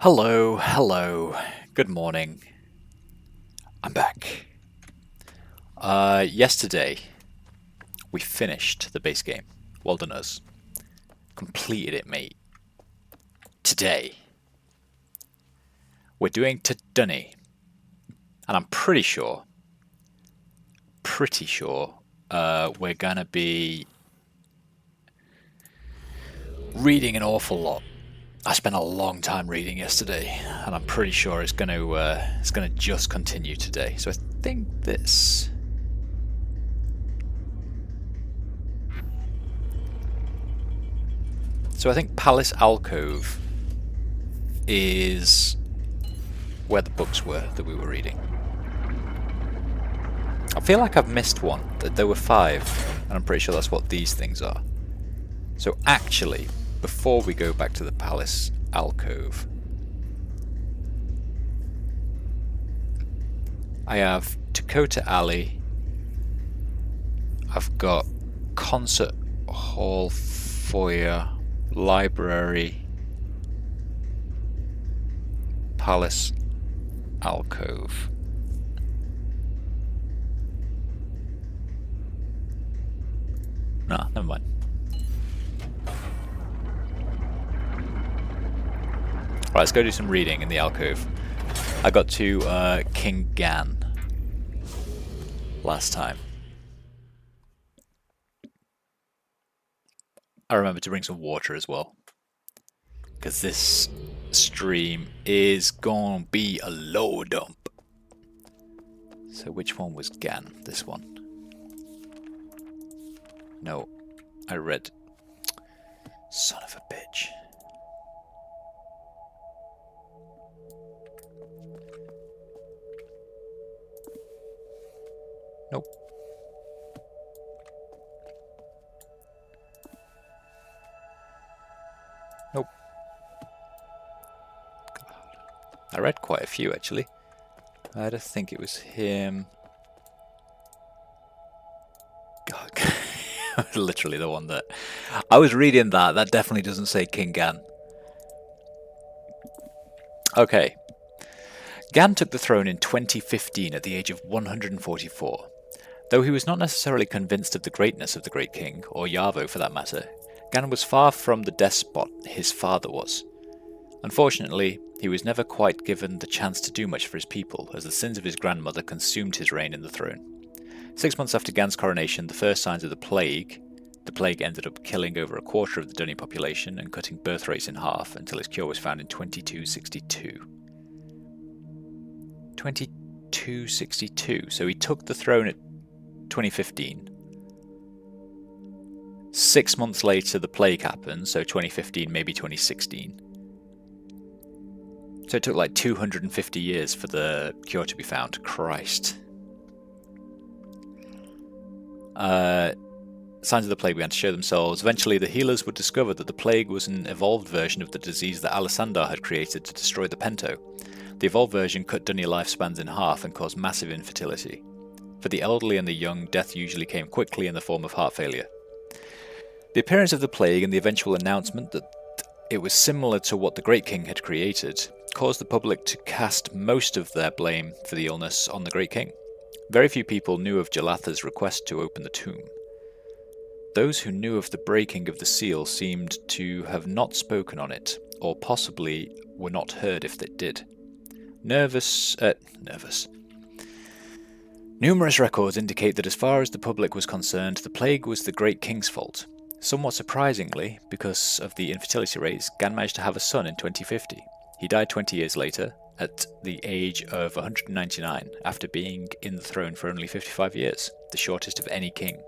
Hello, hello, good morning. I'm back. Yesterday we finished the base game. Well done us. Completed it, mate. Today we're doing to Dunny, and I'm pretty sure we're gonna be reading an awful lot. I spent a long time reading yesterday, and I'm pretty sure it's gonna just continue today. So I think this. So I think Palace Alcove is where the books were that we were reading. I feel like I've missed one. There were 5, and I'm pretty sure that's what these things are. So actually, before we go back to the Palace Alcove, I have Dakota Alley. I've got Concert Hall Foyer, Library, Palace Alcove. Nah, never mind. Right, let's go do some reading in the alcove. I got to King Gan last time. I remember to bring some water as well, because this stream is gonna be a low dump. So which one was Gan? This one. No, I read. Son of a bitch. Nope. Nope. God. I read quite a few actually. I just think it was him. God. Literally the one that I was reading that definitely doesn't say King Gan. Okay. Gan took the throne in 2015 at the age of 144. Though he was not necessarily convinced of the greatness of the great king, or Yavo for that matter, Gan was far from the despot his father was. Unfortunately, he was never quite given the chance to do much for his people, as the sins of his grandmother consumed his reign in the throne. 6 months after Gan's coronation, the first signs of the plague ended up killing over a quarter of the Dunny population and cutting birth rates in half until its cure was found in 2262. 2262, so he took the throne at 2015. 6 months later the plague happened, so 2015, maybe 2016. So it took like 250 years for the cure to be found. Christ. Signs of the plague began to show themselves. Eventually the healers would discover that the plague was an evolved version of the disease that Alessandar had created to destroy the Pento. The evolved version cut Dunny lifespans in half and caused massive infertility. For the elderly and the young, death usually came quickly in the form of heart failure. The appearance of the plague and the eventual announcement that it was similar to what the Great King had created caused the public to cast most of their blame for the illness on the Great King. Very few people knew of Jalatha's request to open the tomb. Those who knew of the breaking of the seal seemed to have not spoken on it, or possibly were not heard if they did. Numerous records indicate that as far as the public was concerned, the plague was the Great King's fault. Somewhat surprisingly, because of the infertility rates, Gan managed to have a son in 2050. He died 20 years later, at the age of 199, after being in the throne for only 55 years, the shortest of any king.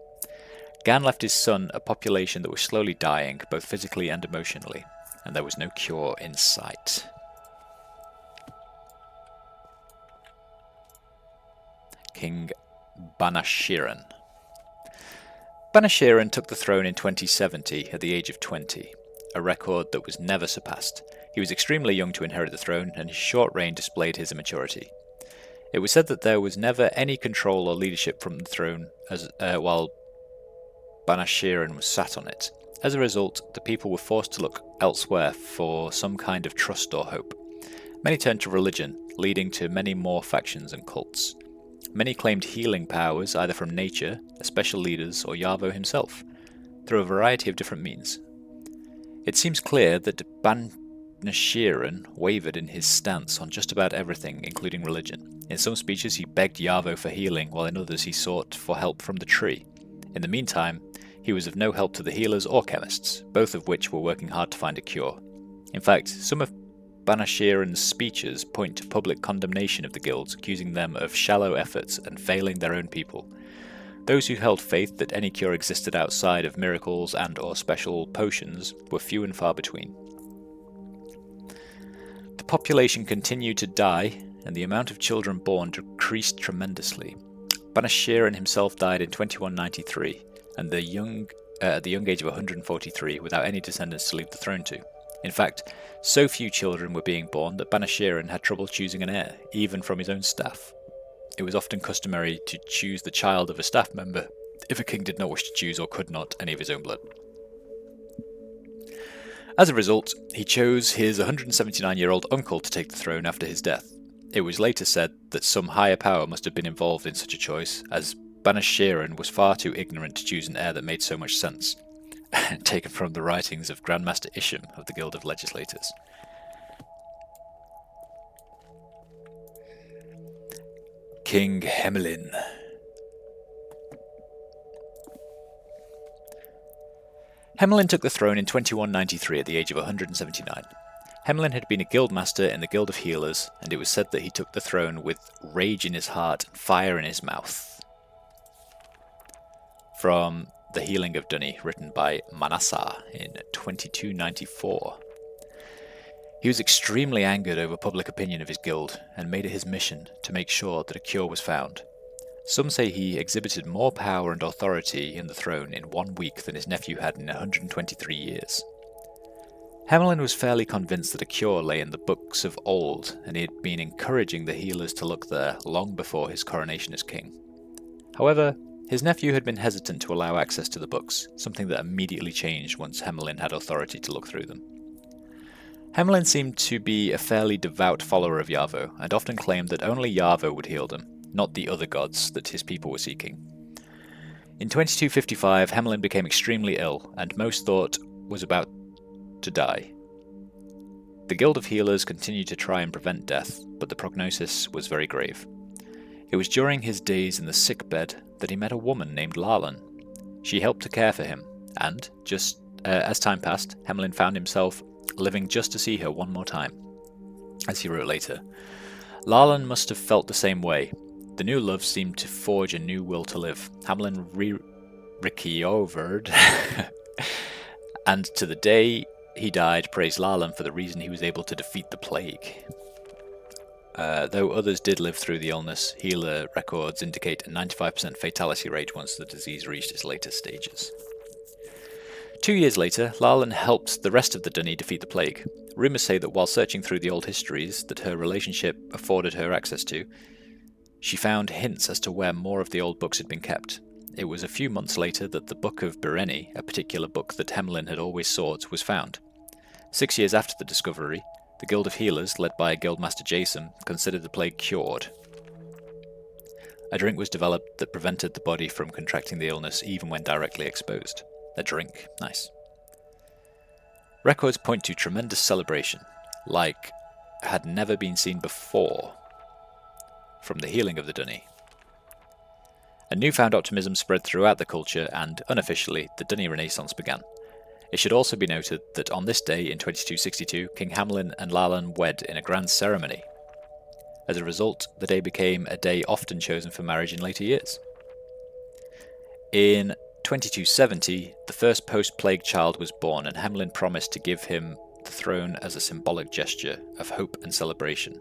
Gan left his son a population that was slowly dying, both physically and emotionally, and there was no cure in sight. King Banashiran. Banashiran took the throne in 2070 at the age of 20, a record that was never surpassed. He was extremely young to inherit the throne, and his short reign displayed his immaturity. It was said that there was never any control or leadership from the throne while Banashiran was sat on it. As a result, the people were forced to look elsewhere for some kind of trust or hope. Many turned to religion, leading to many more factions and cults. Many claimed healing powers either from nature, special leaders, or Yarvo himself, through a variety of different means. It seems clear that Banashirin wavered in his stance on just about everything, including religion. In some speeches he begged Yarvo for healing, while in others he sought for help from the tree. In the meantime, he was of no help to the healers or chemists, both of which were working hard to find a cure. In fact, some of Banashirin's speeches point to public condemnation of the guilds, accusing them of shallow efforts and failing their own people. Those who held faith that any cure existed outside of miracles and or special potions were few and far between. The population continued to die, and the amount of children born decreased tremendously. Banashirin himself died in 2193, and at the young age of 143, without any descendants to leave the throne to. In fact, so few children were being born that Banashirin had trouble choosing an heir, even from his own staff. It was often customary to choose the child of a staff member if a king did not wish to choose or could not any of his own blood. As a result, he chose his 179-year-old uncle to take the throne after his death. It was later said that some higher power must have been involved in such a choice, as Banashirin was far too ignorant to choose an heir that made so much sense. Taken from the writings of Grandmaster Isham of the Guild of Legislators. King Hemelin. Hemelin took the throne in 2193 at the age of 179. Hemelin had been a guildmaster in the Guild of Healers, and it was said that he took the throne with rage in his heart and fire in his mouth. From The Healing of Dunny, written by Manasseh in 2294. He was extremely angered over public opinion of his guild, and made it his mission to make sure that a cure was found. Some say he exhibited more power and authority in the throne in 1 week than his nephew had in 123 years. Hemelin was fairly convinced that a cure lay in the books of old, and he had been encouraging the healers to look there long before his coronation as king. However, his nephew had been hesitant to allow access to the books, something that immediately changed once Hemelin had authority to look through them. Hemelin seemed to be a fairly devout follower of Yarvo, and often claimed that only Yarvo would heal them, not the other gods that his people were seeking. In 2255, Hemelin became extremely ill, and most thought was about to die. The Guild of Healers continued to try and prevent death, but the prognosis was very grave. It was during his days in the sickbed that he met a woman named Lalan. She helped to care for him, and, as time passed, Hemelin found himself living just to see her one more time. As he wrote later, Lalan must have felt the same way. The new love seemed to forge a new will to live. Hemelin recovered, and to the day he died praised Lalan for the reason he was able to defeat the plague. Though others did live through the illness, healer records indicate a 95% fatality rate once the disease reached its later stages. 2 years later, Lalan helped the rest of the Dunny defeat the plague. Rumours say that while searching through the old histories that her relationship afforded her access to, she found hints as to where more of the old books had been kept. It was a few months later that the Book of Bereni, a particular book that Hemelin had always sought, was found. 6 years after the discovery, the Guild of Healers, led by Guildmaster Jason, considered the plague cured. A drink was developed that prevented the body from contracting the illness even when directly exposed. A drink, nice. Records point to tremendous celebration, like had never been seen before, from the healing of the Dunny. A newfound optimism spread throughout the culture, and, unofficially, the Dunny Renaissance began. It should also be noted that on this day in 2262, King Hemelin and Lalan wed in a grand ceremony. As a result, the day became a day often chosen for marriage in later years. In 2270, the first post-plague child was born, and Hemelin promised to give him the throne as a symbolic gesture of hope and celebration.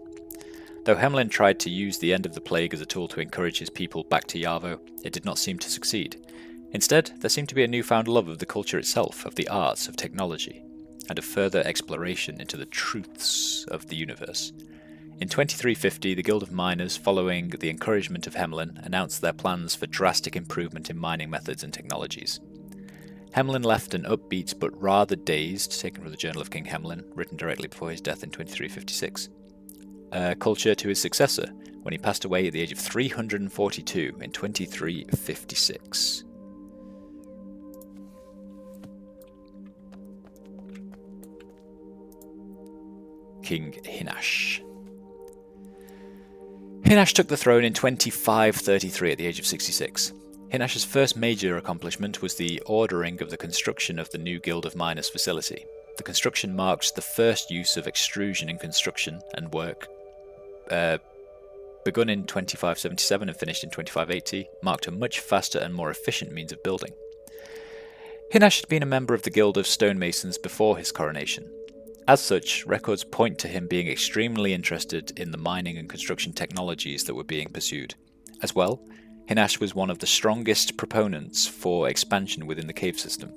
Though Hemelin tried to use the end of the plague as a tool to encourage his people back to Yarvo, it did not seem to succeed. Instead, there seemed to be a newfound love of the culture itself, of the arts, of technology, and of further exploration into the truths of the universe. In 2350, the Guild of Miners, following the encouragement of Hemelin, announced their plans for drastic improvement in mining methods and technologies. Hemelin left an upbeat but rather dazed, taken from the Journal of King Hemelin, written directly before his death in 2356. culture to his successor when he passed away at the age of 342 in 2356. King Hinash. Hinash took the throne in 2533 at the age of 66. Hinash's first major accomplishment was the ordering of the construction of the new Guild of Miners facility. The construction marked the first use of extrusion in construction and work. Begun in 2577 and finished in 2580, marked a much faster and more efficient means of building. Hinash had been a member of the Guild of Stonemasons before his coronation. As such, records point to him being extremely interested in the mining and construction technologies that were being pursued. As well, Hinash was one of the strongest proponents for expansion within the cave system.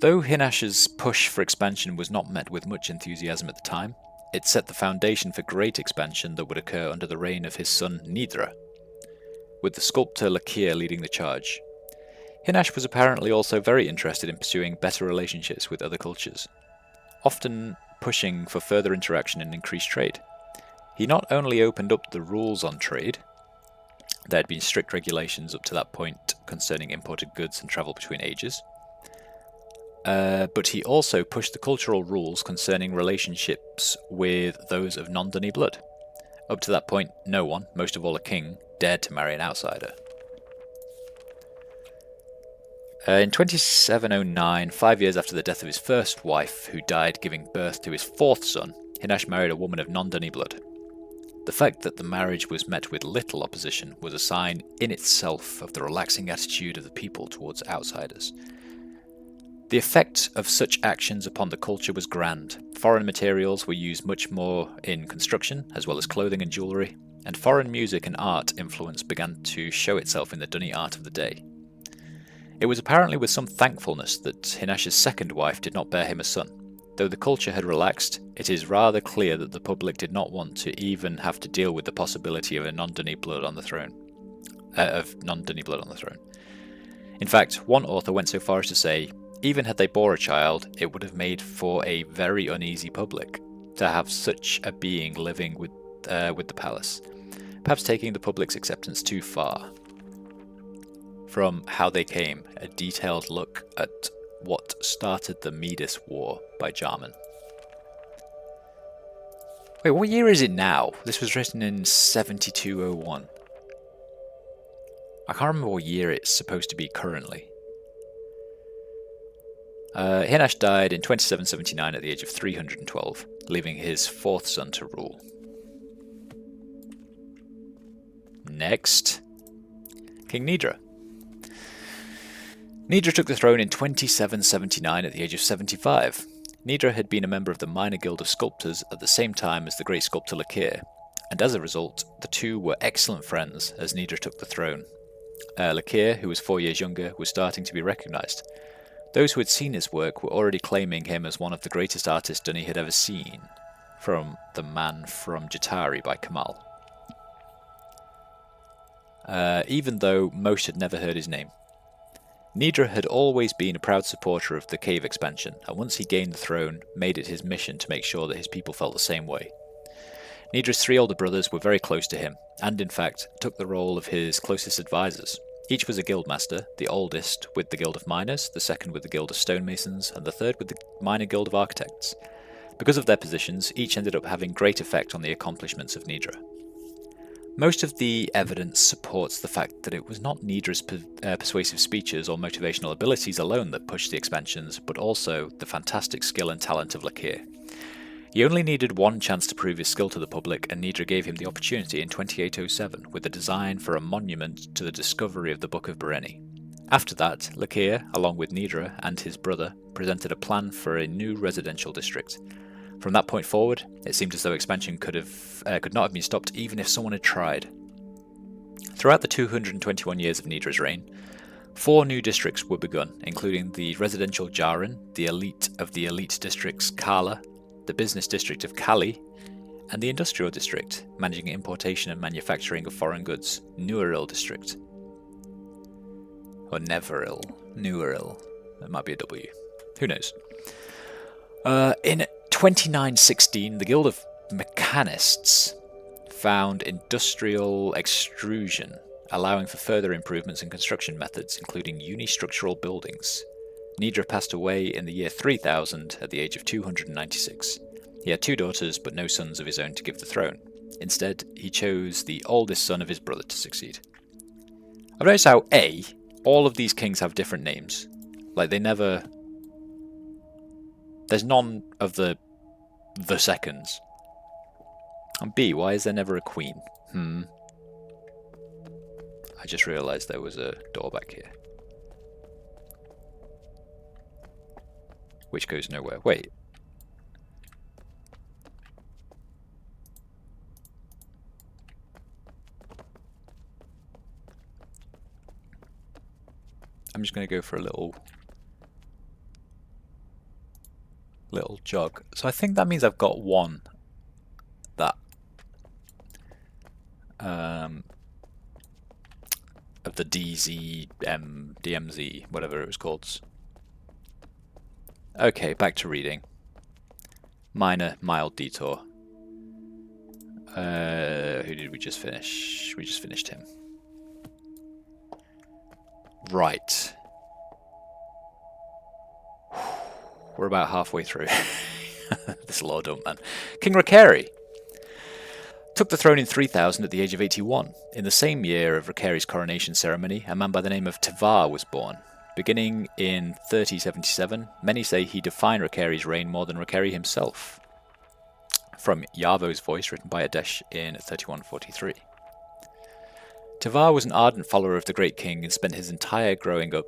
Though Hinash's push for expansion was not met with much enthusiasm at the time, it set the foundation for great expansion that would occur under the reign of his son Nidra, with the sculptor Lakir leading the charge. Hinash was apparently also very interested in pursuing better relationships with other cultures, often pushing for further interaction and increased trade. He not only opened up the rules on trade — there had been strict regulations up to that point concerning imported goods and travel between ages — but he also pushed the cultural rules concerning relationships with those of non-Dunny blood. Up to that point, no one, most of all a king, dared to marry an outsider. In 2709, 5 years after the death of his first wife, who died giving birth to his fourth son, Hinash married a woman of non-Dunny blood. The fact that the marriage was met with little opposition was a sign in itself of the relaxing attitude of the people towards outsiders. The effect of such actions upon the culture was grand. Foreign materials were used much more in construction, as well as clothing and jewellery, and foreign music and art influence began to show itself in the Dunny art of the day. It was apparently with some thankfulness that Hinash's second wife did not bear him a son. Though the culture had relaxed, it is rather clear that the public did not want to even have to deal with the possibility of non-Dunny blood on the throne. In fact, one author went so far as to say, even had they bore a child, it would have made for a very uneasy public to have such a being living with the palace, perhaps taking the public's acceptance too far. From How They Came, a detailed look at what started the Midas War by Jarman. Wait, what year is it now? This was written in 7201. I can't remember what year it's supposed to be currently. Hinash died in 2779 at the age of 312, leaving his fourth son to rule. Next, King Nidra. Nidra took the throne in 2779 at the age of 75. Nidra had been a member of the Minor Guild of Sculptors at the same time as the great sculptor Lakir, and as a result, the two were excellent friends as Nidra took the throne. Lakir, who was 4 years younger, was starting to be recognised. Those who had seen his work were already claiming him as one of the greatest artists Dunny had ever seen, from The Man from Jatari by Kamal, even though most had never heard his name. Nidra had always been a proud supporter of the cave expansion, and once he gained the throne, made it his mission to make sure that his people felt the same way. Nidra's 3 older brothers were very close to him, and in fact, took the role of his closest advisors. Each was a guildmaster, the oldest with the Guild of Miners, the second with the Guild of Stonemasons, and the third with the Minor Guild of Architects. Because of their positions, each ended up having great effect on the accomplishments of Nidra. Most of the evidence supports the fact that it was not Nidra's persuasive speeches or motivational abilities alone that pushed the expansions, but also the fantastic skill and talent of Lakir. He only needed one chance to prove his skill to the public, and Nidra gave him the opportunity in 2807 with the design for a monument to the discovery of the Book of Bereni. After that, Lakir, along with Nidra and his brother, presented a plan for a new residential district. From that point forward, it seemed as though expansion could not have been stopped even if someone had tried. Throughout the 221 years of Nidra's reign, 4 new districts were begun, including the residential Jaran, the elite of the elite districts Kala, the business district of Kali, and the industrial district, managing importation and manufacturing of foreign goods, Nuaril district. Or Neveril. Nuaril. That might be a W. Who knows? In 2916, the Guild of mechanists found industrial extrusion, allowing for further improvements in construction methods, including unistructural buildings. Nidra passed away in the year 3000 at the age of 296. He had 2 daughters, but no sons of his own to give the throne. Instead, he chose the oldest son of his brother to succeed. I've noticed how all of these kings have different names. Like, they never... There's none of the seconds. And B, why is there never a queen? I just realised there was a door back here. Which goes nowhere. Wait. I'm just going to go for a little jog. So I think that means I've got one that of the DMZ, whatever it was called. Okay, back to reading. Mild detour. Who did we just finish? We just finished him. Right. We're about halfway through. This law dump, man. King Rakeri took the throne in 3000 at the age of 81. In the same year of Rakeri's coronation ceremony, a man by the name of Tavar was born. Beginning in 3077, many say he defined Rakeri's reign more than Rakeri himself. From Yavo's Voice, written by Adesh in 3143. Tavar was an ardent follower of the great king and spent his entire growing up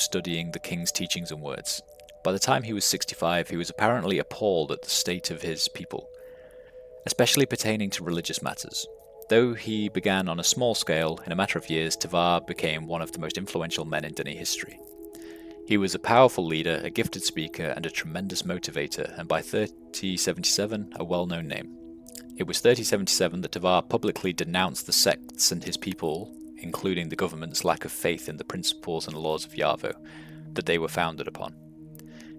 studying the king's teachings and words. By the time he was 65, he was apparently appalled at the state of his people, especially pertaining to religious matters. Though he began on a small scale, in a matter of years, Tavar became one of the most influential men in Dani history. He was a powerful leader, a gifted speaker, and a tremendous motivator, and by 3077, a well-known name. It was 3077 that Tavar publicly denounced the sects and his people, including the government's lack of faith in the principles and laws of Yavo that they were founded upon.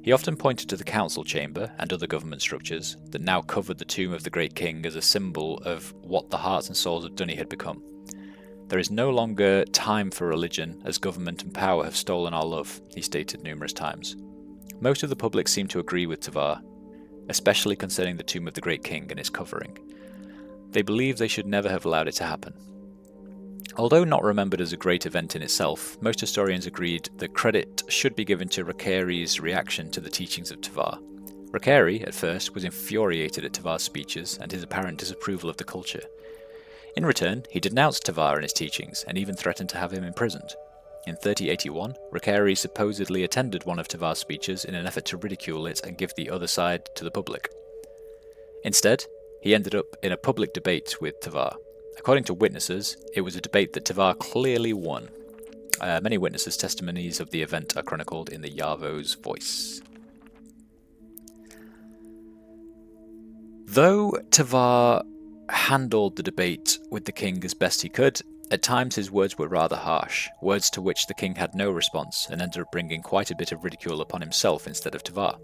He often pointed to the council chamber and other government structures that now covered the tomb of the great king as a symbol of what the hearts and souls of Dani had become. There is no longer time for religion, as government and power have stolen our love, he stated numerous times. Most of the public seemed to agree with Tavar, especially concerning the tomb of the great king and its covering. They believed they should never have allowed it to happen. Although not remembered as a great event in itself, most historians agreed that credit should be given to Rakeri's reaction to the teachings of Tavar. Rakeri, at first, was infuriated at Tavar's speeches and his apparent disapproval of the culture. In return, he denounced Tavar and his teachings, and even threatened to have him imprisoned. In 3081, Rakeri supposedly attended one of Tavar's speeches in an effort to ridicule it and give the other side to the public. Instead, he ended up in a public debate with Tavar. According to witnesses, it was a debate that Tavar clearly won. Many witnesses' testimonies of the event are chronicled in the Yavo's Voice. Though Tavar handled the debate with the king as best he could, at times his words were rather harsh, words to which the king had no response and ended up bringing quite a bit of ridicule upon himself instead of Tavar.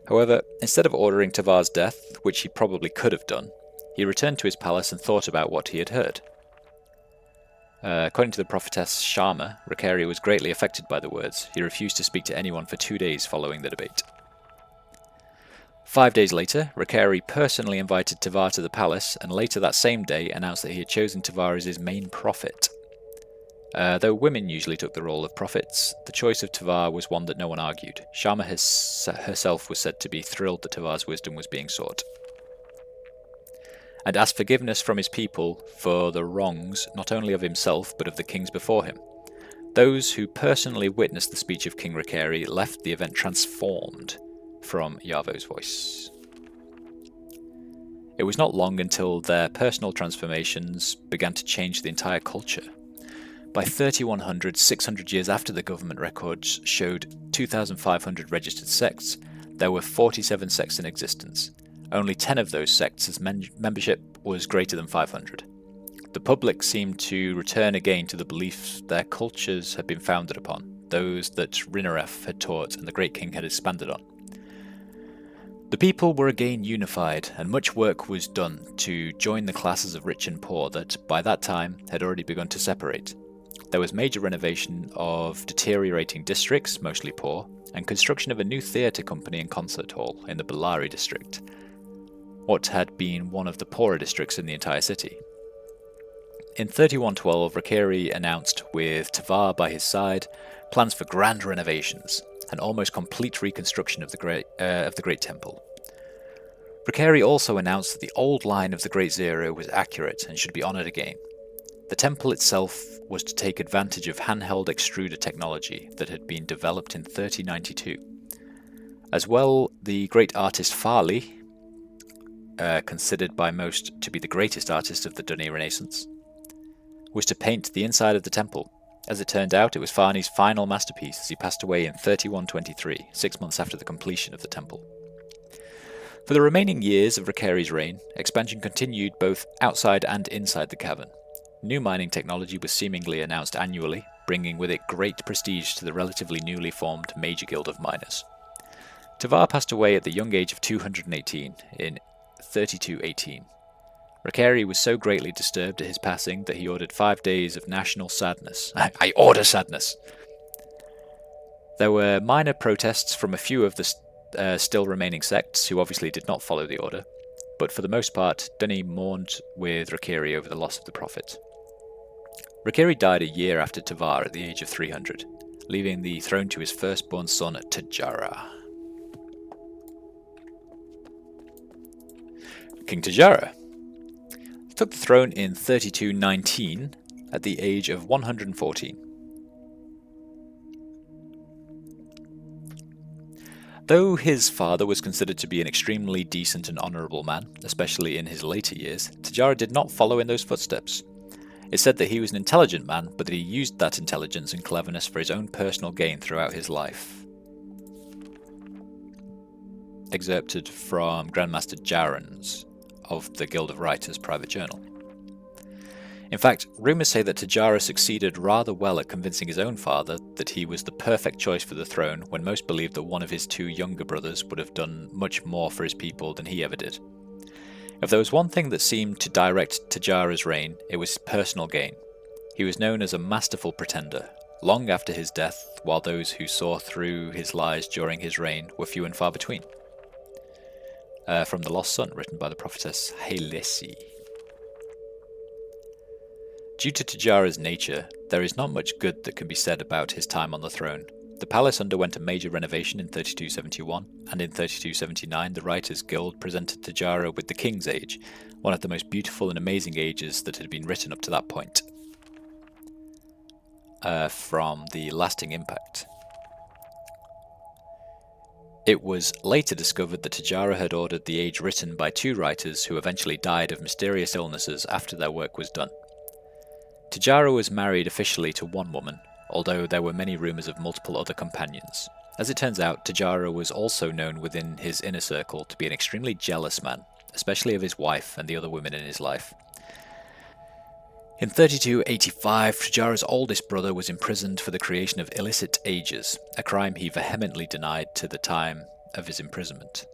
However, instead of ordering Tavar's death, which he probably could have done, he returned to his palace and thought about what he had heard. According to the prophetess Sharma, Rakeri was greatly affected by the words. He refused to speak to anyone for 2 days following the debate. 5 days later, Rakeri personally invited Tavar to the palace, and later that same day announced that he had chosen Tavar as his main prophet. Though women usually took the role of prophets, the choice of Tavar was one that no one argued. Sharma herself was said to be thrilled that Tavar's wisdom was being sought, and asked forgiveness from his people for the wrongs not only of himself but of the kings before him. Those who personally witnessed the speech of King Rakeri left the event transformed from Yavo's Voice. It was not long until their personal transformations began to change the entire culture. By 3100, 600 years after the government records showed 2,500 registered sects, there were 47 sects in existence. Only 10 of those sects' membership was greater than 500. The public seemed to return again to the beliefs their cultures had been founded upon, those that Rinaref had taught and the Great King had expanded on. The people were again unified, and much work was done to join the classes of rich and poor that, by that time, had already begun to separate. There was major renovation of deteriorating districts, mostly poor, and construction of a new theatre company and concert hall in the Bellari district, what had been one of the poorer districts in the entire city. In 3112, Rakeri announced, with Tavar by his side, plans for grand renovations, an almost complete reconstruction of the Great Temple. Rakeri also announced that the old line of the Great Zero was accurate and should be honoured again. The temple itself was to take advantage of handheld extruder technology that had been developed in 3092. As well, the great artist Farley, considered by most to be the greatest artist of the Dunny Renaissance, was to paint the inside of the temple. As it turned out, it was Farley's final masterpiece as he passed away in 3123, 6 months after the completion of the temple. For the remaining years of Rakeri's reign, expansion continued both outside and inside the cavern. New mining technology was seemingly announced annually, bringing with it great prestige to the relatively newly formed Major Guild of Miners. Tavar passed away at the young age of 218 in 3218. Rakeri was so greatly disturbed at his passing that he ordered 5 days of national sadness. I order sadness! There were minor protests from a few of the still remaining sects who obviously did not follow the order, but for the most part, Dunny mourned with Rakeri over the loss of the prophet. Rakeri died a year after Tavar at the age of 300, leaving the throne to his firstborn son Tajara. King Tajara took the throne in 3219 at the age of 114. Though his father was considered to be an extremely decent and honourable man, especially in his later years, Tajara did not follow in those footsteps. It's said that he was an intelligent man, but that he used that intelligence and cleverness for his own personal gain throughout his life. Excerpted from Grandmaster Jaren's of the Guild of Writers private journal. In fact, rumours say that Tajara succeeded rather well at convincing his own father that he was the perfect choice for the throne, when most believed that one of his two younger brothers would have done much more for his people than he ever did. If there was one thing that seemed to direct Tajara's reign, it was personal gain. He was known as a masterful pretender, long after his death, while those who saw through his lies during his reign were few and far between. From The Lost Son, written by the prophetess Halesi. Due to Tajara's nature, there is not much good that can be said about his time on the throne. The palace underwent a major renovation in 3271, and in 3279 the Writers' Guild presented Tajara with the King's Age, one of the most beautiful and amazing ages that had been written up to that point. From The Lasting Impact. It was later discovered that Tajara had ordered the age written by two writers who eventually died of mysterious illnesses after their work was done. Tajara was married officially to one woman, although there were many rumours of multiple other companions. As it turns out, Tajara was also known within his inner circle to be an extremely jealous man, especially of his wife and the other women in his life. In 3285, Tajara's oldest brother was imprisoned for the creation of illicit ages, a crime he vehemently denied to the time of his imprisonment.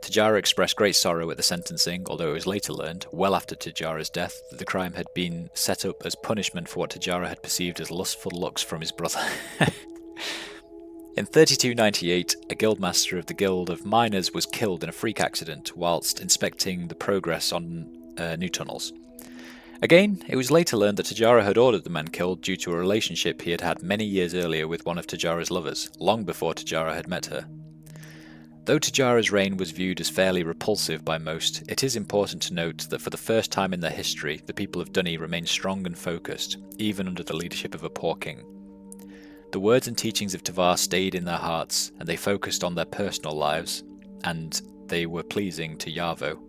Tajara expressed great sorrow at the sentencing, although it was later learned, well after Tajara's death, that the crime had been set up as punishment for what Tajara had perceived as lustful looks from his brother. In 3298, a guildmaster of the Guild of Miners was killed in a freak accident whilst inspecting the progress on new tunnels. Again, it was later learned that Tajara had ordered the man killed due to a relationship he had had many years earlier with one of Tajara's lovers, long before Tajara had met her. Though Tajara's reign was viewed as fairly repulsive by most, it is important to note that for the first time in their history, the people of Dunny remained strong and focused, even under the leadership of a poor king. The words and teachings of Tavar stayed in their hearts, and they focused on their personal lives, and they were pleasing to Yavo,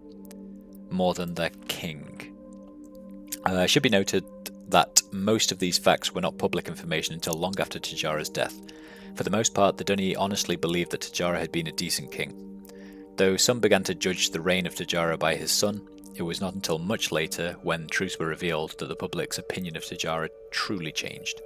more than their king. It should be noted that most of these facts were not public information until long after Tajara's death. For the most part, the Dunny honestly believed that Tajara had been a decent king. Though some began to judge the reign of Tajara by his son, it was not until much later, when truths were revealed, that the public's opinion of Tajara truly changed.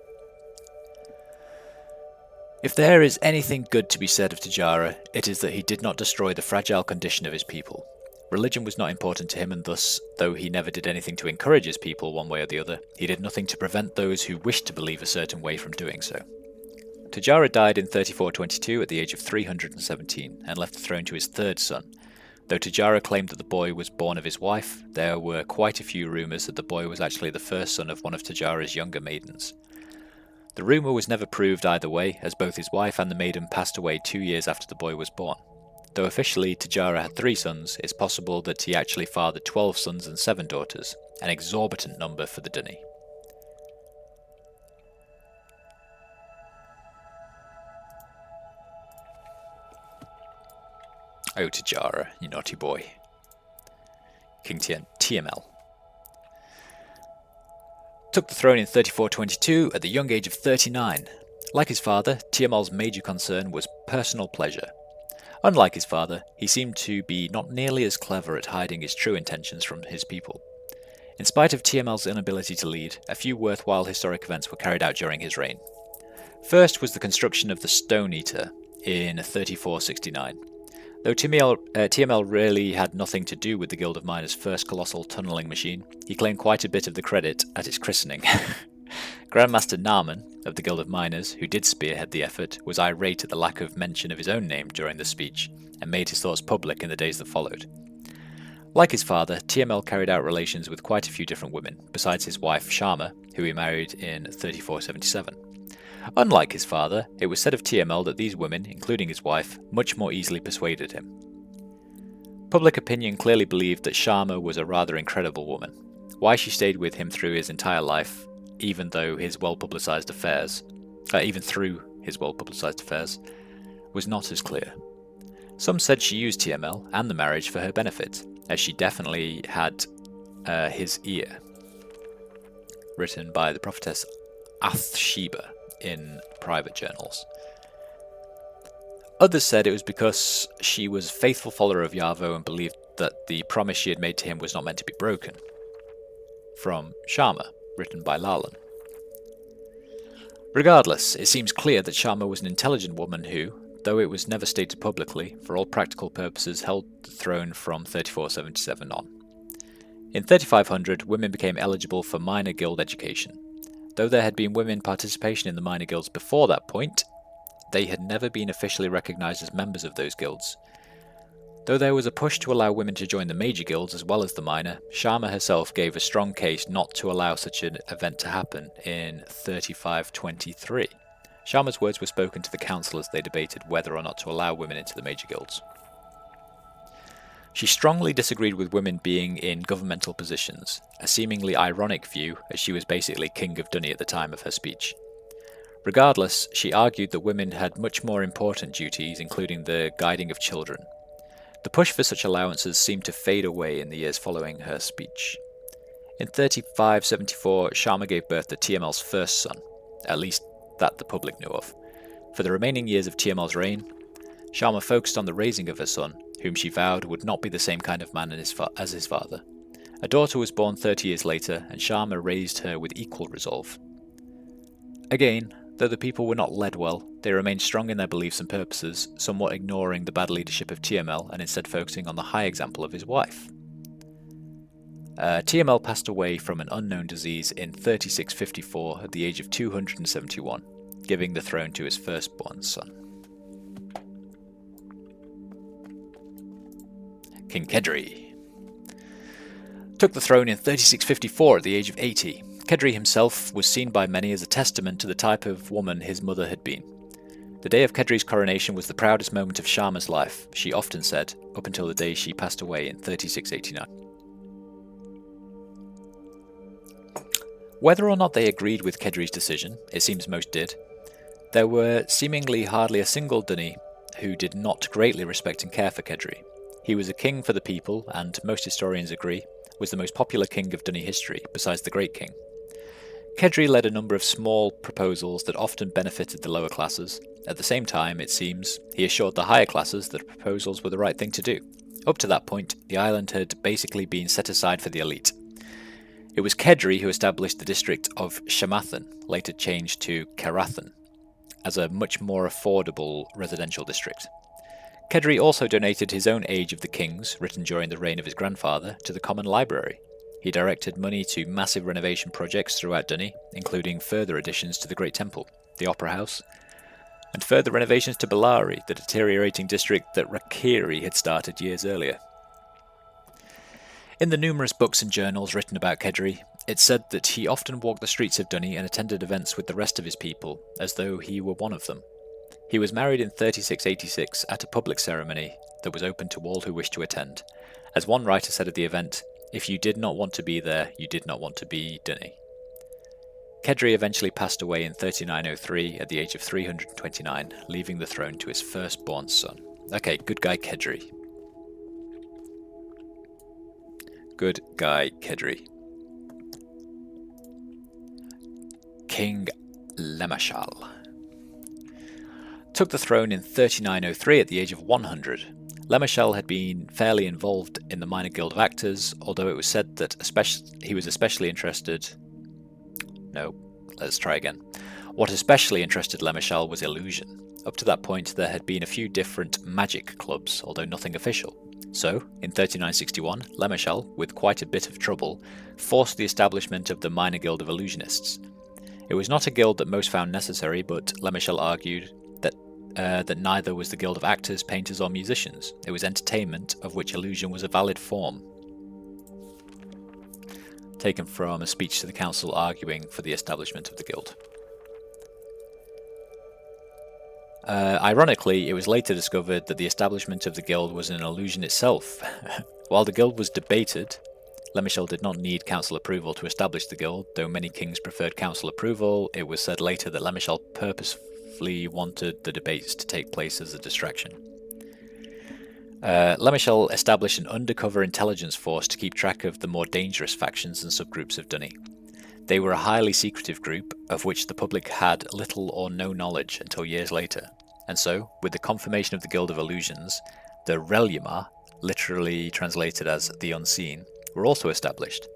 If there is anything good to be said of Tajara, it is that he did not destroy the fragile condition of his people. Religion was not important to him, and thus, though he never did anything to encourage his people one way or the other, he did nothing to prevent those who wished to believe a certain way from doing so. Tajara died in 3422 at the age of 317 and left the throne to his third son. Though Tajara claimed that the boy was born of his wife, there were quite a few rumours that the boy was actually the first son of one of Tajara's younger maidens. The rumour was never proved either way, as both his wife and the maiden passed away 2 years after the boy was born. Though officially Tajara had 3 sons, it's possible that he actually fathered 12 sons and 7 daughters, an exorbitant number for the Dunni. Oh, Tajara, you naughty boy. King TML took the throne in 3422 at the young age of 39. Like his father, TML's major concern was personal pleasure. Unlike his father, he seemed to be not nearly as clever at hiding his true intentions from his people. In spite of TML's inability to lead, a few worthwhile historic events were carried out during his reign. First was the construction of the Stone Eater in 3469. Though TML really had nothing to do with the Guild of Miners' first colossal tunnelling machine, he claimed quite a bit of the credit at its christening. Grandmaster Naaman of the Guild of Miners, who did spearhead the effort, was irate at the lack of mention of his own name during the speech, and made his thoughts public in the days that followed. Like his father, TML carried out relations with quite a few different women, besides his wife Sharma, who he married in 3477. Unlike his father, it was said of TML that these women, including his wife, much more easily persuaded him. Public opinion clearly believed that Sharma was a rather incredible woman. Why she stayed with him through his entire life, even through his well-publicised affairs, was not as clear. Some said she used TML and the marriage for her benefit, as she definitely had his ear. Written by the prophetess Athsheba in private journals. Others said it was because she was a faithful follower of Yavo and believed that the promise she had made to him was not meant to be broken. From Sharma, written by Lalan. Regardless, it seems clear that Sharma was an intelligent woman who, though it was never stated publicly, for all practical purposes held the throne from 3477 on. In 3500, women became eligible for minor guild education. Though there had been women participation in the minor guilds before that point, they had never been officially recognised as members of those guilds. Though there was a push to allow women to join the major guilds as well as the minor, Sharma herself gave a strong case not to allow such an event to happen in 3523. Sharma's words were spoken to the council as they debated whether or not to allow women into the major guilds. She strongly disagreed with women being in governmental positions, a seemingly ironic view as she was basically King of Dunni at the time of her speech. Regardless, she argued that women had much more important duties, including the guiding of children. The push for such allowances seemed to fade away in the years following her speech. In 3574, Sharma gave birth to TML's first son, at least that the public knew of. For the remaining years of TML's reign, Sharma focused on the raising of her son, whom she vowed would not be the same kind of man as his father. A daughter was born 30 years later, and Sharma raised her with equal resolve. Again, though the people were not led well, they remained strong in their beliefs and purposes, somewhat ignoring the bad leadership of TML and instead focusing on the high example of his wife. TML passed away from an unknown disease in 3654 at the age of 271, giving the throne to his firstborn son. King Kedri took the throne in 3654 at the age of 80. Kedri himself was seen by many as a testament to the type of woman his mother had been. The day of Kedri's coronation was the proudest moment of Sharma's life, she often said, up until the day she passed away in 3689. Whether or not they agreed with Kedri's decision, it seems most did. There were seemingly hardly a single Dunni who did not greatly respect and care for Kedri. He was a king for the people, and most historians agree, was the most popular king of Dunni history, besides the Great King. Kedri led a number of small proposals that often benefited the lower classes. At the same time, it seems, he assured the higher classes that the proposals were the right thing to do. Up to that point, the island had basically been set aside for the elite. It was Kedri who established the district of Shamathan, later changed to Karathan. as a much more affordable residential district. Kedri also donated his own Age of the Kings, written during the reign of his grandfather, to the Common Library. He directed money to massive renovation projects throughout Dunny, including further additions to the Great Temple, the Opera House, and further renovations to Bellary, the deteriorating district that Rakiri had started years earlier. In the numerous books and journals written about Kedri, it's said that he often walked the streets of Dunny and attended events with the rest of his people, as though he were one of them. He was married in 3686 at a public ceremony that was open to all who wished to attend. As one writer said at the event, "If you did not want to be there, you did not want to be Dunny." Kedri eventually passed away in 3903 at the age of 329, leaving the throne to his firstborn son. Okay, good guy Kedri. Good guy Kedri. King Lemashal took the throne in 3903 at the age of 100. Lemashal had been fairly involved in the Minor Guild of Actors, although it was said that he was especially interested... No, let's try again. What especially interested Lemashal was illusion. Up to that point there had been a few different magic clubs, although nothing official. So, in 3961, Lemashal, with quite a bit of trouble, forced the establishment of the Minor Guild of Illusionists. It was not a guild that most found necessary, but Lemashal argued that neither was the Guild of Actors, Painters or Musicians. It was entertainment, of which illusion was a valid form. Taken from a speech to the council arguing for the establishment of the guild. Ironically, it was later discovered that the establishment of the guild was an illusion itself. While the guild was debated, Lemashal did not need council approval to establish the guild, though many kings preferred council approval. It was said later that Lemashal purposefully wanted the debates to take place as a distraction. Lemashal established an undercover intelligence force to keep track of the more dangerous factions and subgroups of Dunny. They were a highly secretive group, of which the public had little or no knowledge until years later. And so, with the confirmation of the Guild of Illusions, the Reljima, literally translated as the Unseen, were also established.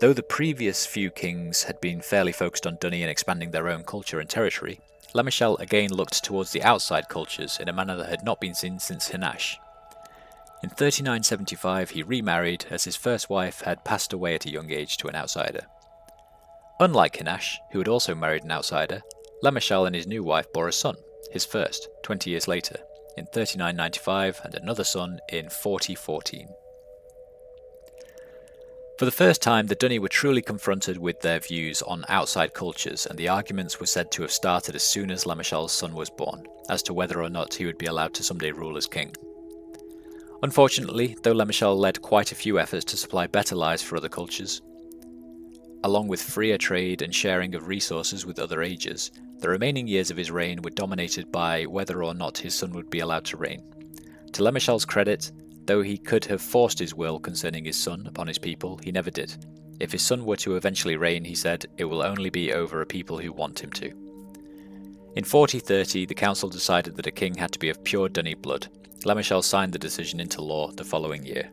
Though the previous few kings had been fairly focused on Dunny and expanding their own culture and territory, Lemashal again looked towards the outside cultures in a manner that had not been seen since Hinash. In 3975 he remarried, as his first wife had passed away at a young age to an outsider. Unlike Hinash, who had also married an outsider, Lemashal and his new wife bore a son, his first, 20 years later, in 3995, and another son in 4014. For the first time, the Dunny were truly confronted with their views on outside cultures, and the arguments were said to have started as soon as Lemashal's son was born, as to whether or not he would be allowed to someday rule as king. Unfortunately, though Lemashal led quite a few efforts to supply better lives for other cultures, along with freer trade and sharing of resources with other ages, the remaining years of his reign were dominated by whether or not his son would be allowed to reign. To Lemashal's credit, though he could have forced his will concerning his son upon his people, he never did. If his son were to eventually reign, he said, it will only be over a people who want him to. In 4030, the council decided that a king had to be of pure Dunny blood. Lemashal signed the decision into law the following year.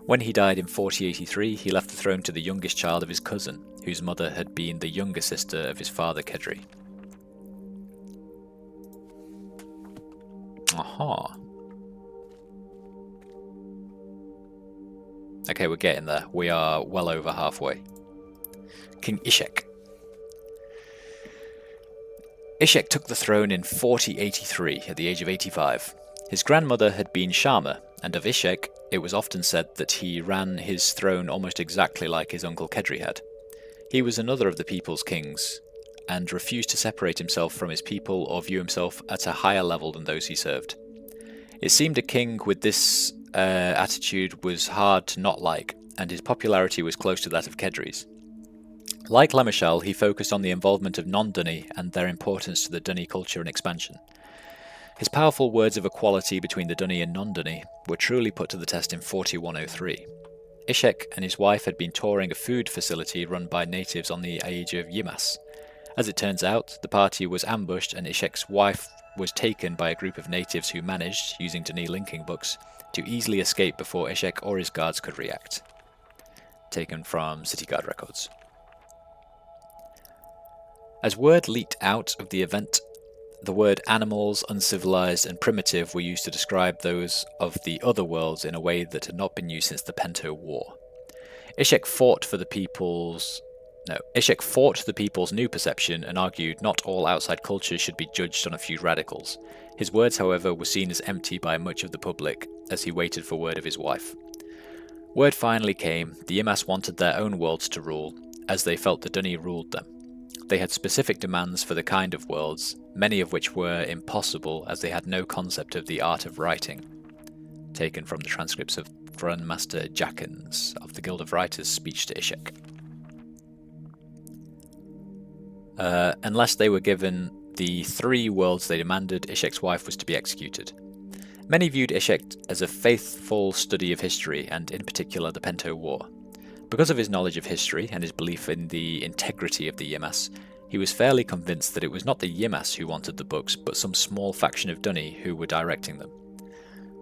When he died in 4083, he left the throne to the youngest child of his cousin, whose mother had been the younger sister of his father Kedri. Aha. Okay, we're getting there. We are well over halfway. King Ishek. Ishek took the throne in 4083 at the age of 85. His grandmother had been Sharma, and of Ishek it was often said that he ran his throne almost exactly like his uncle Kedri had. He was another of the people's kings, and refused to separate himself from his people or view himself at a higher level than those he served. It seemed a king with this attitude was hard to not like, and his popularity was close to that of Kedri's. Like Lemashal, he focused on the involvement of non-Dunny and their importance to the Dunny culture and expansion. His powerful words of equality between the Dunny and non-Dunny were truly put to the test in 4103. Ishek and his wife had been touring a food facility run by natives on the age of Yimas. As it turns out, the party was ambushed and Ishek's wife was taken by a group of natives who managed, using Dunny linking books, to easily escape before Ishek or his guards could react. Taken from City Guard records. As word leaked out of the event, the word animals, uncivilized, and primitive were used to describe those of the other worlds in a way that had not been used since the Pento War. Ishek fought the people's new perception and argued not all outside cultures should be judged on a few radicals. His words, however, were seen as empty by much of the public as he waited for word of his wife. Word finally came. The Ymas wanted their own worlds to rule, as they felt the Dunni ruled them. They had specific demands for the kind of worlds, many of which were impossible as they had no concept of the art of writing. Taken from the transcripts of Grandmaster Jakins of the Guild of Writers' speech to Ishek. Unless they were given the 3 worlds they demanded, Ishek's wife was to be executed. Many viewed Ishek as a faithful study of history, and in particular the Pento War. Because of his knowledge of history and his belief in the integrity of the Ymas, he was fairly convinced that it was not the Ymas who wanted the books, but some small faction of Dunni who were directing them.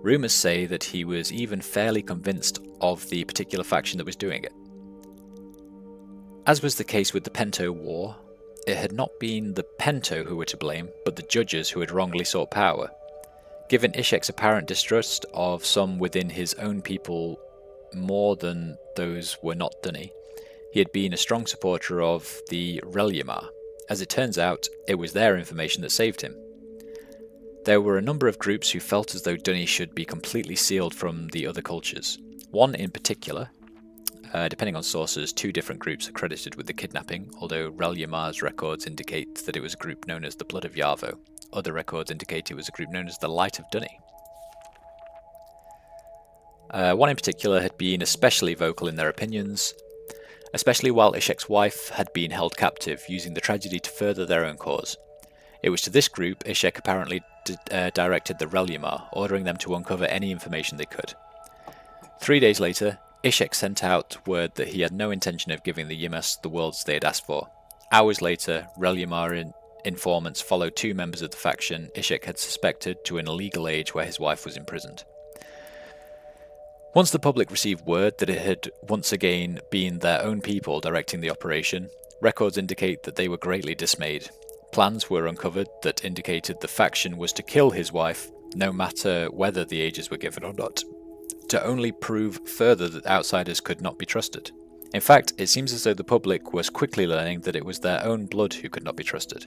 Rumours say that he was even fairly convinced of the particular faction that was doing it. As was the case with the Pento War, it had not been the Pento who were to blame, but the judges who had wrongly sought power. Given Ishek's apparent distrust of some within his own people more than those were not Dunni, he had been a strong supporter of the Reljamar. As it turns out, it was their information that saved him. There were a number of groups who felt as though Dunni should be completely sealed from the other cultures. One in particular, depending on sources, 2 different groups are credited with the kidnapping, although Relyamar's records indicate that it was a group known as the Blood of Yarvo. Other records indicate it was a group known as the Light of Dunni. One in particular had been especially vocal in their opinions, especially while Ishek's wife had been held captive, using the tragedy to further their own cause. It was to this group Ishek apparently directed the Reljamar, ordering them to uncover any information they could. 3 days later, Ishek sent out word that he had no intention of giving the Ymas the worlds they had asked for. Hours later, Reljamar informants followed 2 members of the faction Ishek had suspected to an illegal age where his wife was imprisoned. Once the public received word that it had once again been their own people directing the operation, records indicate that they were greatly dismayed. Plans were uncovered that indicated the faction was to kill his wife, no matter whether the ages were given or not, to only prove further that outsiders could not be trusted. In fact, it seems as though the public was quickly learning that it was their own blood who could not be trusted.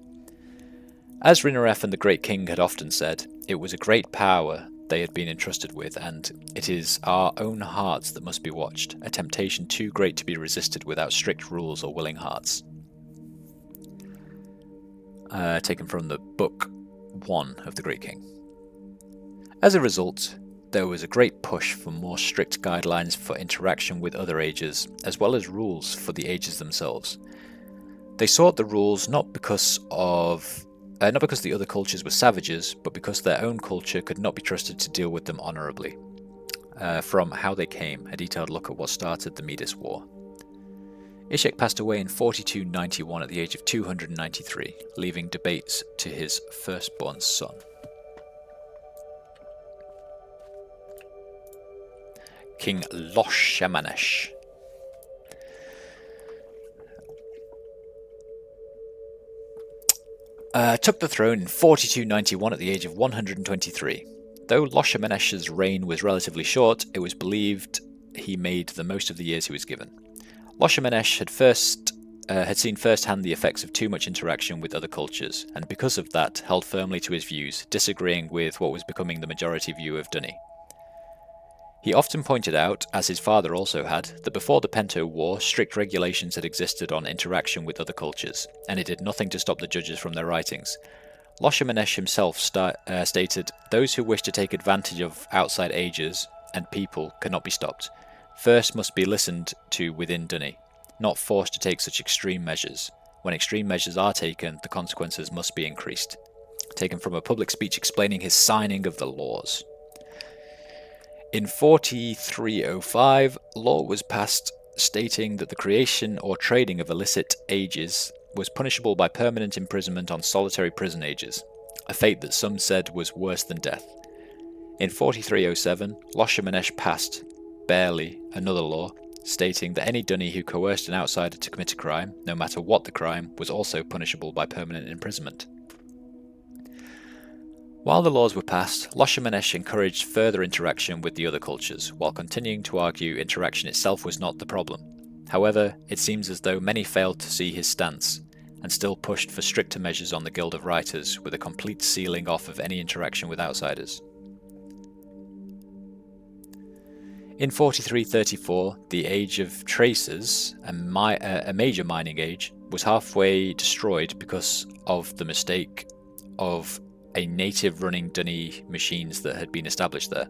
As Rinaref and the Great King had often said, it was a great power they had been entrusted with, and it is our own hearts that must be watched, a temptation too great to be resisted without strict rules or willing hearts. Taken from the Book 1 of the Great King. As a result, there was a great push for more strict guidelines for interaction with other ages, as well as rules for the ages themselves. They sought the rules not because the other cultures were savages, but because their own culture could not be trusted to deal with them honourably. From How They Came, a detailed look at what started the Medis War. Ishek passed away in 4291 at the age of 293, leaving debates to his firstborn son. King Loshamanesh. Took the throne in 4291 at the age of 123. Though Loshamanesh's reign was relatively short, it was believed he made the most of the years he was given. Loshamanesh had seen firsthand the effects of too much interaction with other cultures, and because of that held firmly to his views, disagreeing with what was becoming the majority view of Dunni. He often pointed out, as his father also had, that before the Pento War, strict regulations had existed on interaction with other cultures, and it did nothing to stop the judges from their writings. Loshamanesh himself stated, "Those who wish to take advantage of outside ages and people cannot be stopped. First must be listened to within Dunni, not forced to take such extreme measures. When extreme measures are taken, the consequences must be increased." Taken from a public speech explaining his signing of the laws. In 4305, law was passed stating that the creation or trading of illicit ages was punishable by permanent imprisonment on solitary prison ages, a fate that some said was worse than death. In 4307, Loshamanesh passed, barely, another law, stating that any Dunny who coerced an outsider to commit a crime, no matter what the crime, was also punishable by permanent imprisonment. While the laws were passed, Loshamanesh encouraged further interaction with the other cultures, while continuing to argue interaction itself was not the problem. However, it seems as though many failed to see his stance, and still pushed for stricter measures on the Guild of Writers, with a complete sealing off of any interaction with outsiders. In 4334, the Age of Traces, a major mining age, was halfway destroyed because of the mistake of a native running Dunny machines that had been established there.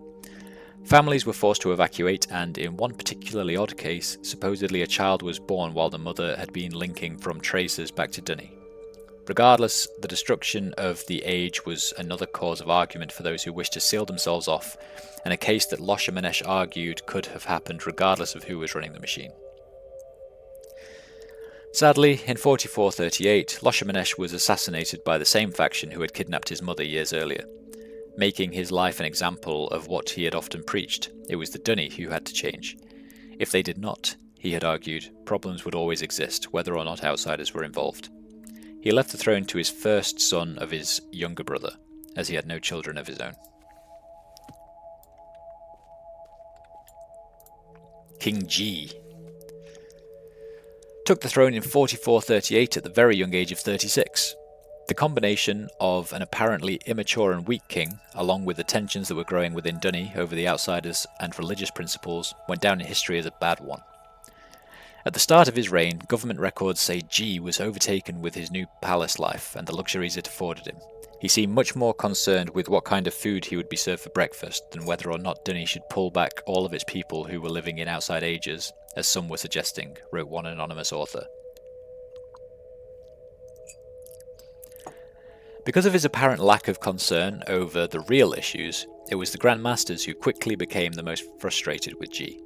Families were forced to evacuate, and in one particularly odd case, supposedly a child was born while the mother had been linking from Traces back to Dunny. Regardless, the destruction of the age was another cause of argument for those who wished to seal themselves off, and a case that Loshamanesh argued could have happened regardless of who was running the machine. Sadly, in 4438, Loshamanesh was assassinated by the same faction who had kidnapped his mother years earlier, making his life an example of what he had often preached. It was the Dunny who had to change. If they did not, he had argued, problems would always exist, whether or not outsiders were involved. He left the throne to his first son of his younger brother, as he had no children of his own. King G took the throne in 4438 at the very young age of 36. The combination of an apparently immature and weak king, along with the tensions that were growing within Dunny over the outsiders and religious principles, went down in history as a bad one. At the start of his reign, government records say G was overtaken with his new palace life and the luxuries it afforded him. He seemed much more concerned with what kind of food he would be served for breakfast than whether or not Dunny should pull back all of its people who were living in outside ages, as some were suggesting, wrote one anonymous author. Because of his apparent lack of concern over the real issues, it was the Grand Masters who quickly became the most frustrated with G.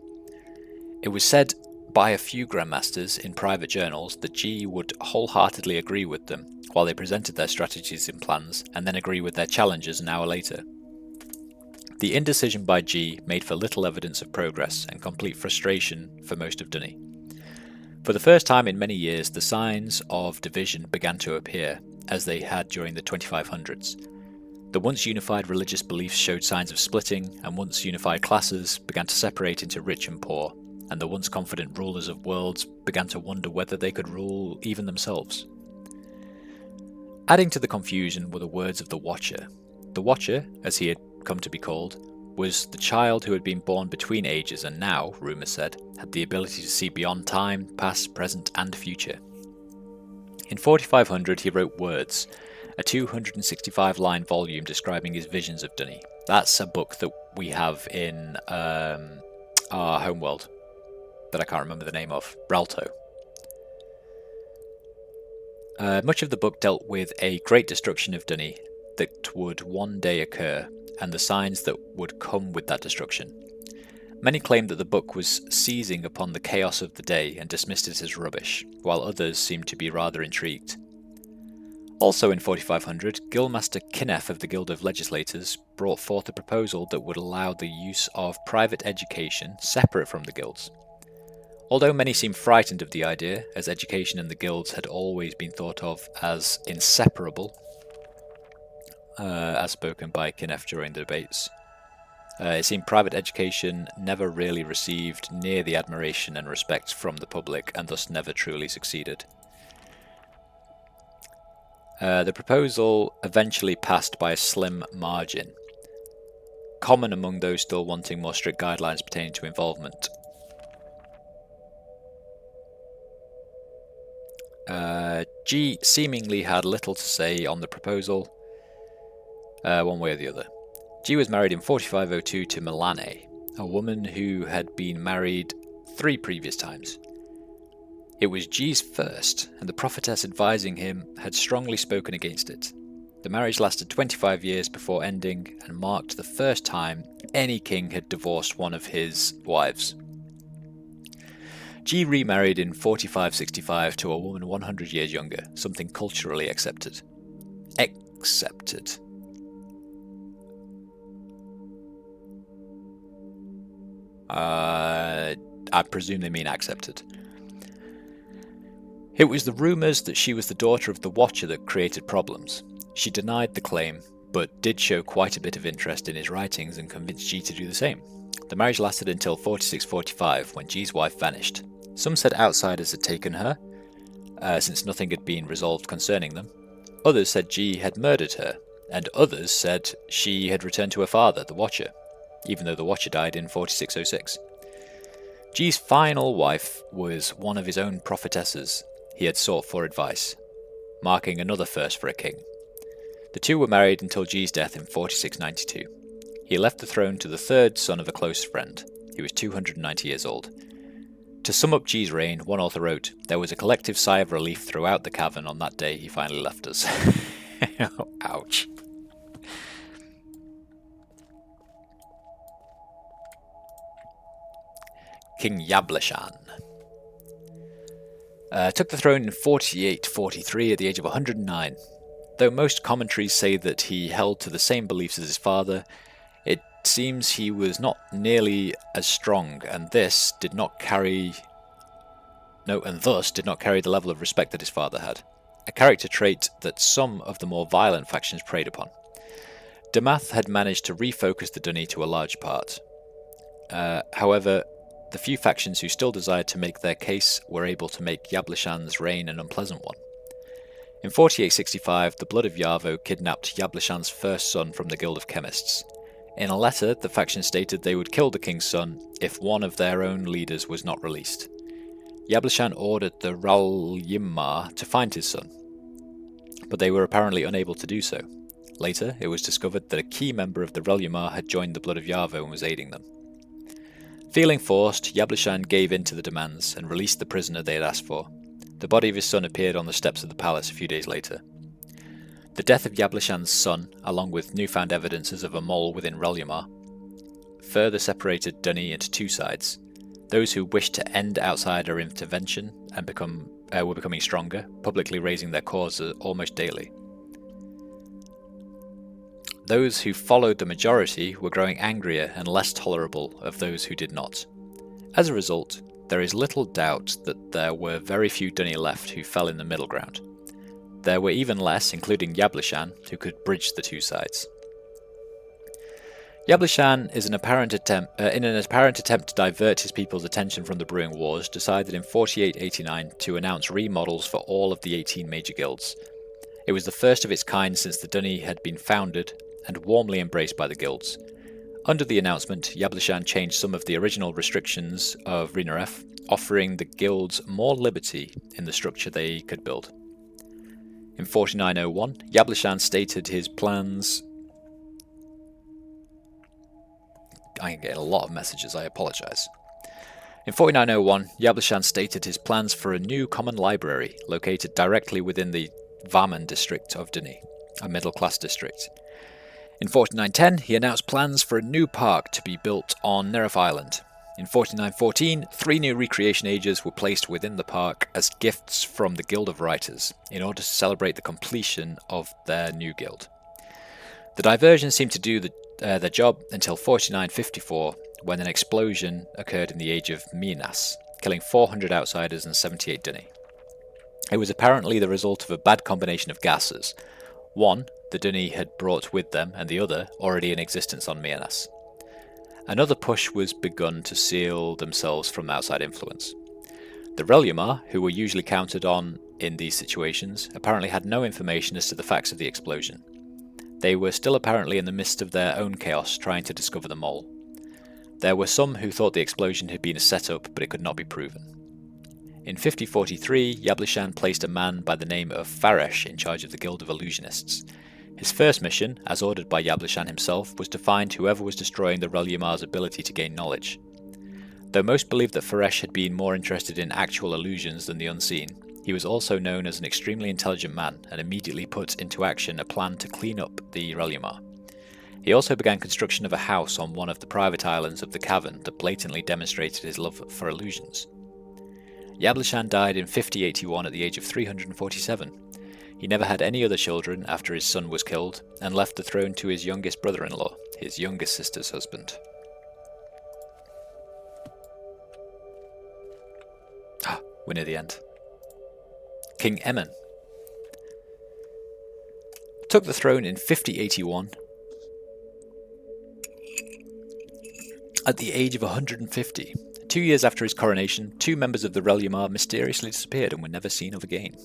It was said by a few Grand Masters in private journals that G would wholeheartedly agree with them while they presented their strategies and plans, and then agree with their challenges an hour later. The indecision by G made for little evidence of progress and complete frustration for most of Dunny. For the first time in many years, the signs of division began to appear, as they had during the 2500s. The once unified religious beliefs showed signs of splitting, and once unified classes began to separate into rich and poor, and the once confident rulers of worlds began to wonder whether they could rule even themselves. Adding to the confusion were the words of the Watcher. The Watcher, as he had come to be called, was the child who had been born between ages and now, rumours said, had the ability to see beyond time, past, present and future. In 4500 he wrote Words, a 265-line volume describing his visions of Dunny. That's a book that we have in our homeworld that I can't remember the name of, Ralto. Much of the book dealt with a great destruction of Dunny that would one day occur, and the signs that would come with that destruction. Many claimed that the book was seizing upon the chaos of the day and dismissed it as rubbish, while others seemed to be rather intrigued. Also in 4500, Guildmaster Kinef of the Guild of Legislators brought forth a proposal that would allow the use of private education separate from the guilds. Although many seemed frightened of the idea, as education and the guilds had always been thought of as inseparable, as spoken by Kinef during the debates, it seemed private education never really received near the admiration and respect from the public, and thus never truly succeeded. The proposal eventually passed by a slim margin, common among those still wanting more strict guidelines pertaining to involvement. G seemingly had little to say on the proposal, one way or the other. G was married in 4502 to Milane, a woman who had been married 3 previous times. It was G's first, and the prophetess advising him had strongly spoken against it. The marriage lasted 25 years before ending, and marked the first time any king had divorced one of his wives. G remarried in 4565 to a woman 100 years younger, something culturally accepted. I presume they mean accepted. It was the rumours that she was the daughter of the Watcher that created problems. She denied the claim, but did show quite a bit of interest in his writings and convinced G to do the same. The marriage lasted until 46-45, when G's wife vanished. Some said outsiders had taken her, since nothing had been resolved concerning them. Others said G had murdered her, and others said she had returned to her father, the Watcher, even though the Watcher died in 4606. G's final wife was one of his own prophetesses he had sought for advice, marking another first for a king. The two were married until G's death in 4692. He left the throne to the third son of a close friend. He was 290 years old. To sum up G's reign, one author wrote, "There was a collective sigh of relief throughout the cavern on that day he finally left us." Ouch. King Yablashan took the throne in 48-43 at the age of 109. Though most commentaries say that he held to the same beliefs as his father, it seems he was not nearly as strong, and thus did not carry the level of respect that his father had, a character trait that some of the more violent factions preyed upon. Damath had managed to refocus the Dunni to a large part. However, the few factions who still desired to make their case were able to make Yablashan's reign an unpleasant one. In 4865, the Blood of Yarvo kidnapped Yablashan's first son from the Guild of Chemists. In a letter, the faction stated they would kill the king's son if one of their own leaders was not released. Yablashan ordered the Ralyimar to find his son, but they were apparently unable to do so. Later, it was discovered that a key member of the Ralyimar had joined the Blood of Yarvo and was aiding them. Feeling forced, Yablashan gave in to the demands and released the prisoner they had asked for. The body of his son appeared on the steps of the palace a few days later. The death of Yablashan's son, along with newfound evidences of a mole within Ralyimar, further separated Dunni into two sides: those who wished to end outsider intervention and were becoming stronger, publicly raising their cause almost daily. Those who followed the majority were growing angrier and less tolerable of those who did not. As a result, there is little doubt that there were very few Dunni left who fell in the middle ground. There were even less, including Yablashan, who could bridge the two sides. Yablashan, in an apparent attempt to divert his people's attention from the brewing wars, decided in 4889 to announce remodels for all of the 18 major guilds. It was the first of its kind since the Dunni had been founded, and warmly embraced by the guilds. Under the announcement, Yablashan changed some of the original restrictions of Rinaref, offering the guilds more liberty in the structure they could build. In 4901, Yablashan stated his plans... I'm getting a lot of messages, I apologise. In 4901, Yablashan stated his plans for a new common library located directly within the Vaman district of Dunni, a middle-class district. In 4910, he announced plans for a new park to be built on Neref Island. In 4914, 3 new recreation ages were placed within the park as gifts from the Guild of Writers, in order to celebrate the completion of their new guild. The diversion seemed to do their job until 4954, when an explosion occurred in the age of Minas, killing 400 outsiders and 78 Dunni. It was apparently the result of a bad combination of gases. One, the Dunni had brought with them, and the other, already in existence on Minas. Another push was begun to seal themselves from outside influence. The Ralyimar, who were usually counted on in these situations, apparently had no information as to the facts of the explosion. They were still apparently in the midst of their own chaos, trying to discover the mole. There were some who thought the explosion had been a setup, but it could not be proven. In 5043, Yablashan placed a man by the name of Faresh in charge of the Guild of Illusionists. His first mission, as ordered by Yablashan himself, was to find whoever was destroying the Ralyimar's ability to gain knowledge. Though most believed that Faresh had been more interested in actual illusions than the unseen, he was also known as an extremely intelligent man and immediately put into action a plan to clean up the Ralyimar. He also began construction of a house on one of the private islands of the cavern that blatantly demonstrated his love for illusions. Yablashan died in 5081 at the age of 347. He never had any other children after his son was killed, and left the throne to his youngest brother-in-law, his youngest sister's husband. we're near the end. King Emin took the throne in 5081 at the age of 150. 2 years after his coronation, 2 members of the Relumar mysteriously disappeared and were never seen of again.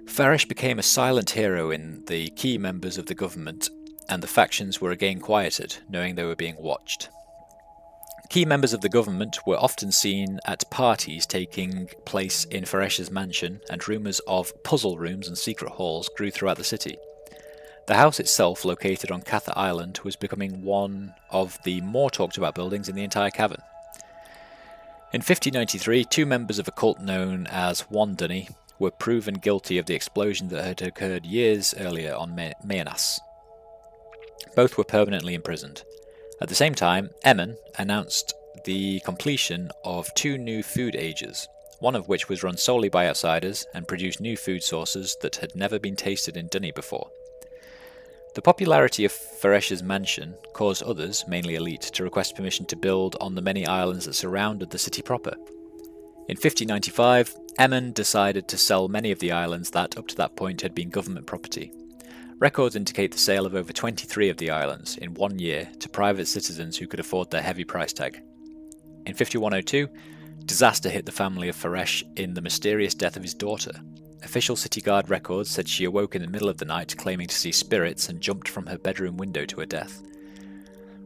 Faresh became a silent hero in the key members of the government, and the factions were again quieted, knowing they were being watched. Key members of the government were often seen at parties taking place in Faresh's mansion, and rumours of puzzle rooms and secret halls grew throughout the city. The house itself, located on Catha Island, was becoming one of the more talked about buildings in the entire cavern. In 5093, 2 members of a cult known as Wandunny were proven guilty of the explosion that had occurred years earlier on Maenas. Both were permanently imprisoned. At the same time, Emin announced the completion of 2 new food ages, one of which was run solely by outsiders and produced new food sources that had never been tasted in Dunny before. The popularity of Faresh's mansion caused others, mainly elite, to request permission to build on the many islands that surrounded the city proper. In 5095, Emin decided to sell many of the islands that, up to that point, had been government property. Records indicate the sale of over 23 of the islands in 1 year to private citizens who could afford their heavy price tag. In 5102, disaster hit the family of Faresh in the mysterious death of his daughter. Official city guard records said she awoke in the middle of the night claiming to see spirits and jumped from her bedroom window to her death.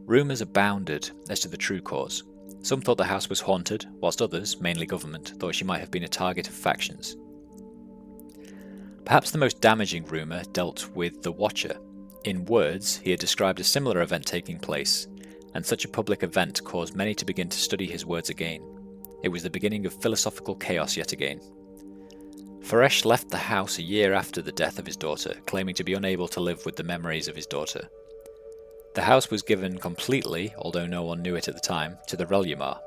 Rumours abounded as to the true cause. Some thought the house was haunted, whilst others, mainly government, thought she might have been a target of factions. Perhaps the most damaging rumour dealt with the Watcher. In words, he had described a similar event taking place, and such a public event caused many to begin to study his words again. It was the beginning of philosophical chaos yet again. Faresh left the house a year after the death of his daughter, claiming to be unable to live with the memories of his daughter. The house was given completely, although no one knew it at the time, to the Relumar.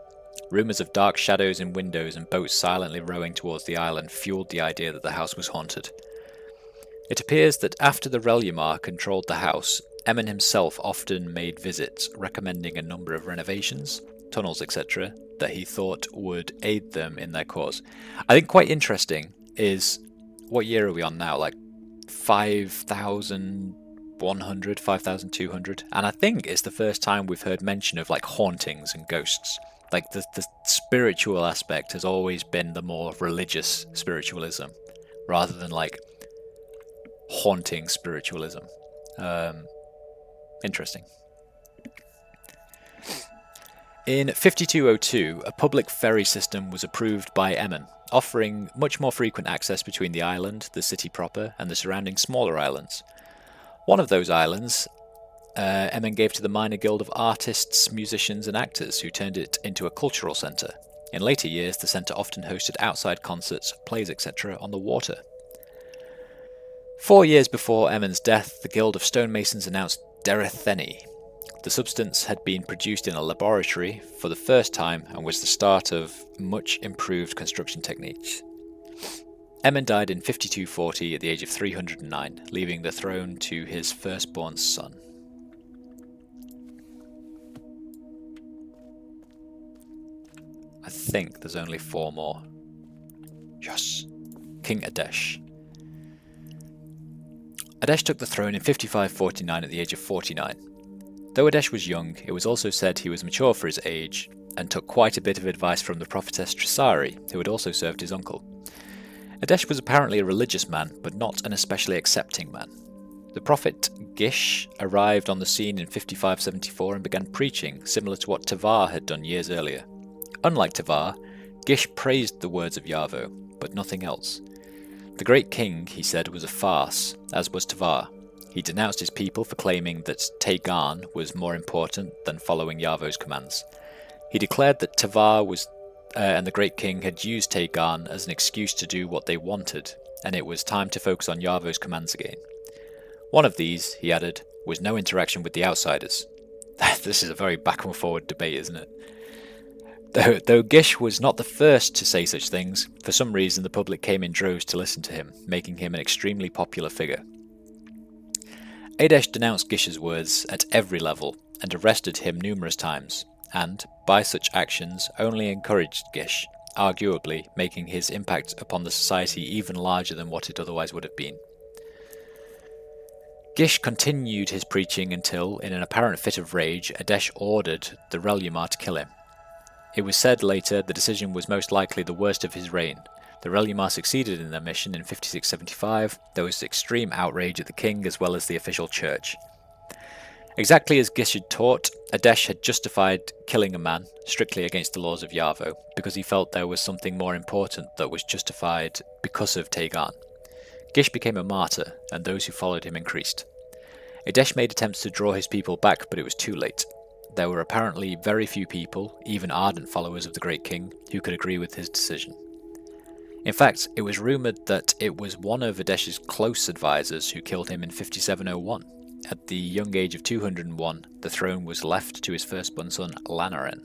Rumours of dark shadows in windows and boats silently rowing towards the island fueled the idea that the house was haunted. It appears that after the Relumar controlled the house, Emin himself often made visits, recommending a number of renovations, tunnels, etc., that he thought would aid them in their cause. I think quite interesting is, what year are we on now? Like 5,100, 5,200? And I think it's the first time we've heard mention of like hauntings and ghosts. Like the spiritual aspect has always been the more religious spiritualism, rather than like haunting spiritualism. Interesting. In 5202, a public ferry system was approved by Emin, offering much more frequent access between the island, the city proper, and the surrounding smaller islands. One of those islands, Emin gave to the minor guild of artists, musicians, and actors, who turned it into a cultural centre. In later years, the centre often hosted outside concerts, plays, etc. on the water. 4 years before Emin's death, the Guild of Stonemasons announced Deretheni. The substance had been produced in a laboratory for the first time and was the start of much improved construction techniques. Emin died in 5240 at the age of 309, leaving the throne to his firstborn son. I think there's only 4 more. Yes. King Adesh. Adesh took the throne in 5549 at the age of 49. Though Adesh was young, it was also said he was mature for his age, and took quite a bit of advice from the prophetess Trisari, who had also served his uncle. Adesh was apparently a religious man, but not an especially accepting man. The prophet Gish arrived on the scene in 5574 and began preaching, similar to what Tavar had done years earlier. Unlike Tavar, Gish praised the words of Yavo, but nothing else. The great king, he said, was a farce, as was Tavar. He denounced his people for claiming that Tegan was more important than following Yavo's commands. He declared that Tavar and the great king had used Tegan as an excuse to do what they wanted, and it was time to focus on Yavo's commands again. One of these, he added, was no interaction with the outsiders. This is a very back and forward debate, isn't it? Though Gish was not the first to say such things, for some reason the public came in droves to listen to him, making him an extremely popular figure. Adesh denounced Gish's words at every level, and arrested him numerous times, and, by such actions, only encouraged Gish, arguably making his impact upon the society even larger than what it otherwise would have been. Gish continued his preaching until, in an apparent fit of rage, Adesh ordered the Relumar to kill him. It was said later the decision was most likely the worst of his reign. The Relumar succeeded in their mission in 5675. There was extreme outrage at the king as well as the official church. Exactly as Gish had taught, Adesh had justified killing a man strictly against the laws of Yarvo because he felt there was something more important that was justified because of Tegan. Gish became a martyr, and those who followed him increased. Adesh made attempts to draw his people back, but it was too late. There were apparently very few people, even ardent followers of the Great King, who could agree with his decision. In fact, it was rumoured that it was one of Adesh's close advisors who killed him in 5701. At the young age of 201, the throne was left to his firstborn son, Lanaren.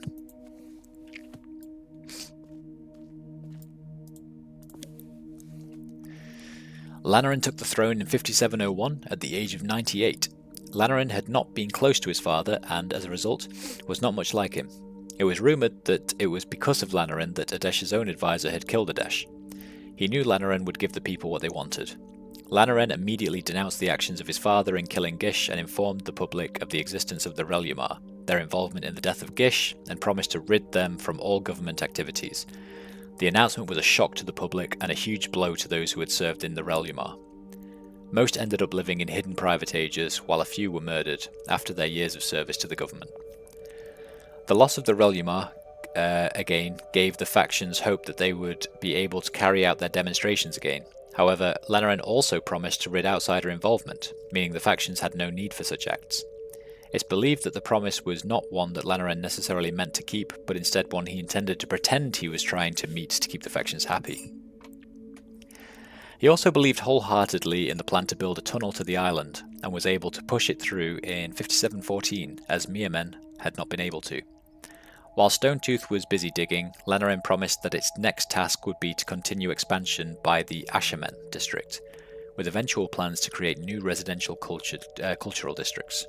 Lanaren took the throne in 5701 at the age of 98. Lanaren had not been close to his father and, as a result, was not much like him. It was rumoured that it was because of Lanaren that Adesh's own advisor had killed Adesh. He knew Lanaren would give the people what they wanted. Lanaren immediately denounced the actions of his father in killing Gish and informed the public of the existence of the Relumar, their involvement in the death of Gish, and promised to rid them from all government activities. The announcement was a shock to the public and a huge blow to those who had served in the Relumar. Most ended up living in hidden private ages, while a few were murdered after their years of service to the government. The loss of the Relumar, again, gave the factions hope that they would be able to carry out their demonstrations again. However, Lanaren also promised to rid outsider involvement, meaning the factions had no need for such acts. It's believed that the promise was not one that Lanaren necessarily meant to keep, but instead one he intended to pretend he was trying to meet to keep the factions happy. He also believed wholeheartedly in the plan to build a tunnel to the island, and was able to push it through in 5714, as Miamen had not been able to. While Stonetooth was busy digging, Lanaren promised that its next task would be to continue expansion by the Ashamen district, with eventual plans to create new residential cultural districts.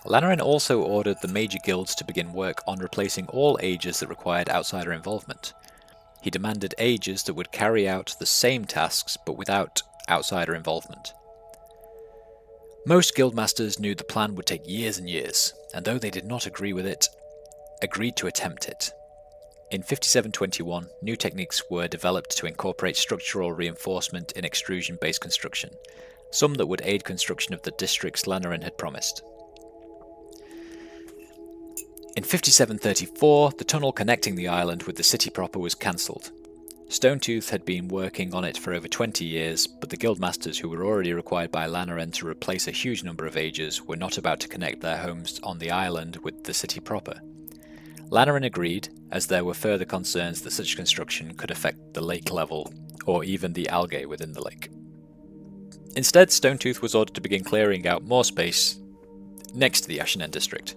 Lanaren also ordered the major guilds to begin work on replacing all ages that required outsider involvement. He demanded ages that would carry out the same tasks but without outsider involvement. Most guildmasters knew the plan would take years and years, and though they did not agree with it, agreed to attempt it. In 5721, new techniques were developed to incorporate structural reinforcement in extrusion-based construction, some that would aid construction of the districts Lanaren had promised. In 5734, the tunnel connecting the island with the city proper was cancelled. Stonetooth had been working on it for over 20 years, but the guildmasters who were already required by Lanaren to replace a huge number of ages were not about to connect their homes on the island with the city proper. Lanaren agreed, as there were further concerns that such construction could affect the lake level, or even the algae within the lake. Instead, Stonetooth was ordered to begin clearing out more space next to the Ashinen district.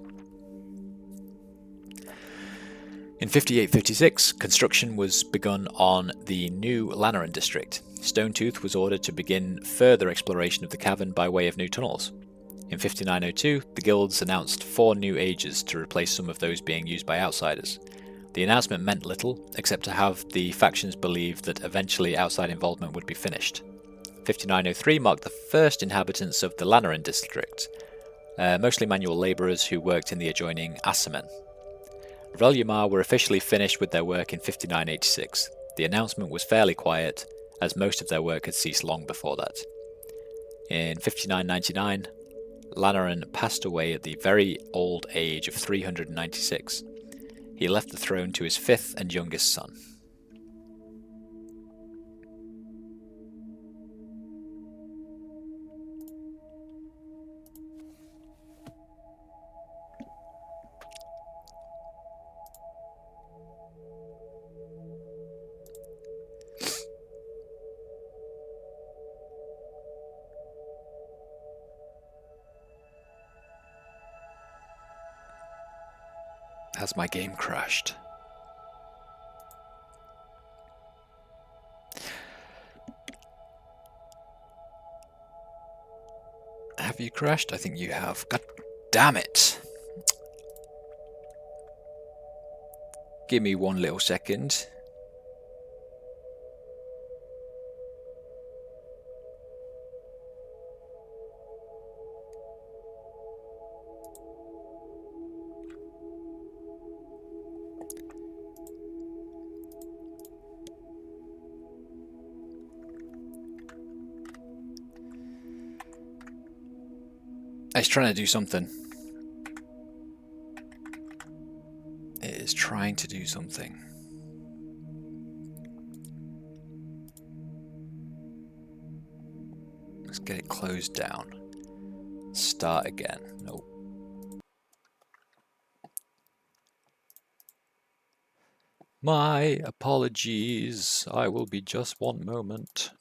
In 5836, construction was begun on the new Lanaren district. Stonetooth was ordered to begin further exploration of the cavern by way of new tunnels. In 5902, the guilds announced 4 new ages to replace some of those being used by outsiders. The announcement meant little, except to have the factions believe that eventually outside involvement would be finished. 5903 marked the first inhabitants of the Lanaren district, mostly manual labourers who worked in the adjoining Assamen. Relumar were officially finished with their work in 5986. The announcement was fairly quiet, as most of their work had ceased long before that. In 5999, Lanaren passed away at the very old age of 396. He left the throne to his 5th and youngest son. Has my game crashed? Have you crashed? I think you have. God damn it! Give me one little second. It's trying to do something. It is trying to do something. Let's get it closed down. Start again. Nope. My apologies. I will be just one moment.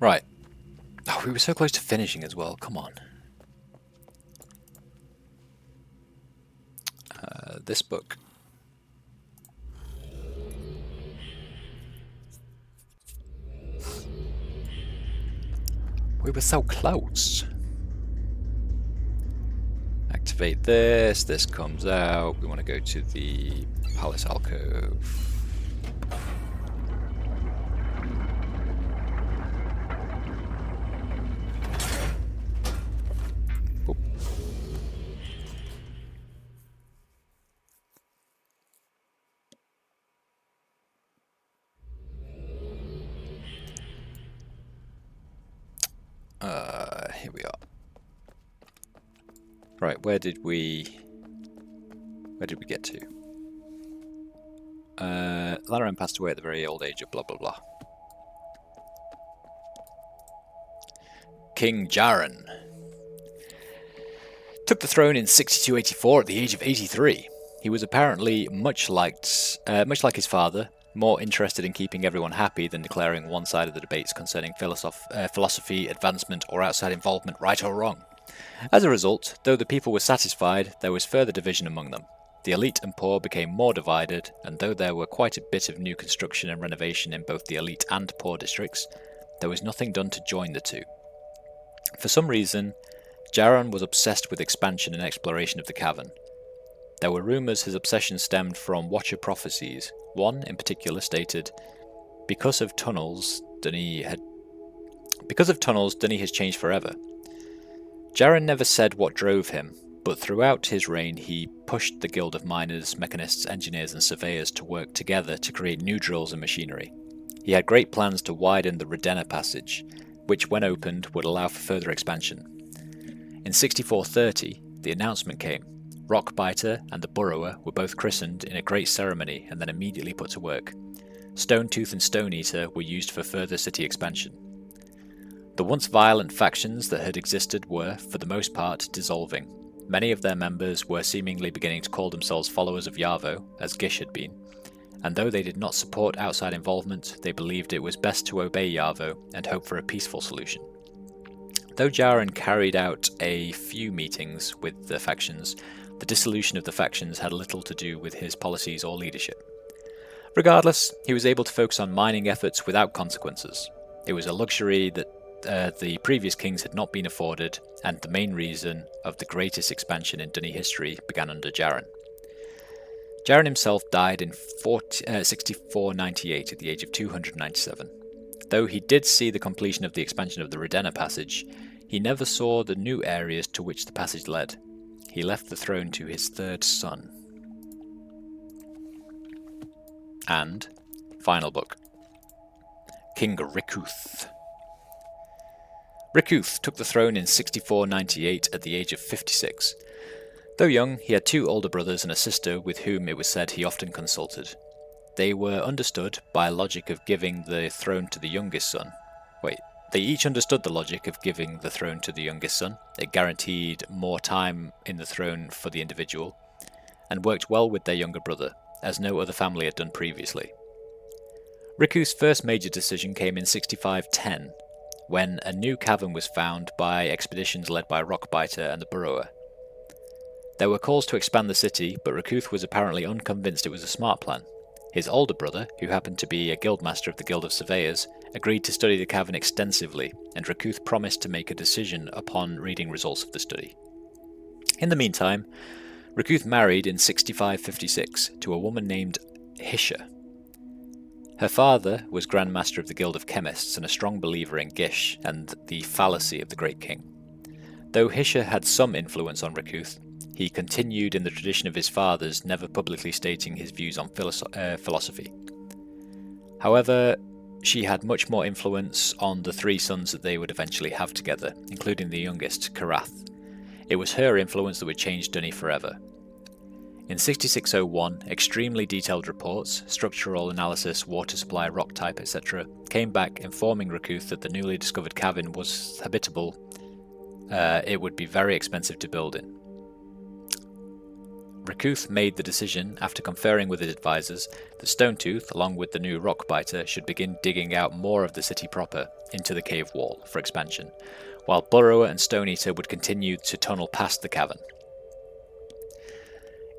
Right. Oh, we were so close to finishing as well. Come on. This book. We were so close. Activate this. This comes out. We want to go to the Palace Alcove. Here we are. Right, where did we get to? Lanaran passed away at the very old age of blah blah blah. King Jaron took the throne in 6284 at the age of 83. He was apparently much like his father, more interested in keeping everyone happy than declaring one side of the debates concerning philosophy, advancement, or outside involvement right or wrong. As a result, though the people were satisfied, there was further division among them. The elite and poor became more divided, and though there were quite a bit of new construction and renovation in both the elite and poor districts, there was nothing done to join the two. For some reason, Jaron was obsessed with expansion and exploration of the cavern. There were rumours his obsession stemmed from Watcher prophecies. One, in particular, stated, because of tunnels, Dunny has changed forever. Jaron never said what drove him, but throughout his reign he pushed the guild of miners, mechanists, engineers and surveyors to work together to create new drills and machinery. He had great plans to widen the Radenna passage, which when opened would allow for further expansion. In 6430, the announcement came. Rockbiter and the Burrower were both christened in a great ceremony and then immediately put to work. Stonetooth and Stoneater were used for further city expansion. The once violent factions that had existed were, for the most part, dissolving. Many of their members were seemingly beginning to call themselves followers of Yarvo, as Gish had been, and though they did not support outside involvement, they believed it was best to obey Yarvo and hope for a peaceful solution. Though Jaron carried out a few meetings with the factions, the dissolution of the factions had little to do with his policies or leadership. Regardless, he was able to focus on mining efforts without consequences. It was a luxury that the previous kings had not been afforded, and the main reason of the greatest expansion in Dunny history began under Jaron. Jaron himself died in 6498 at the age of 297. Though he did see the completion of the expansion of the Radenna passage, he never saw the new areas to which the passage led. He left the throne to his third son. And, final book, King Rikuth. Rikuth took the throne in 6498 at the age of 56. Though young, he had two older brothers and a sister with whom it was said he often consulted. They were understood by a logic of giving the throne to the youngest son. They each understood the logic of giving the throne to the youngest son. It guaranteed more time in the throne for the individual. and worked well with their younger brother, as no other family had done previously. Rikuth's first major decision came in 6510, when a new cavern was found by expeditions led by Rockbiter and the Burrower. There were calls to expand the city, but Rikuth was apparently unconvinced it was a smart plan. His older brother, who happened to be a guildmaster of the Guild of Surveyors, agreed to study the cavern extensively, and Rikuth promised to make a decision upon reading results of the study. In the meantime, Rikuth married in 6556 to a woman named Hisha. Her father was Grand Master of the Guild of Chemists and a strong believer in Gish and the fallacy of the Great King. Though Hisha had some influence on Rikuth, he continued in the tradition of his fathers, never publicly stating his views on philosophy. However, she had much more influence on the three sons that they would eventually have together, including the youngest, Karath. It was her influence that would change Dunny forever. In 6601, extremely detailed reports, structural analysis, water supply, rock type, etc., came back informing Rikuth that the newly discovered cavern was habitable. It would be very expensive to build in. Rikuth made the decision, after conferring with his advisors, that Stonetooth, along with the new Rockbiter, should begin digging out more of the city proper into the cave wall for expansion, while Burrower and Stoneater would continue to tunnel past the cavern.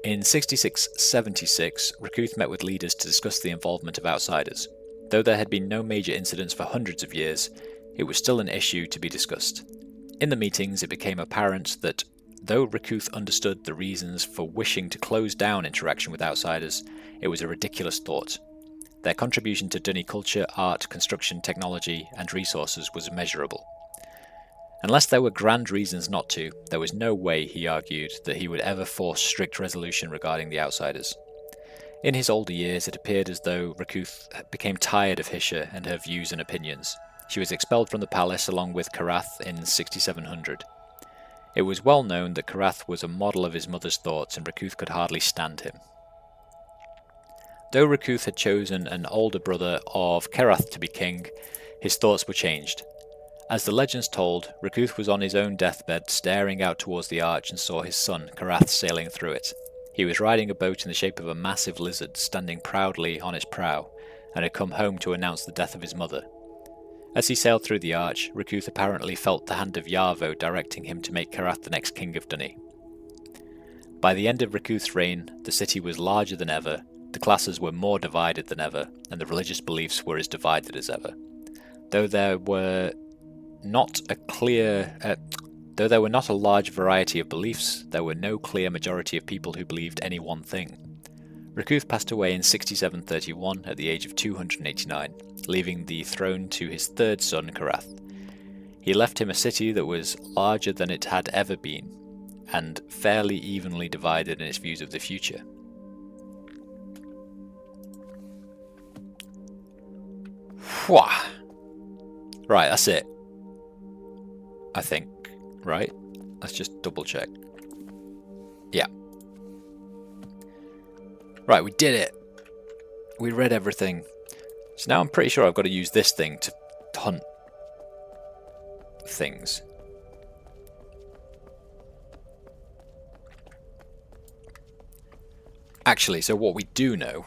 In 6676, Rikuth met with leaders to discuss the involvement of outsiders. Though there had been no major incidents for hundreds of years, it was still an issue to be discussed. In the meetings, it became apparent that though Rikuth understood the reasons for wishing to close down interaction with outsiders, it was a ridiculous thought. Their contribution to Dunny culture, art, construction, technology, and resources was immeasurable. Unless there were grand reasons not to, there was no way, he argued, that he would ever force strict resolution regarding the outsiders. In his older years, it appeared as though Rikuth became tired of Hisha and her views and opinions. She was expelled from the palace along with Karath in 6700. It was well known that Karath was a model of his mother's thoughts, and Rikuth could hardly stand him. Though Rikuth had chosen an older brother of Karath to be king, his thoughts were changed. As the legends told, Rikuth was on his own deathbed, staring out towards the arch, and saw his son, Karath, sailing through it. He was riding a boat in the shape of a massive lizard, standing proudly on its prow, and had come home to announce the death of his mother. As he sailed through the arch, Rikuth apparently felt the hand of Yarvo directing him to make Karath the next king of Dunny. By the end of Rikuth's reign, the city was larger than ever, the classes were more divided than ever, and the religious beliefs were as divided as ever. Though there were not a large variety of beliefs, there were no clear majority of people who believed any one thing. Rikuth passed away in 6731 at the age of 289, leaving the throne to his third son, Karath. He left him a city that was larger than it had ever been, and fairly evenly divided in its views of the future. Whew. Right, that's it. I think, right? Let's just double check. Yeah. Right, we did it. We read everything. So now I'm pretty sure I've got to use this thing to hunt things. Actually, so what we do know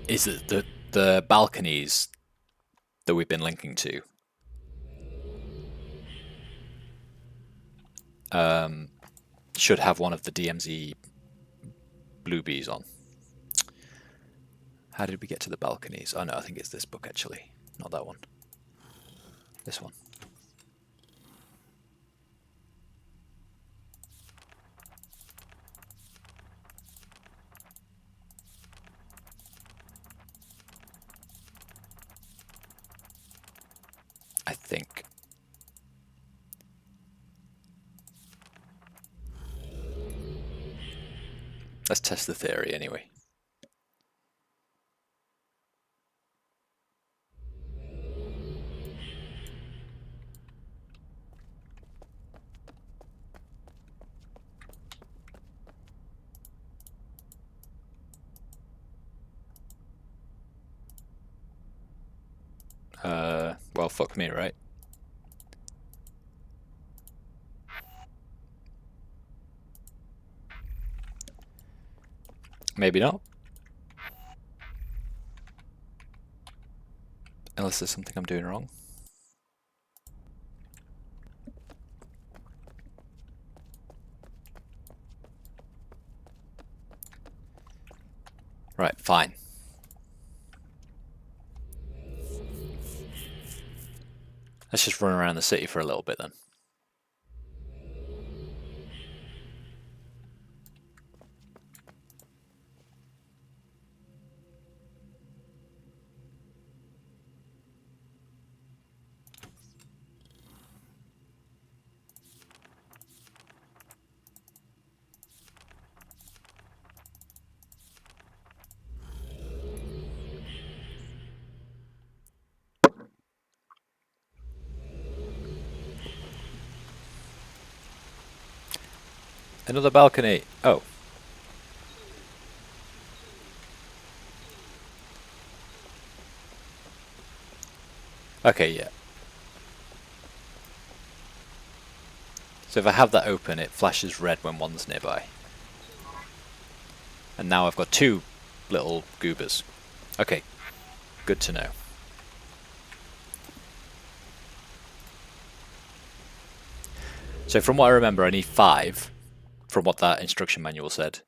is that the balconies that we've been linking to should have one of the DMZ blue bees on. How did we get to the balconies? Oh no, I think it's this book actually, not that one. This one. I think. Let's test the theory anyway. Well, fuck me, right? Maybe not. Unless there's something I'm doing wrong. Right, fine. Let's just run around the city for a little bit then. Another balcony. Oh. Okay, yeah. So if I have that open, it flashes red when one's nearby. And now I've got two little goobers. Okay, good to know. So from what I remember, I need 5, from what that instruction manual said.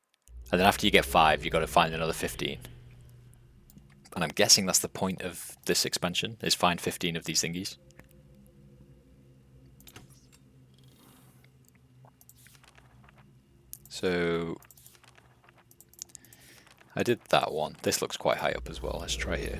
And then after you get 5, you've got to find another 15. And I'm guessing that's the point of this expansion, is find 15 of these thingies. So I did that one. This looks quite high up as well. Let's try here.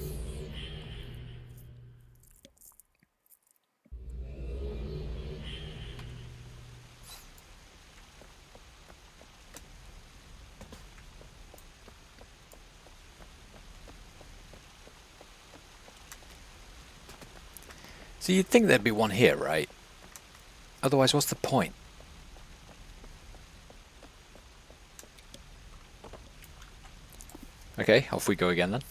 So you'd think there'd be one here, right? Otherwise, what's the point? Okay, off we go again then.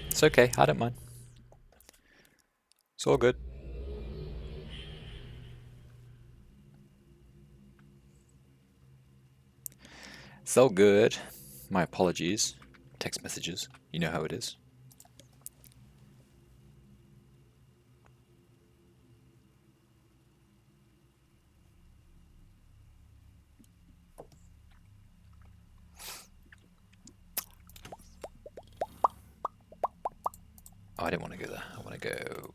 It's okay, I don't mind. It's all good. It's all good. My apologies. Text messages. You know how it is. Oh, I didn't want to go there. I want to go...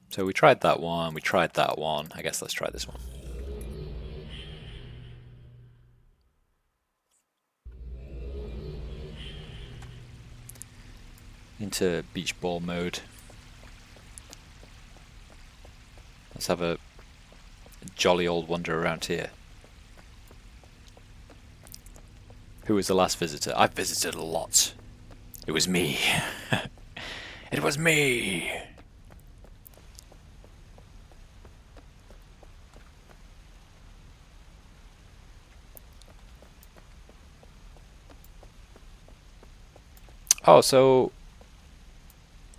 So we tried that one, we tried that one. I guess let's try this one. Into beach ball mode. Let's have a jolly old wander around here. Who was the last visitor? I've visited a lot. It was me. It was me. Oh, so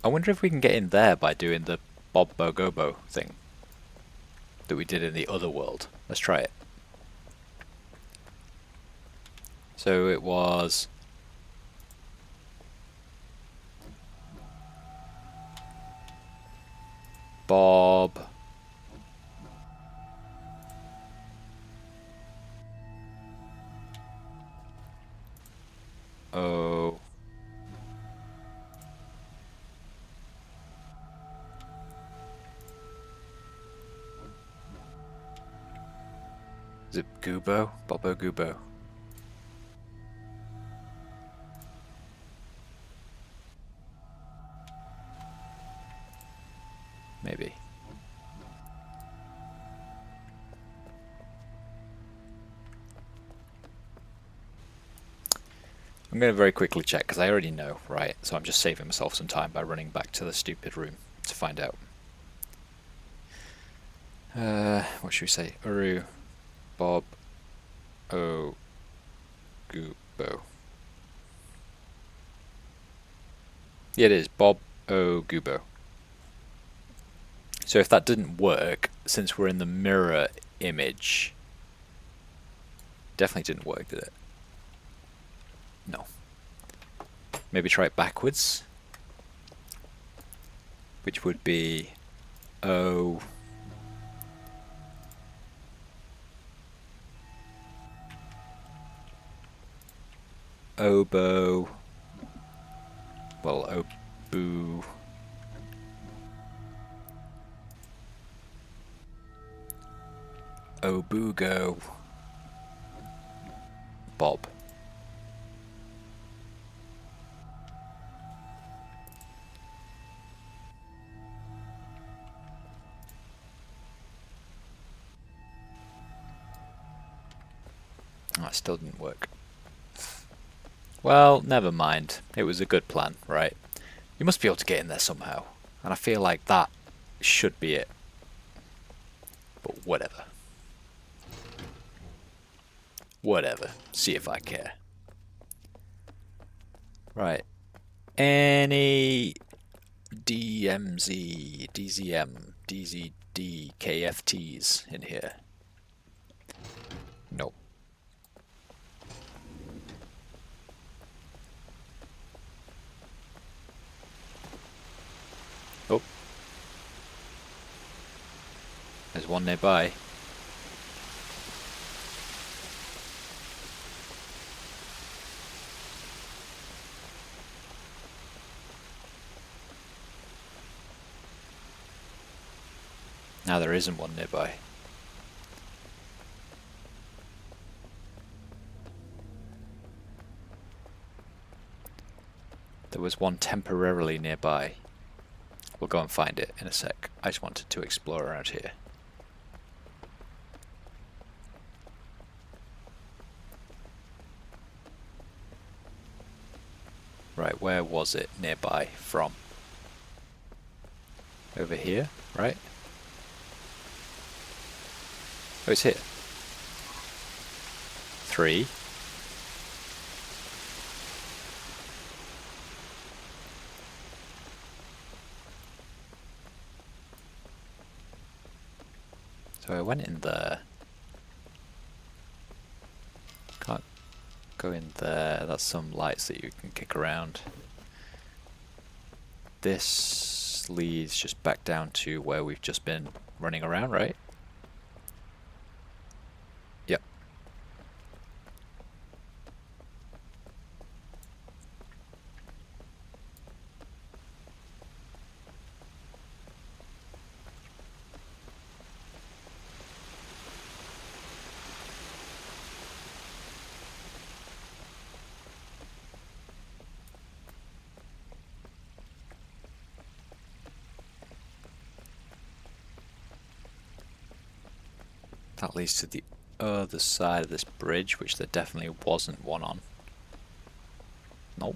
I wonder if we can get in there by doing the Bob Bogobo thing that we did in the other world. Let's try it. So it was... Bob... Oh... Is it Goobo? Bobo Goobo. Maybe. I'm going to very quickly check because I already know, right? So I'm just saving myself some time by running back to the stupid room to find out. What should we say? URU, Bob, O, Goobo. Yeah, it is Bob O Goobo. So if that didn't work, since we're in the mirror image, definitely didn't work, did it? No. Maybe try it backwards, which would be O. Oboe. Well, Obu. Obugo. Bob. That still didn't work. Well, never mind. It was a good plan, right? You must be able to get in there somehow. And I feel like that should be it. But whatever. Whatever. See if I care. Right. Any DMZ, DZM, DZD, KFTs in here? Nope. Oh. There's one nearby. Now there isn't one nearby. There was one temporarily nearby. We'll go and find it in a sec. I just wanted to explore around here. Right, where was it nearby from? Over here, right? Oh, it's here. 3. So I went in there. Can't go in there. That's some lights that you can kick around. This leads just back down to where we've just been running around, right? Yep. That leads to the other side of this bridge, which there definitely wasn't one on. Nope.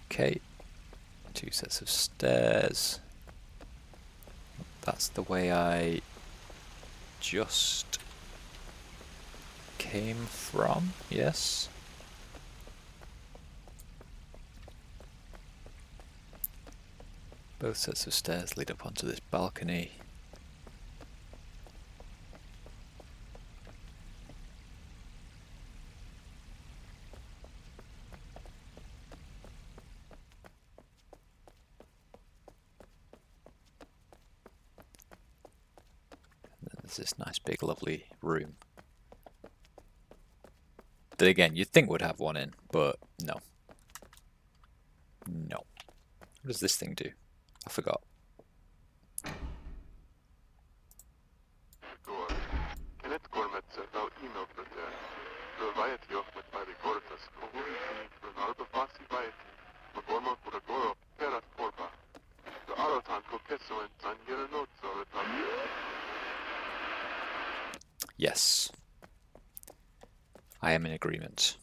Okay, 2 sets of stairs. That's the way I just came from, yes. Both sets of stairs lead up onto this balcony. This nice big lovely room that again you'd think would have one in, but no. What does this thing do? I forgot. Yes. I am in agreement.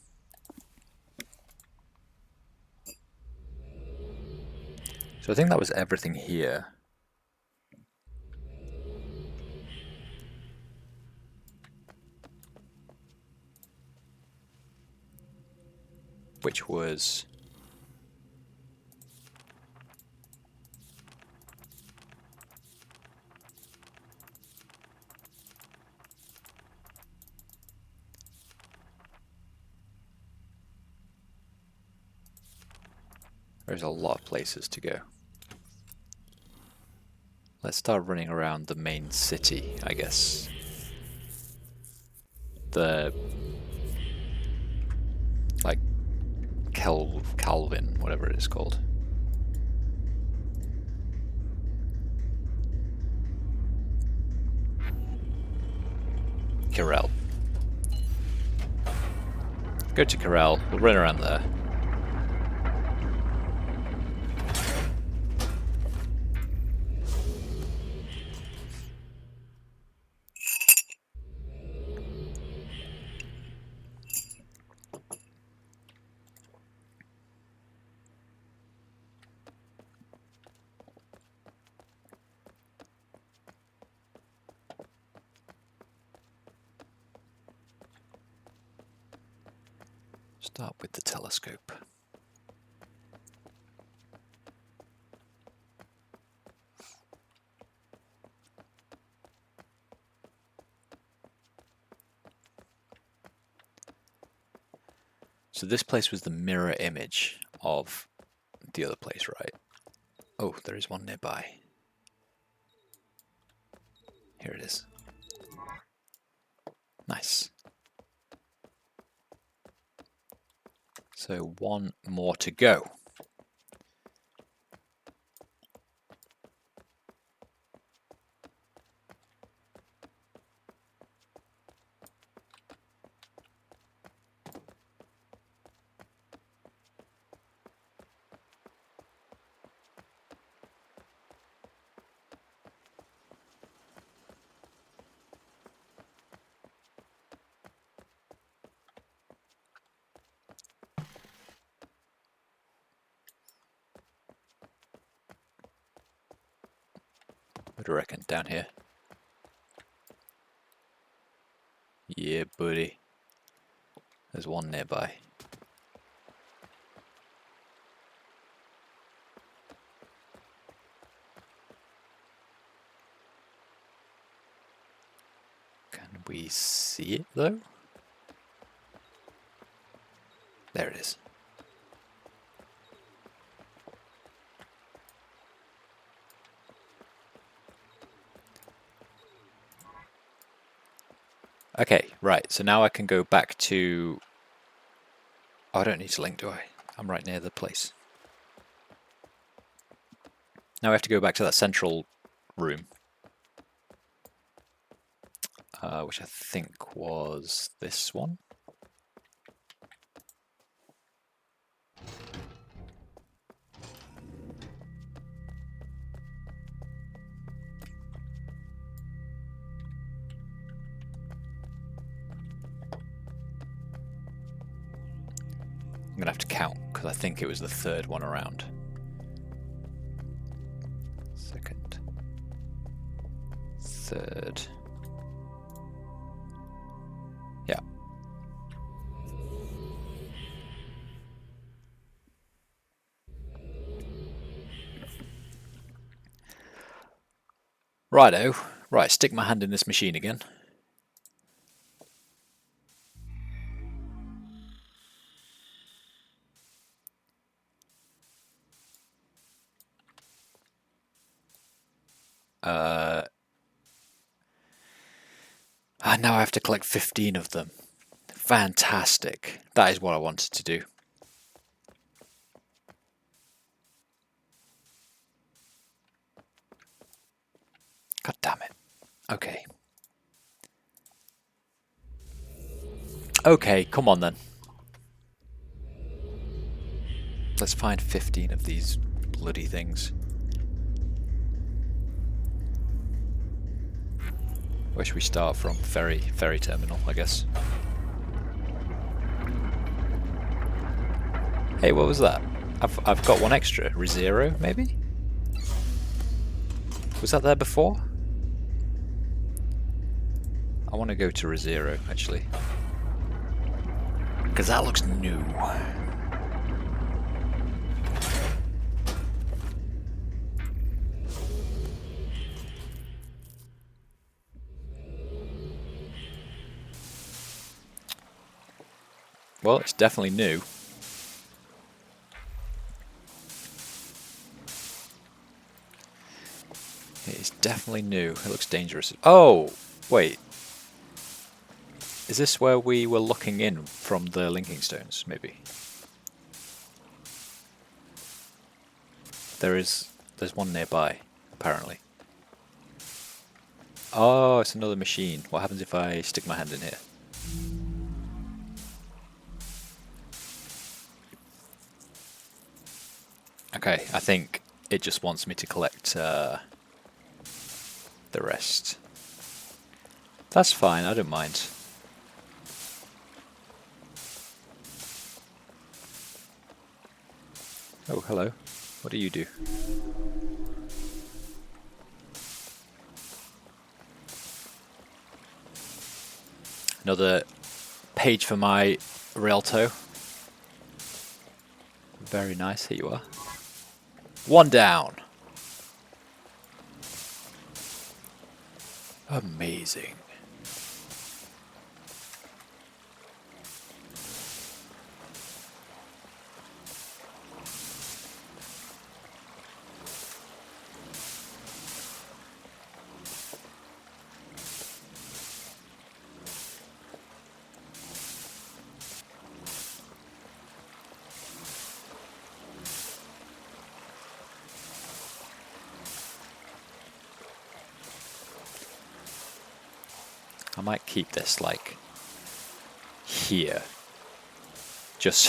So I think that was everything here. Which was... There's a lot of places to go. Let's start running around the main city, I guess. The... like... Calvin, whatever it is called. Corral. Go to Corral, we'll run around there. Start with the telescope. So this place was the mirror image of the other place, right? Oh, there is one nearby. Here it is. Nice. So one more to go. What do you reckon? Down here? Yeah, buddy. There's one nearby. Can we see it though? There it is. Okay, right, so now I can go back to... Oh, I don't need to link, do I? I'm right near the place. Now I have to go back to that central room. Which I think was this one. I'm gonna have to count because I think it was the third one around. Second, third. Yeah. Righto. Right, stick my hand in this machine again. Now I have to collect 15 of them. Fantastic. That is what I wanted to do. God damn it. Okay. Okay, come on then. Let's find 15 of these bloody things. Where should we start from? Ferry terminal, I guess. Hey, what was that? I've got one extra. Rezero, maybe? Was that there before? I want to go to Rezero, actually. Because that looks new. Well, it's definitely new. It is definitely new. It looks dangerous. Oh, wait. Is this where we were looking in from the linking stones, maybe? There's one nearby, apparently. Oh, it's another machine. What happens if I stick my hand in here? Okay, I think it just wants me to collect the rest. That's fine, I don't mind. Oh, hello. What do you do? Another page for my Rialto. Very nice, here you are. One down. Amazing. I might keep this, like, here. Just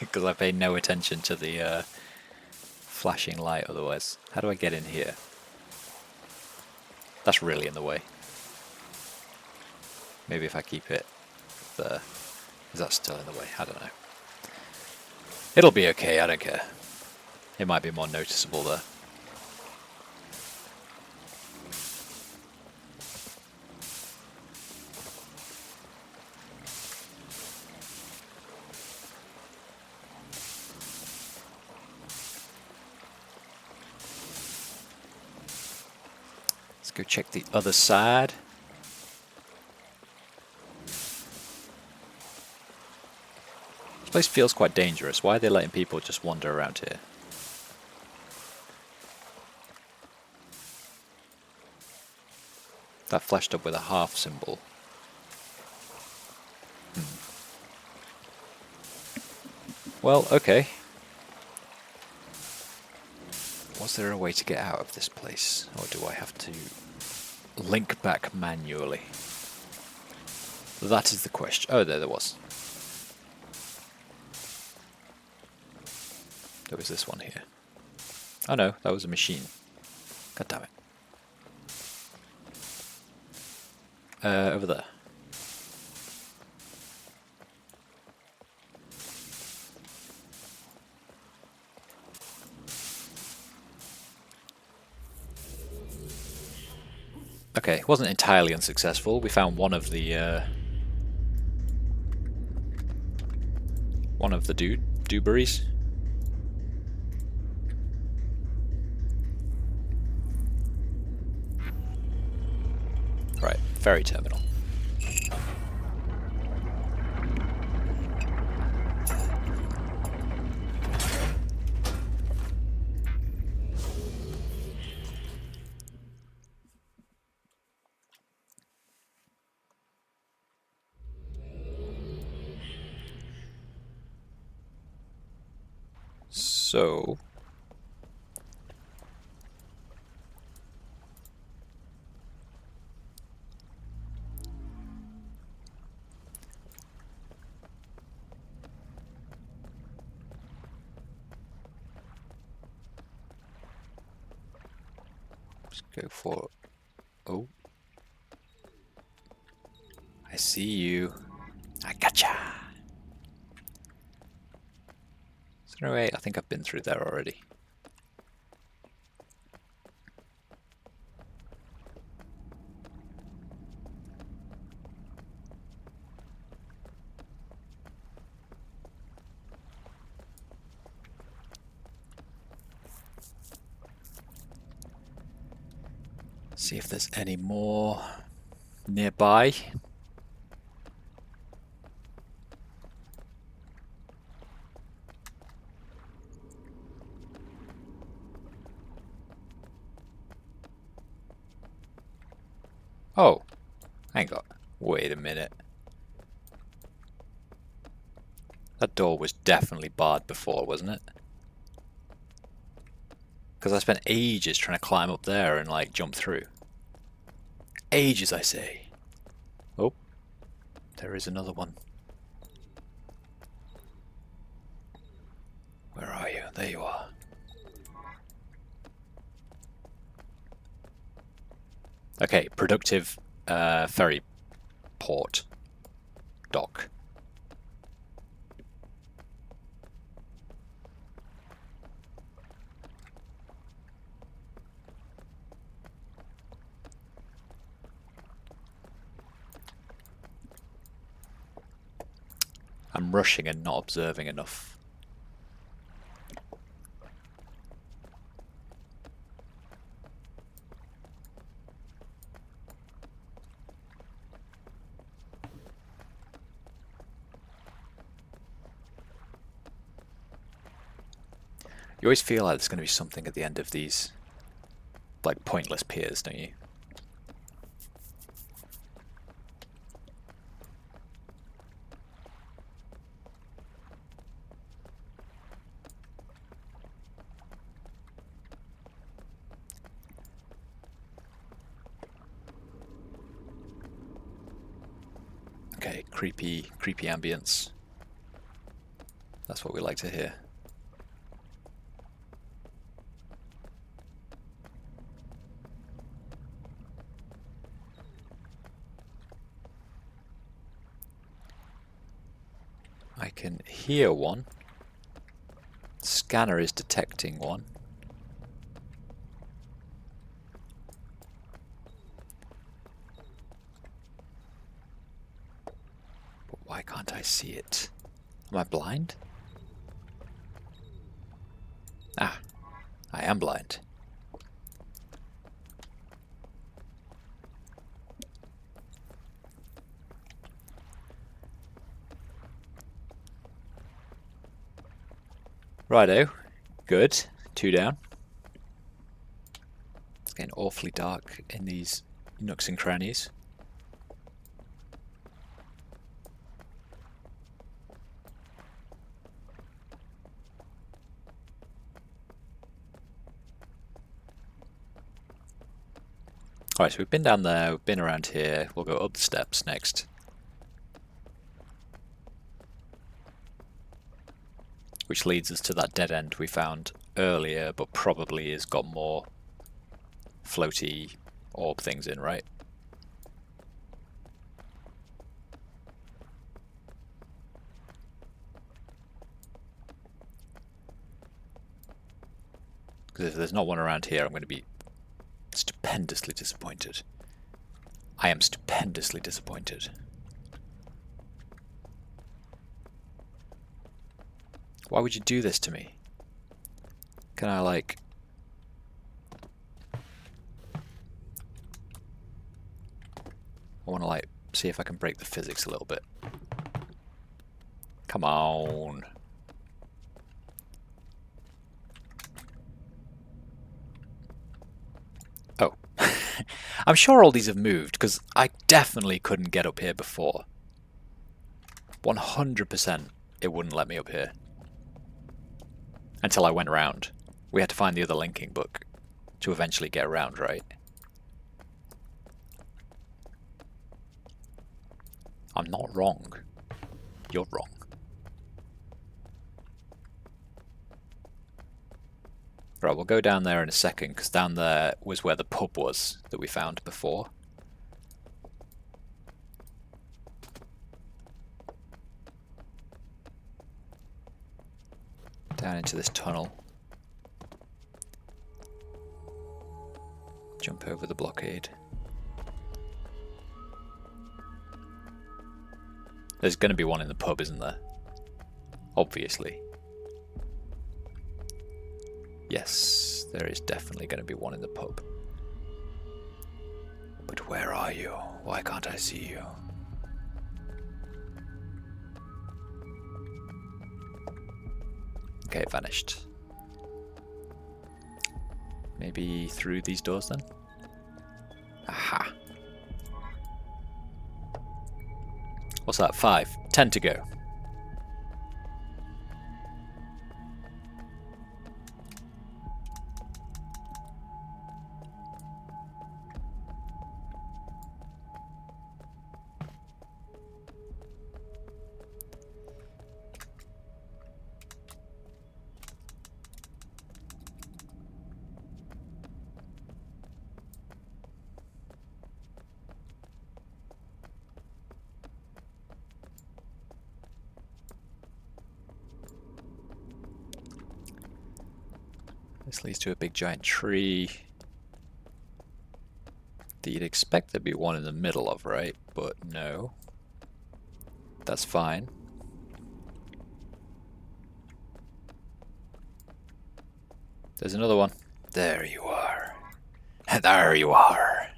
because I pay no attention to the flashing light otherwise. How do I get in here? That's really in the way. Maybe if I keep it there. Is that still in the way? I don't know. It'll be okay, I don't care. It might be more noticeable there. Let's go check the other side. This place feels quite dangerous. Why are they letting people just wander around here? That flashed up with a half symbol. Well, okay. Was there a way to get out of this place? Or do I have to link back manually? That is the question. Oh, there was. There was this one here. Oh no, that was a machine. God damn it. Over there. Okay, it wasn't entirely unsuccessful. We found one of the dewberries. Right, ferry terminal. So let's go for... Oh. I see you. I gotcha. Is there a way? I think I've been through there already. See if there's any more nearby. Oh, hang on. Wait a minute. That door was definitely barred before, wasn't it? Because I spent ages trying to climb up there and like jump through. Ages, I say. Oh, there is another one. Where are you? There you are. Okay, productive ferry port dock. I'm rushing and not observing enough. You always feel like there's going to be something at the end of these, like, pointless piers, don't you? Okay, creepy ambience. That's what we like to hear. I can hear one. Scanner is detecting one. But why can't I see it? Am I blind? Ah, I am blind. Righto, good. 2 down. It's getting awfully dark in these nooks and crannies. Alright, so we've been down there, we've been around here, we'll go up the steps next. Which leads us to that dead end we found earlier, but probably has got more floaty orb things in, right? Because if there's not one around here, I'm going to be stupendously disappointed. I am stupendously disappointed. Why would you do this to me? Can I, like... I want to, like, see if I can break the physics a little bit. Come on. Oh. I'm sure all these have moved, because I definitely couldn't get up here before. 100% it wouldn't let me up here. Until I went around. We had to find the other linking book to eventually get around, right? I'm not wrong. You're wrong. Right, we'll go down there in a second, because down there was where the pub was that we found before. Down into this tunnel. Jump over the blockade. There's going to be one in the pub, isn't there? Obviously. Yes, there is definitely going to be one in the pub. where are you? Why can't I see you? Okay, it vanished. Maybe through these doors then? Aha! What's that? 5. 10 to go. This leads to a big giant tree that you'd expect there'd be one in the middle of, right? But no. That's fine. There's another one. There you are. There you are.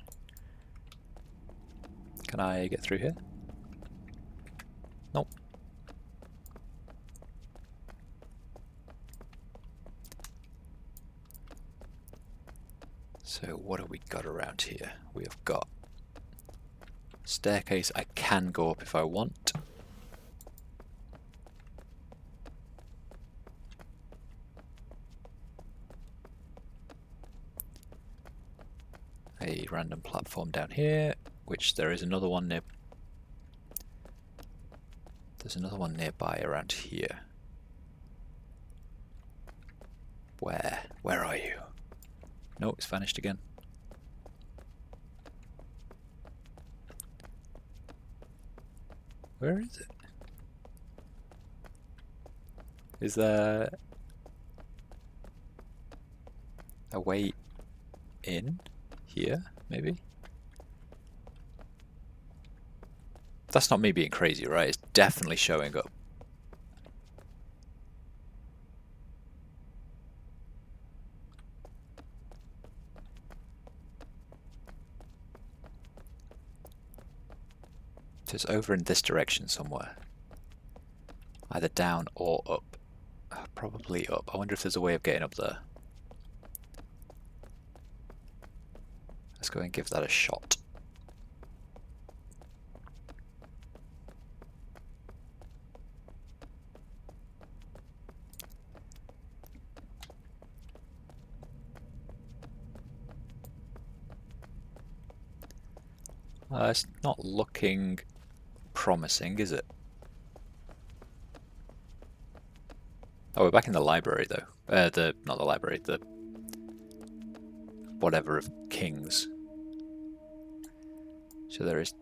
Can I get through here? Nope. So what have we got around here? We have got staircase. I can go up if I want. A random platform down here, which there is another one near. There's another one nearby around here. Where? Where are you? No, it's vanished again. Where is it? Is there a way in here, maybe? That's not me being crazy, right? It's definitely showing up. So it's over in this direction somewhere. Either down or up. Probably up. I wonder if there's a way of getting up there. Let's go and give that a shot. It's not looking promising, is it? Oh, we're back in the library though. Not the library, the whatever of Kings. So there is.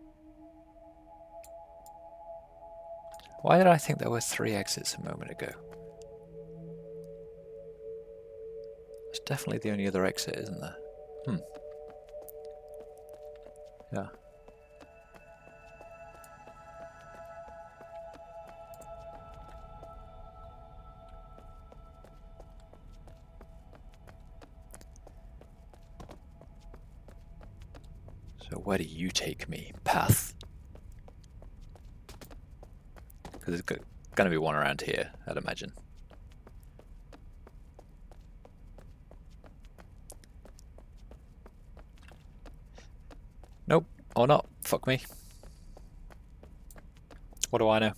Why did I think there were 3 exits a moment ago? It's definitely the only other exit, isn't there? Yeah. So where do you take me, path? Because there's going to be one around here, I'd imagine. Nope, or not. Fuck me. What do I know?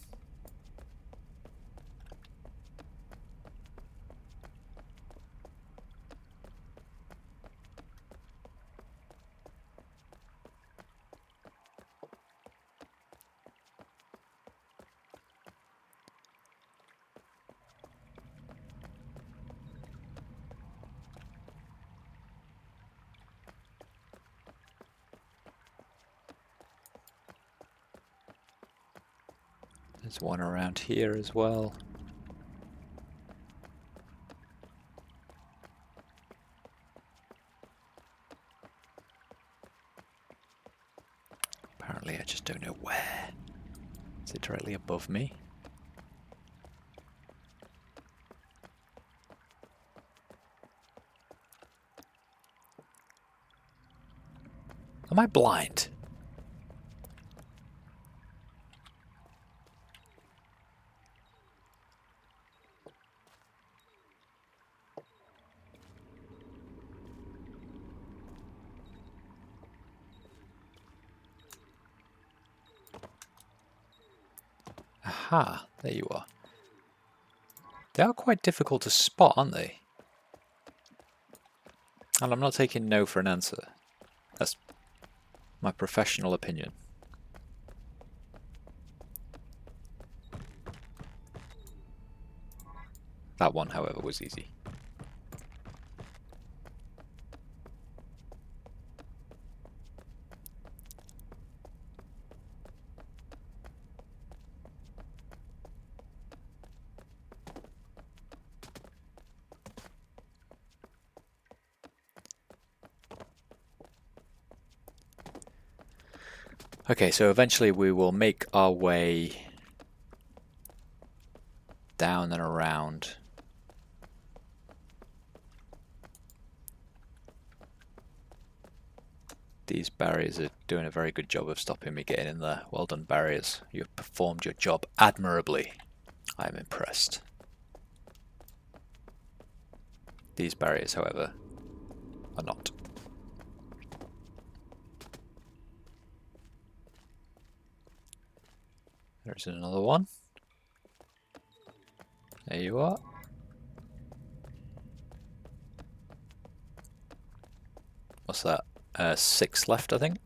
There's one around here as well. Apparently I just don't know where. Is it directly above me? Am I blind? Aha, there you are. They are quite difficult to spot, aren't they? And I'm not taking no for an answer. That's my professional opinion. That one, however, was easy. Okay, so eventually we will make our way down and around. These barriers are doing a very good job of stopping me getting in there. Well done, barriers. You've performed your job admirably. I am impressed. These barriers, however, are not. There's another one. There you are. What's that? 6 left, I think.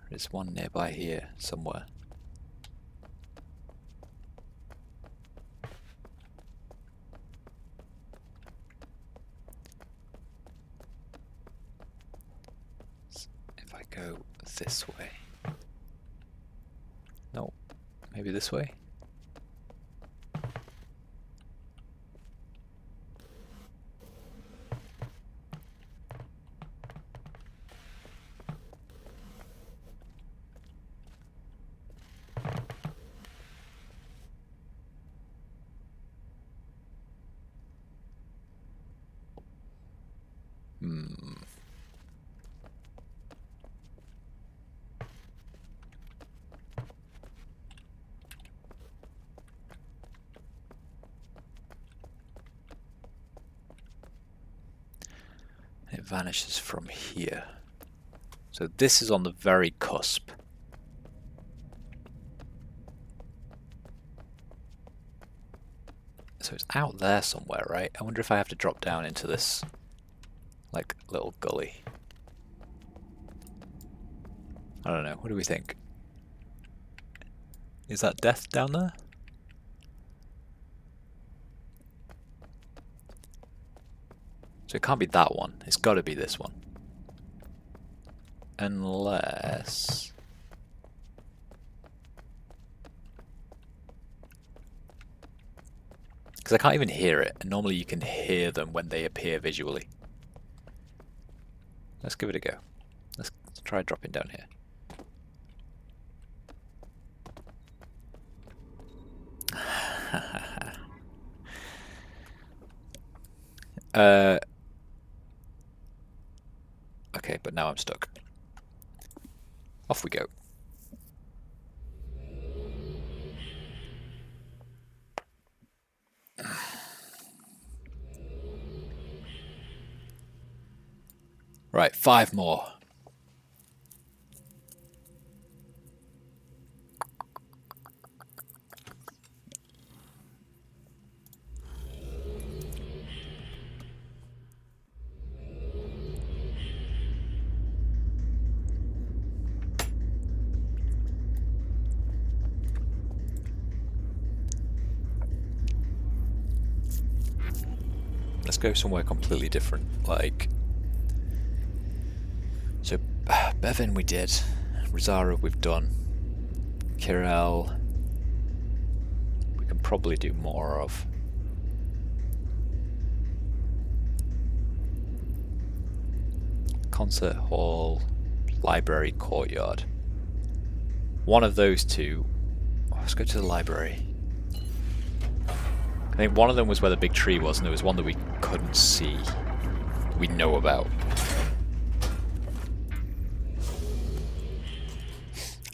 There's one nearby here somewhere. If I go this way. No, maybe this way. It vanishes from here. So this is on the very cusp. So it's out there somewhere, right? I wonder if I have to drop down into this, like, little gully. I don't know. What do we think? Is that death down there? So it can't be that one. It's got to be this one. Unless... because I can't even hear it, and normally you can hear them when they appear visually. Let's give it a go. Let's try dropping down here. Okay, but now I'm stuck. Off we go. Right, 5 more. Let's go somewhere completely different, like... so, Bevan we did, Rizara we've done. Kirel. We can probably do more of. Concert hall, library, courtyard. One of those two. Oh, let's go to the library. I think one of them was where the big tree was, and there was one that we couldn't see. We know about.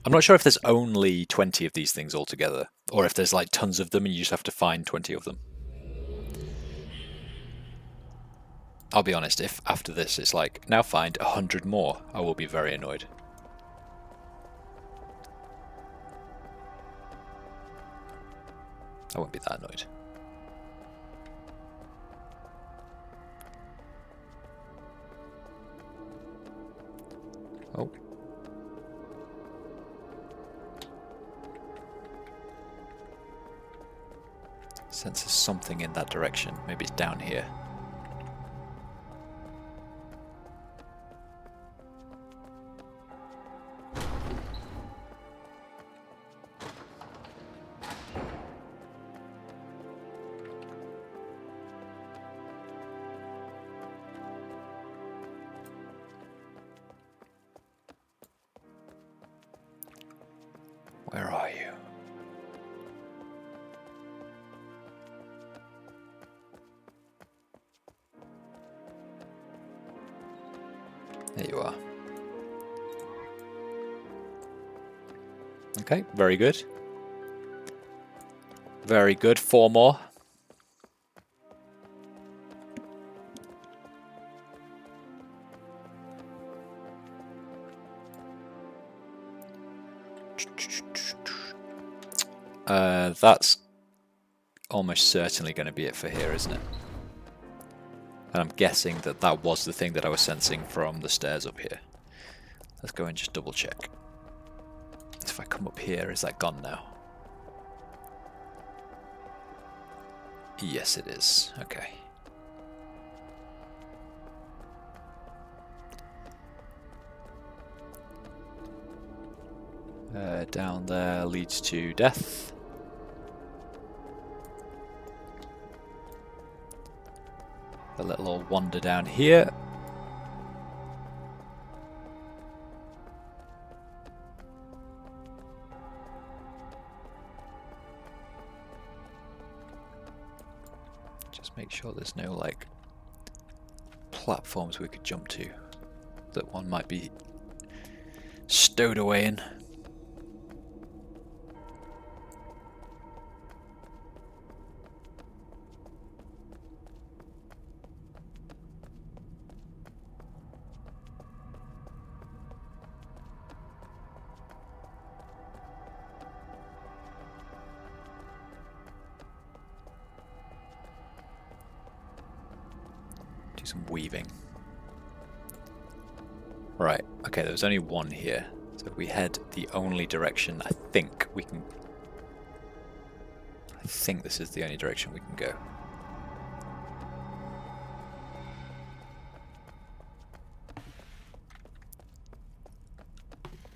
I'm not sure if there's only 20 of these things altogether, or if there's like tons of them and you just have to find 20 of them. I'll be honest, if after this it's like, now find 100 more, I will be very annoyed. I won't be that annoyed. Oh. Senses something in that direction. Maybe it's down here. Where are you? There you are. Okay, very good. Very good. 4 more. That's almost certainly going to be it for here, isn't it? And I'm guessing that that was the thing that I was sensing from the stairs up here. Let's go and just double check. If I come up here, is that gone now? Yes, it is. Okay. Down there leads to death. A little old wander down here. Just make sure there's no like platforms we could jump to that one might be stowed away in. Do some weaving. Right, okay, there's only one here. So if we head the only direction, I think we can... I think this is the only direction we can go.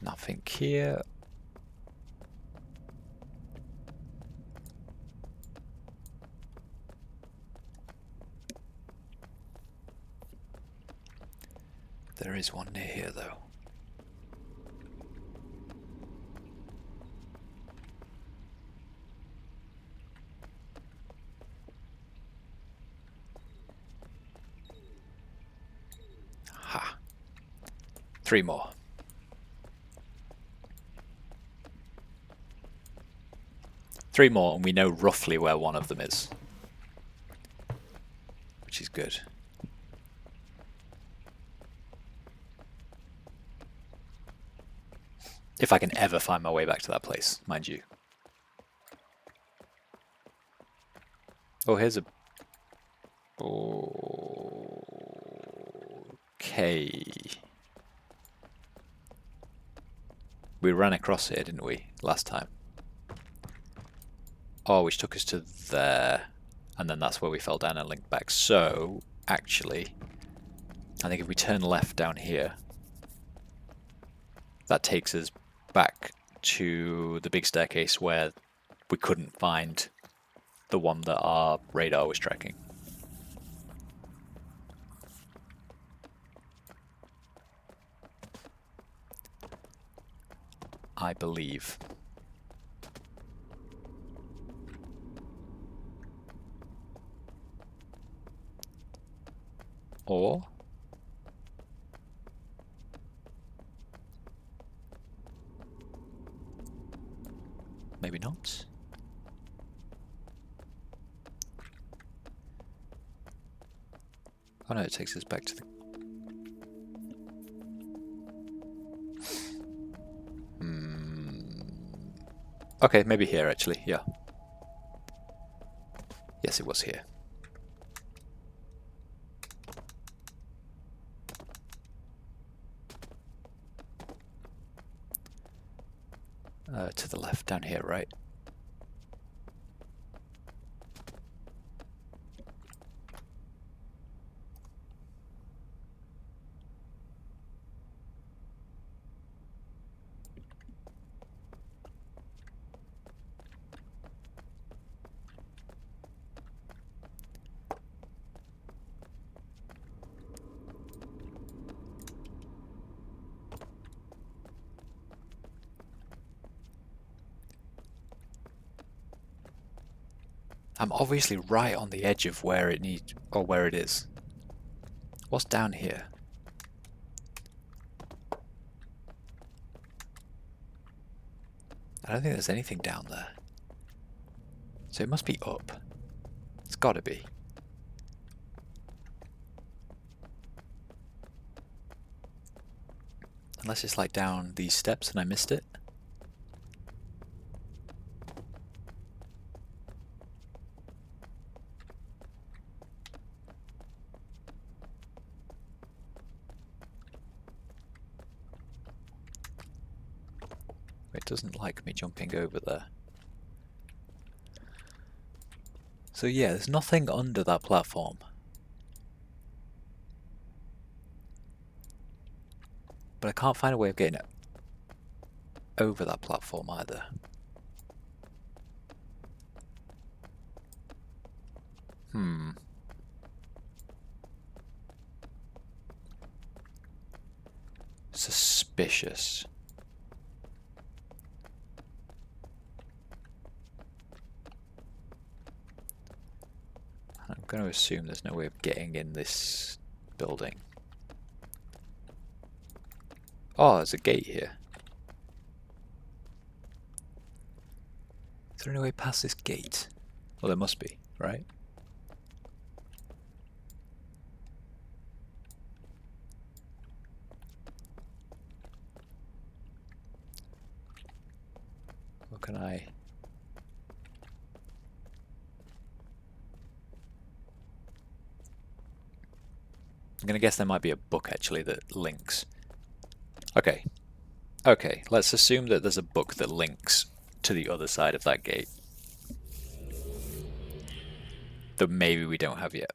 Nothing here. There is one near here, though. Ha! 3 more. Three more, and we know roughly where one of them is, which is good. If I can ever find my way back to that place, mind you. Oh, here's a... Okay. We ran across here, didn't we, last time? Oh, which took us to there. And then that's where we fell down and linked back. So, actually, I think if we turn left down here, that takes us back to the big staircase where we couldn't find the one that our radar was tracking. I believe. Or maybe not. Oh no, it takes us back to the... Okay, maybe here actually, yeah. Yes, it was here. To the left, down here, right? I'm obviously right on the edge of where it needs, or where it is. What's down here? I don't think there's anything down there. So it must be up. It's gotta be. Unless it's like down these steps and I missed it. It doesn't like me jumping over there. So yeah, there's nothing under that platform. But I can't find a way of getting it over that platform either. Suspicious. I'm going to assume there's no way of getting in this building. Oh, there's a gate here. Is there any way past this gate? Well, there must be, right? Or can I... I'm gonna guess there might be a book actually that links. Okay. Okay, let's assume that there's a book that links to the other side of that gate. That maybe we don't have yet.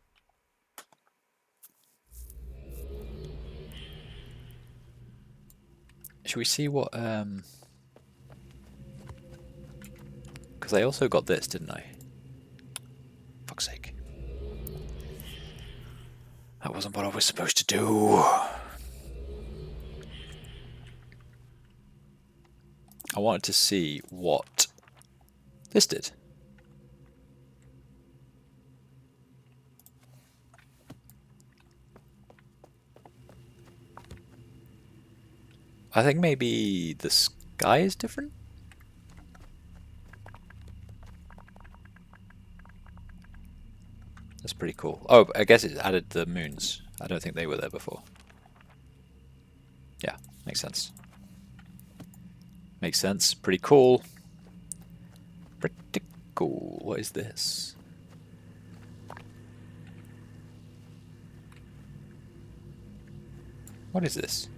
Should we see what, because I also got this, didn't I? Fuck's sake. That wasn't what I was supposed to do. I wanted to see what this did. I think maybe the sky is different? That's pretty cool. Oh, I guess it added the moons. I don't think they were there before. Yeah, makes sense. Makes sense. Pretty cool. Pretty cool. What is this? What is this?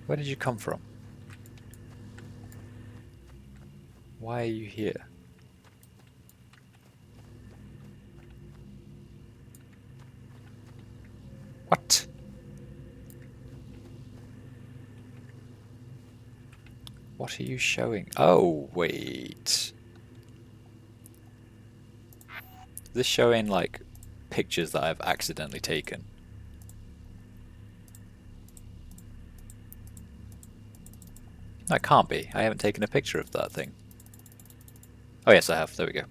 Where did you come from? Why are you here? What? What are you showing? Oh, wait. Is this showing like pictures that I've accidentally taken? That can't be. I haven't taken a picture of that thing. Oh yes, I have. There we go.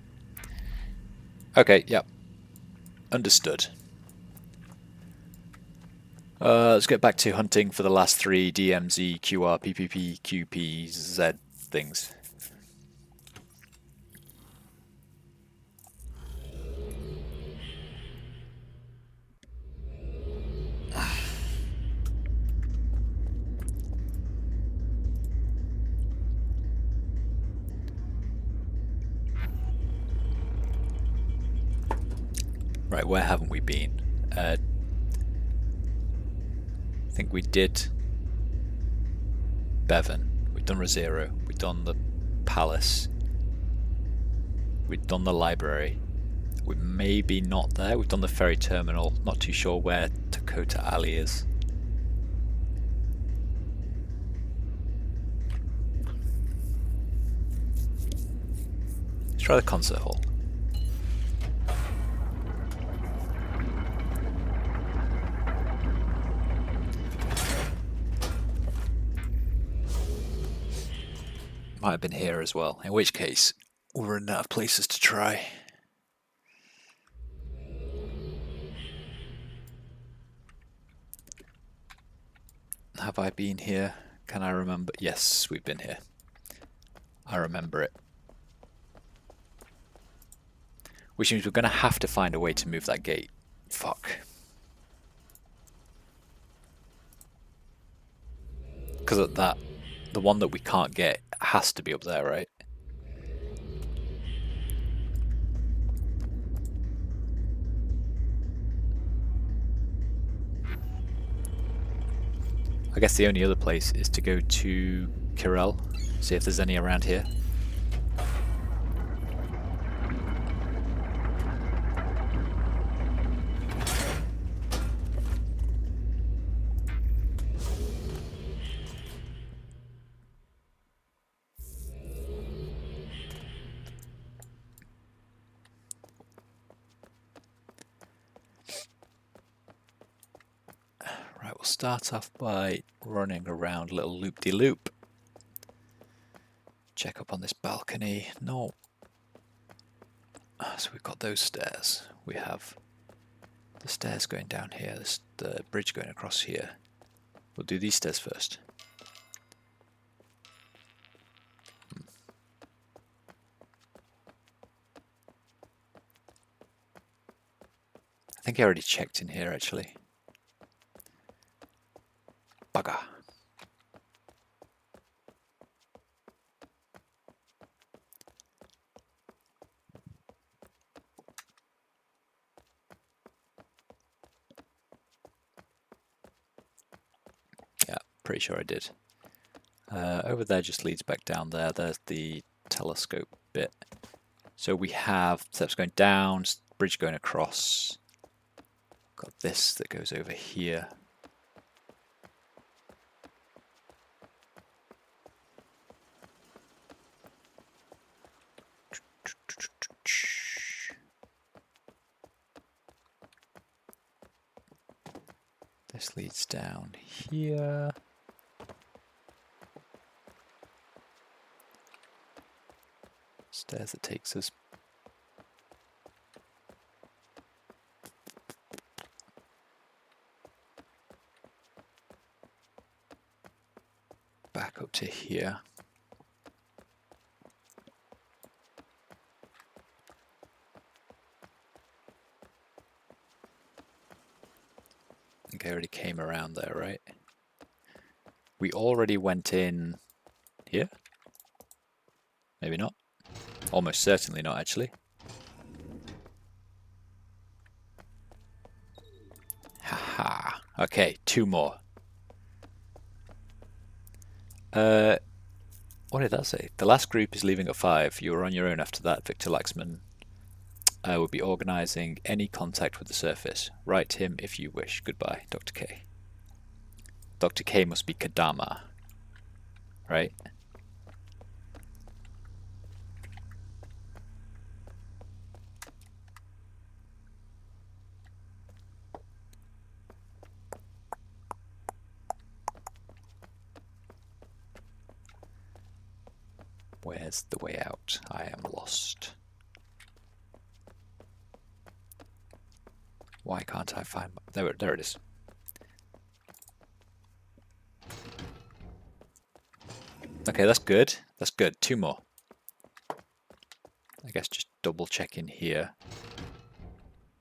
Okay, yep. Understood. Let's get back to hunting for the last three DMZ, QR, PPP, QP, Z things. Right, where haven't we been? I think we did Bevan. We've done Rosero. We've done the Palace. We've done the library. We're maybe not there. We've done the ferry terminal. Not too sure where Dakota Alley is. Let's try the concert hall. Might have been here as well, in which case we're running out of places to try. Have I been here? Can I remember? Yes, we've been here. I remember it. Which means we're going to have to find a way to move that gate. Fuck. Because of that, the one that we can't get has to be up there, right? I guess the only other place is to go to Kirel, see if there's any around here. Right, we'll start off by running around a little loop-de-loop. Check up on this balcony. No. So we've got those stairs. We have the stairs going down here. There's the bridge going across here. We'll do these stairs first. I think I already checked in here actually. Bugger. Yeah, pretty sure I did. Over there just leads back down there. There's the telescope bit. So we have steps going down, bridge going across. Got this that goes over here. This leads down here. Stairs that takes us back up to here. I think I already came around there, right? We already went in here? Maybe not. Almost certainly not, actually. Haha. Okay, two more. What did that say? The last group is leaving at 5. You are on your own after that. Victor Laxman will be organising any contact with the surface. Write him if you wish. Goodbye, Dr. K. Dr. K must be Kadama, right? Where's the way out? I am lost. Why can't I find... There it is. Okay, that's good. That's good. 2 more. I guess just double check in here.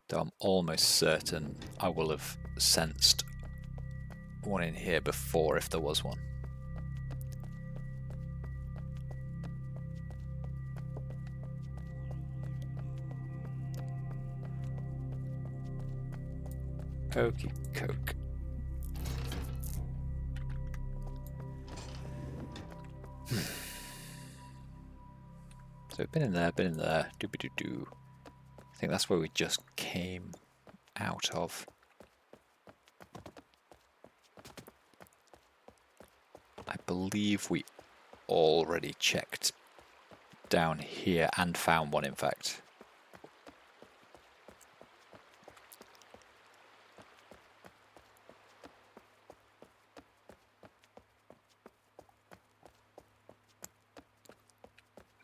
Though I'm almost certain I will have sensed one in here before if there was one. Okey coke. So been in there, Doobie-doo-doo. I think that's where we just came out of. I believe we already checked down here and found one, in fact.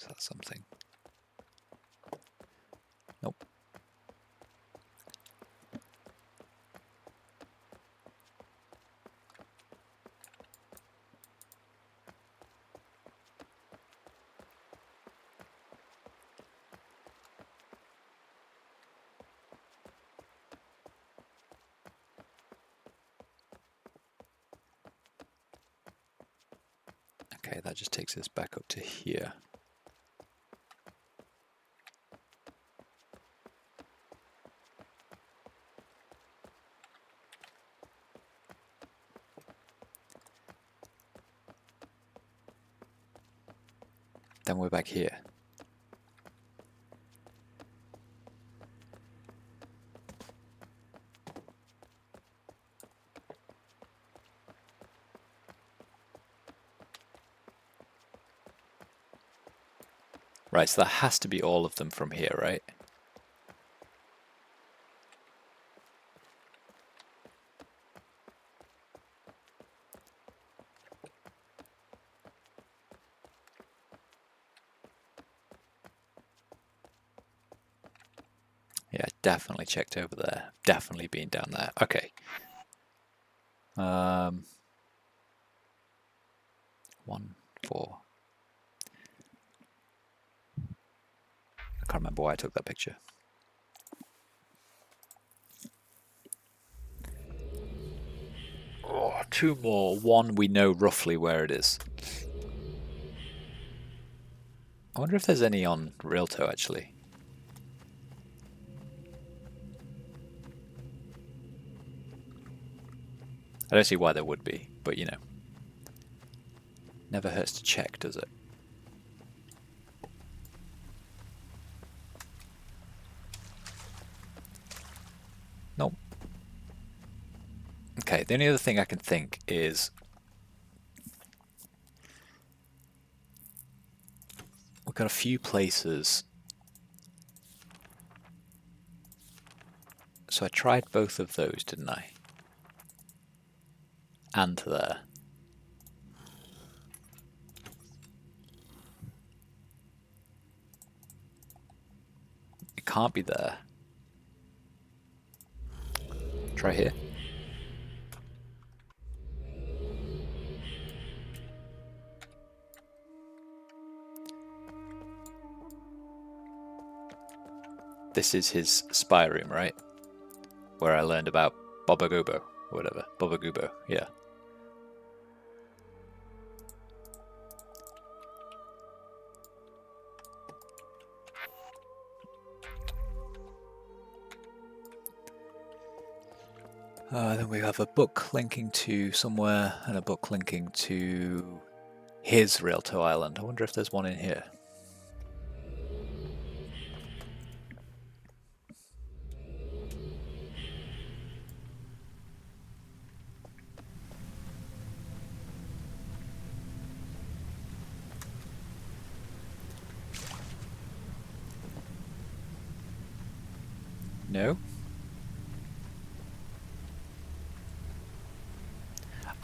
Is that something? Nope. Okay, that just takes us back up to here. Then we're back here. Right, so that has to be all of them from here, right? Yeah, definitely checked over there. Definitely been down there. Okay. 1, 4. I can't remember why I took that picture. Oh, 2 more. 1 we know roughly where it is. I wonder if there's any on Realto actually. I don't see why there would be, but you know. Never hurts to check, does it? Nope. Okay, the only other thing I can think is we've got a few places. So I tried both of those, didn't I? And there. It can't be there. Try here. This is his spy room, right? Where I learned about Bobagobo, or whatever. Bobagubo, yeah. Then we have a book linking to somewhere and a book linking to his Realto Island. I wonder if there's one in here. No?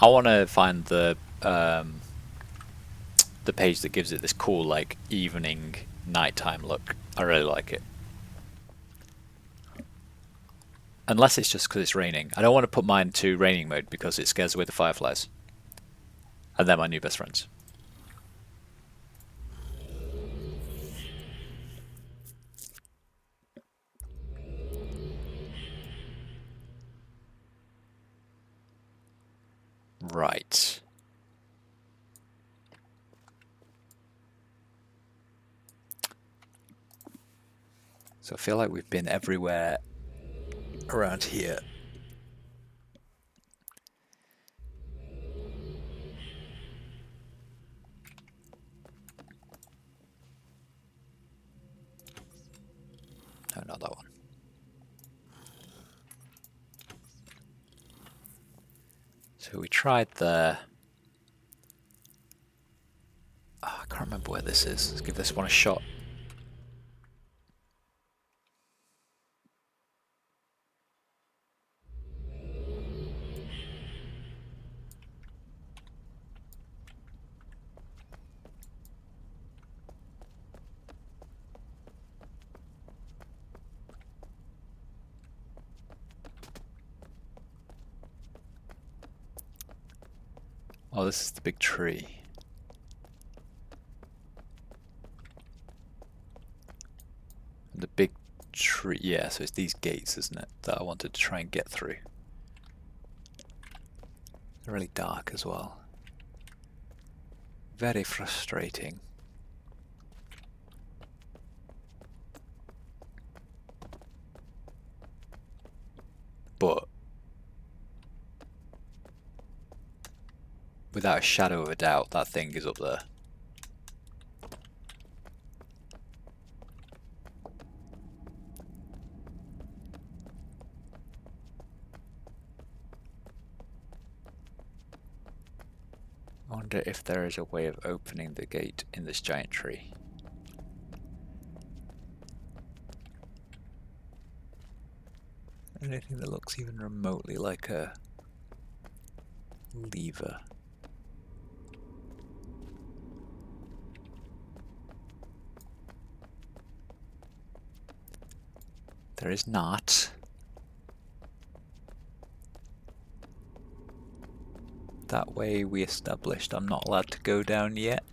I want to find the the page that gives it this cool, like, evening, nighttime look. I really like it. Unless it's just because it's raining. I don't want to put mine to raining mode because it scares away the fireflies. And they're my new best friends. Right. So I feel like we've been everywhere around here. No, not that one. So we tried there. Oh, I can't remember where this is. Let's give this one a shot. Oh, this is the big tree. The big tree, yeah, so it's these gates, isn't it, that I wanted to try and get through. They're really dark as well. Very frustrating. But without a shadow of a doubt, that thing is up there. I wonder if there is a way of opening the gate in this giant tree. Anything that looks even remotely like a lever. There is not. That way we established I'm not allowed to go down yet.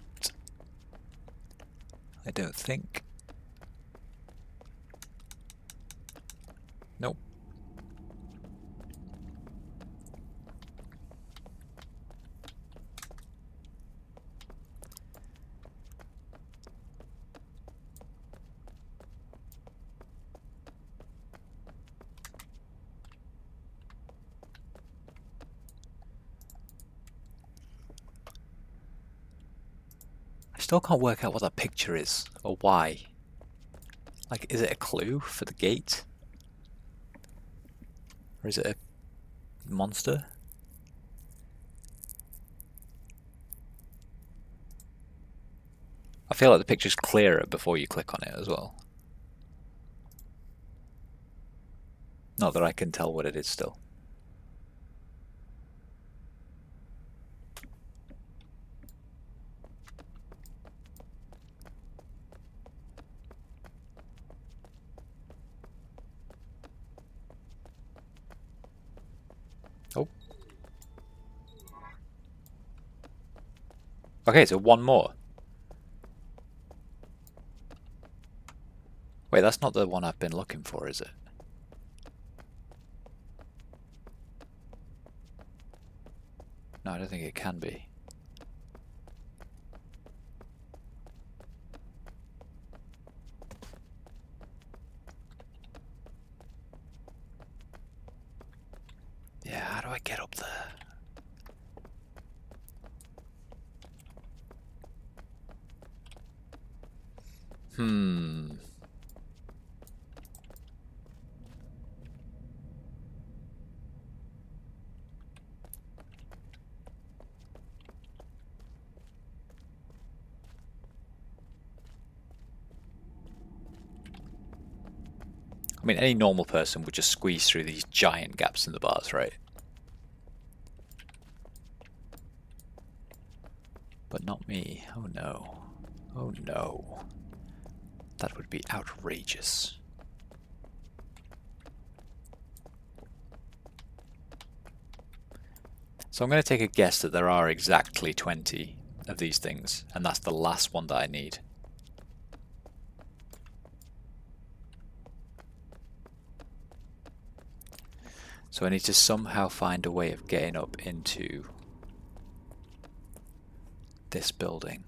I don't think. Nope. I still can't work out what that picture is, or why. Like, is it a clue for the gate? Or is it a monster? I feel like the picture's clearer before you click on it as well. Not that I can tell what it is still. Oh. Okay, so one more. Wait, that's not the one I've been looking for, is it? No, I don't think it can be. Yeah, how do I get up there? I mean, any normal person would just squeeze through these giant gaps in the bars, right? But not me. Oh no. Oh no. That would be outrageous. So I'm going to take a guess that there are exactly 20 of these things, and that's the last one that I need. So I need to somehow find a way of getting up into this building.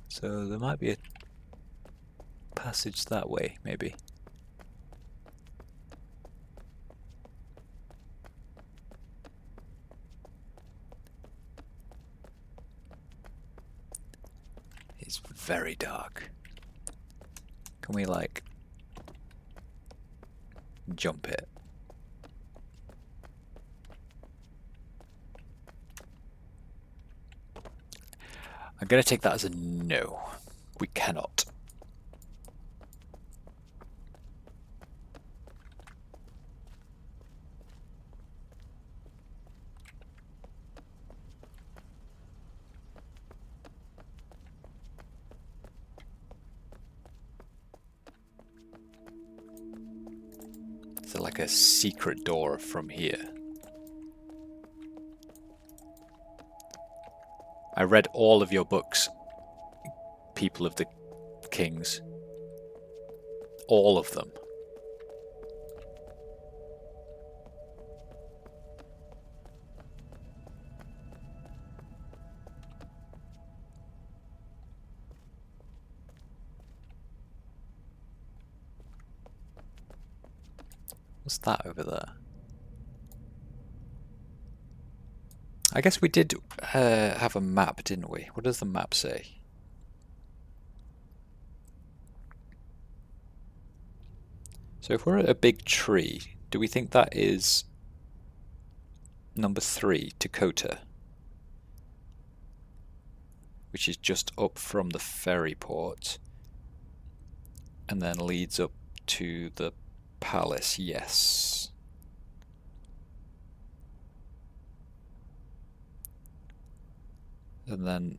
So there might be a passage that way, maybe. It's very dark. Can we, like, jump it? I'm going to take that as a no. We cannot. Is there like a secret door from here? I read all of your books, People of the Kings. All of them. What's that over there? I guess we did have a map, didn't we? What does the map say? So if we're at a big tree, do we think that is number 3, Dakota? Which is just up from the ferry port and then leads up to the palace, yes. And then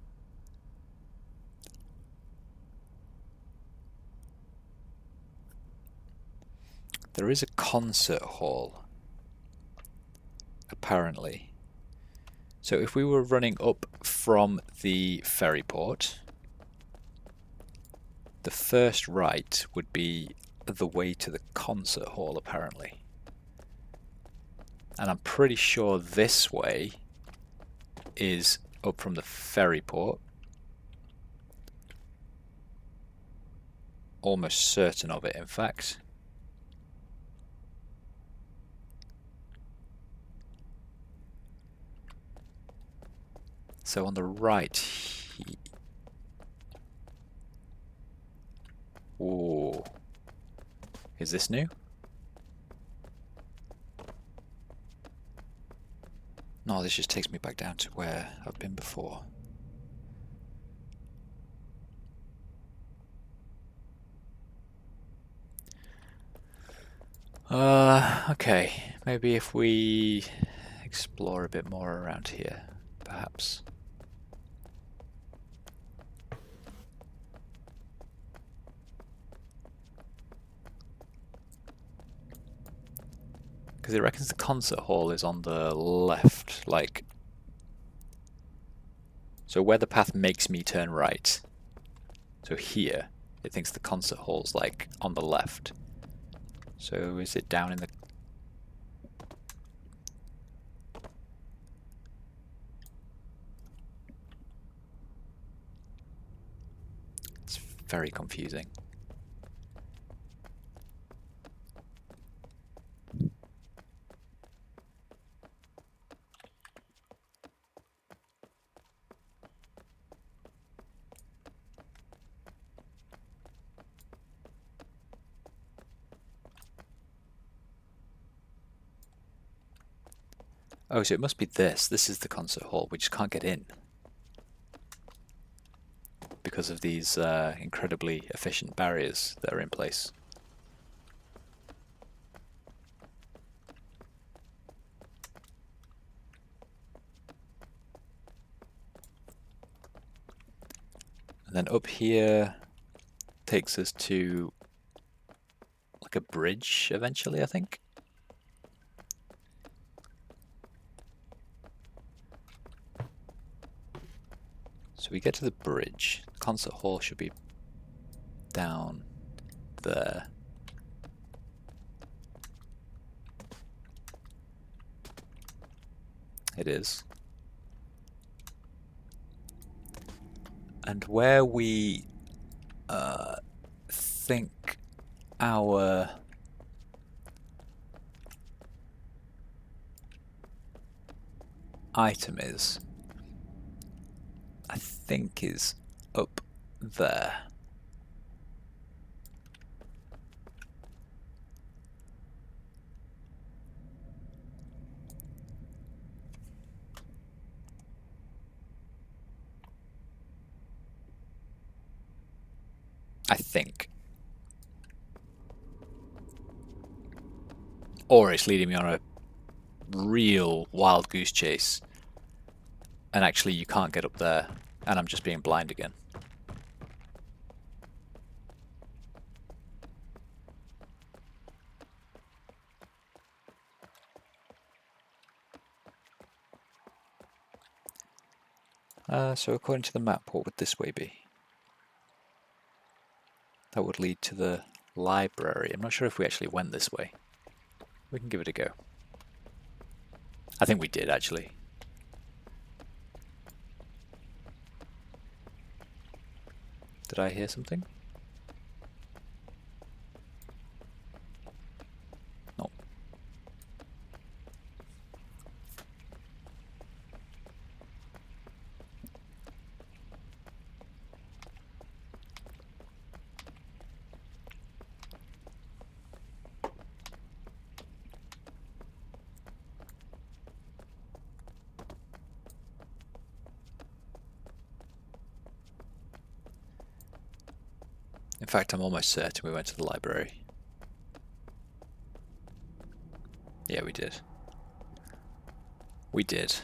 there is a concert hall, apparently. So if we were running up from the ferry port, the first right would be the way to the concert hall, apparently. And I'm pretty sure this way is up from the ferry port. Almost certain of it, in fact. So on the right, ooh, is this new? No, this just takes me back down to where I've been before. Okay, maybe if we explore a bit more around here, perhaps. Because it reckons the concert hall is on the left, like... So where the path makes me turn right. So here, it thinks the concert hall's like on the left. So is it down in the... It's very confusing. Oh, so it must be this. This is the concert hall. We just can't get in. Because of these incredibly efficient barriers that are in place. And then up here takes us to like a bridge eventually, I think. So we get to the bridge. Concert hall should be down there. It is. And where we think our item is, I think is up there. I think. Or it's leading me on a real wild goose chase. And actually you can't get up there, and I'm just being blind again. So according to the map, what would this way be? That would lead to the library. I'm not sure if we actually went this way. We can give it a go. I think we did, actually. Did I hear something? No. In fact, I'm almost certain we went to the library. Yeah, we did. We did.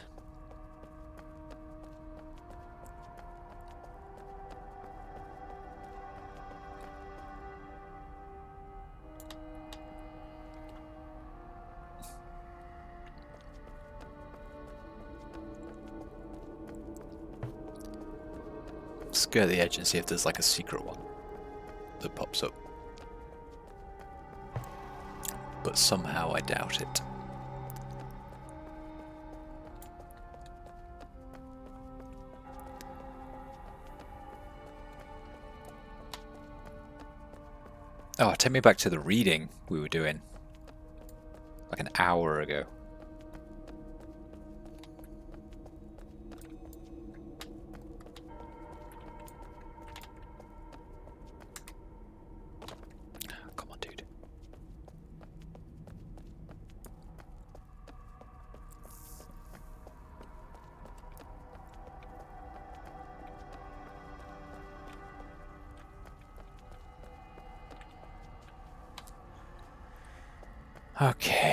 Skirt the edge and see if there's like a secret one that pops up. But somehow I doubt it. Oh, take me back to the reading we were doing like an hour ago. Come on, dude. Okay.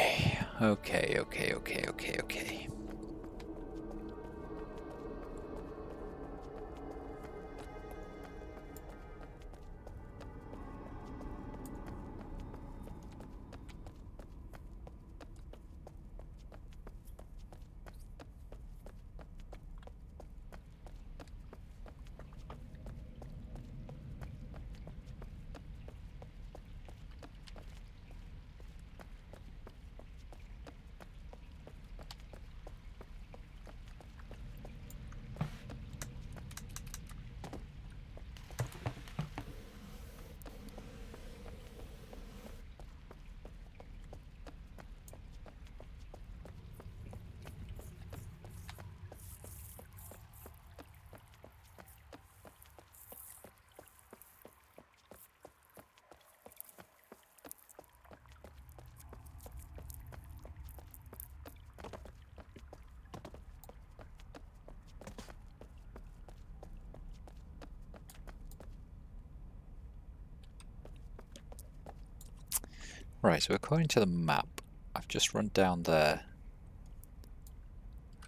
Right, so according to the map, I've just run down there.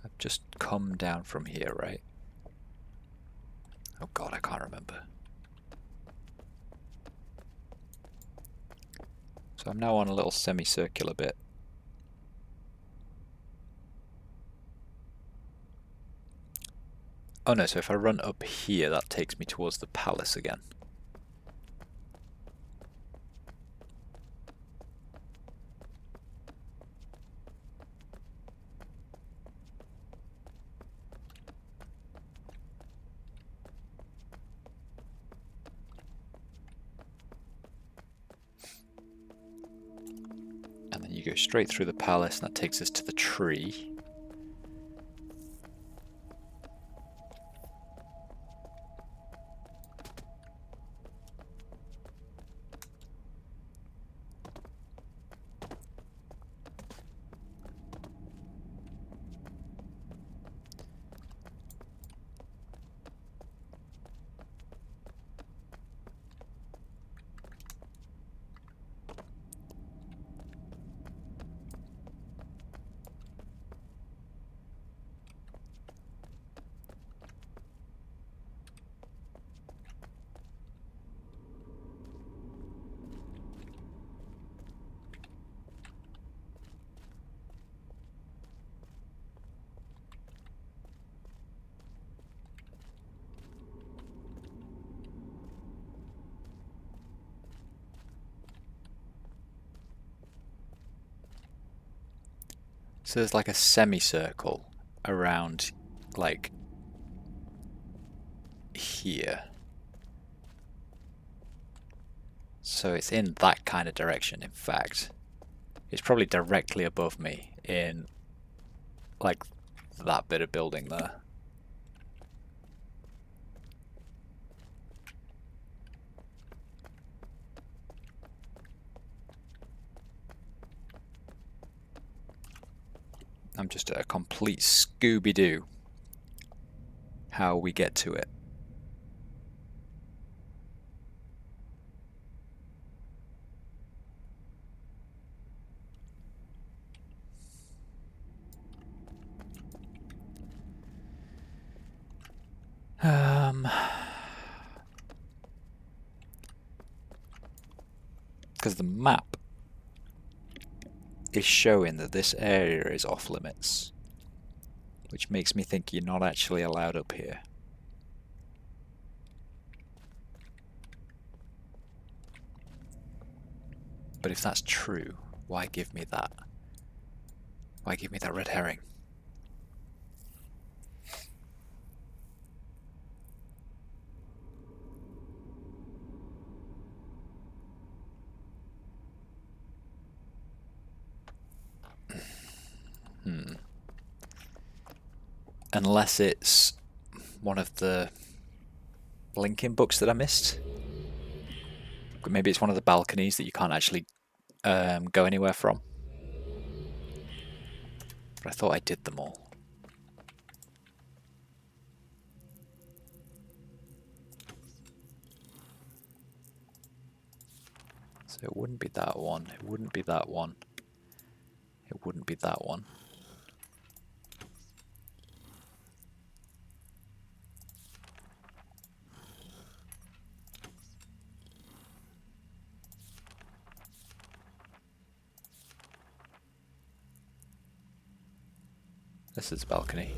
I've just come down from here, right? Oh god, I can't remember. So I'm now on a little semicircular bit. Oh no, so if I run up here, that takes me towards the palace again. And then you go straight through the palace, and that takes us to the tree. So there's like a semicircle around, like, here. So it's in that kind of direction, in fact. It's probably directly above me in, like, that bit of building there. I'm just a complete Scooby-Doo. How we get to it. Because the map is showing that this area is off limits, which makes me think you're not actually allowed up here. But if that's true, why give me that? Why give me that red herring? Unless it's one of the linking books that I missed. Maybe it's one of the balconies that you can't actually go anywhere from. But I thought I did them all. So it wouldn't be that one, it wouldn't be that one, it wouldn't be that one. This is a balcony.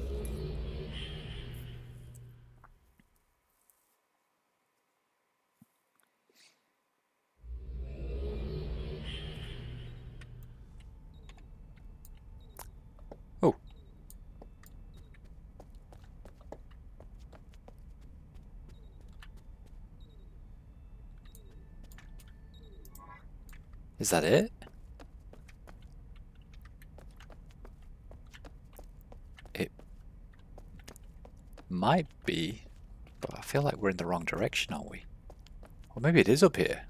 Oh. Is that it? It might be, but I feel like we're in the wrong direction, aren't we? Or maybe it is up here.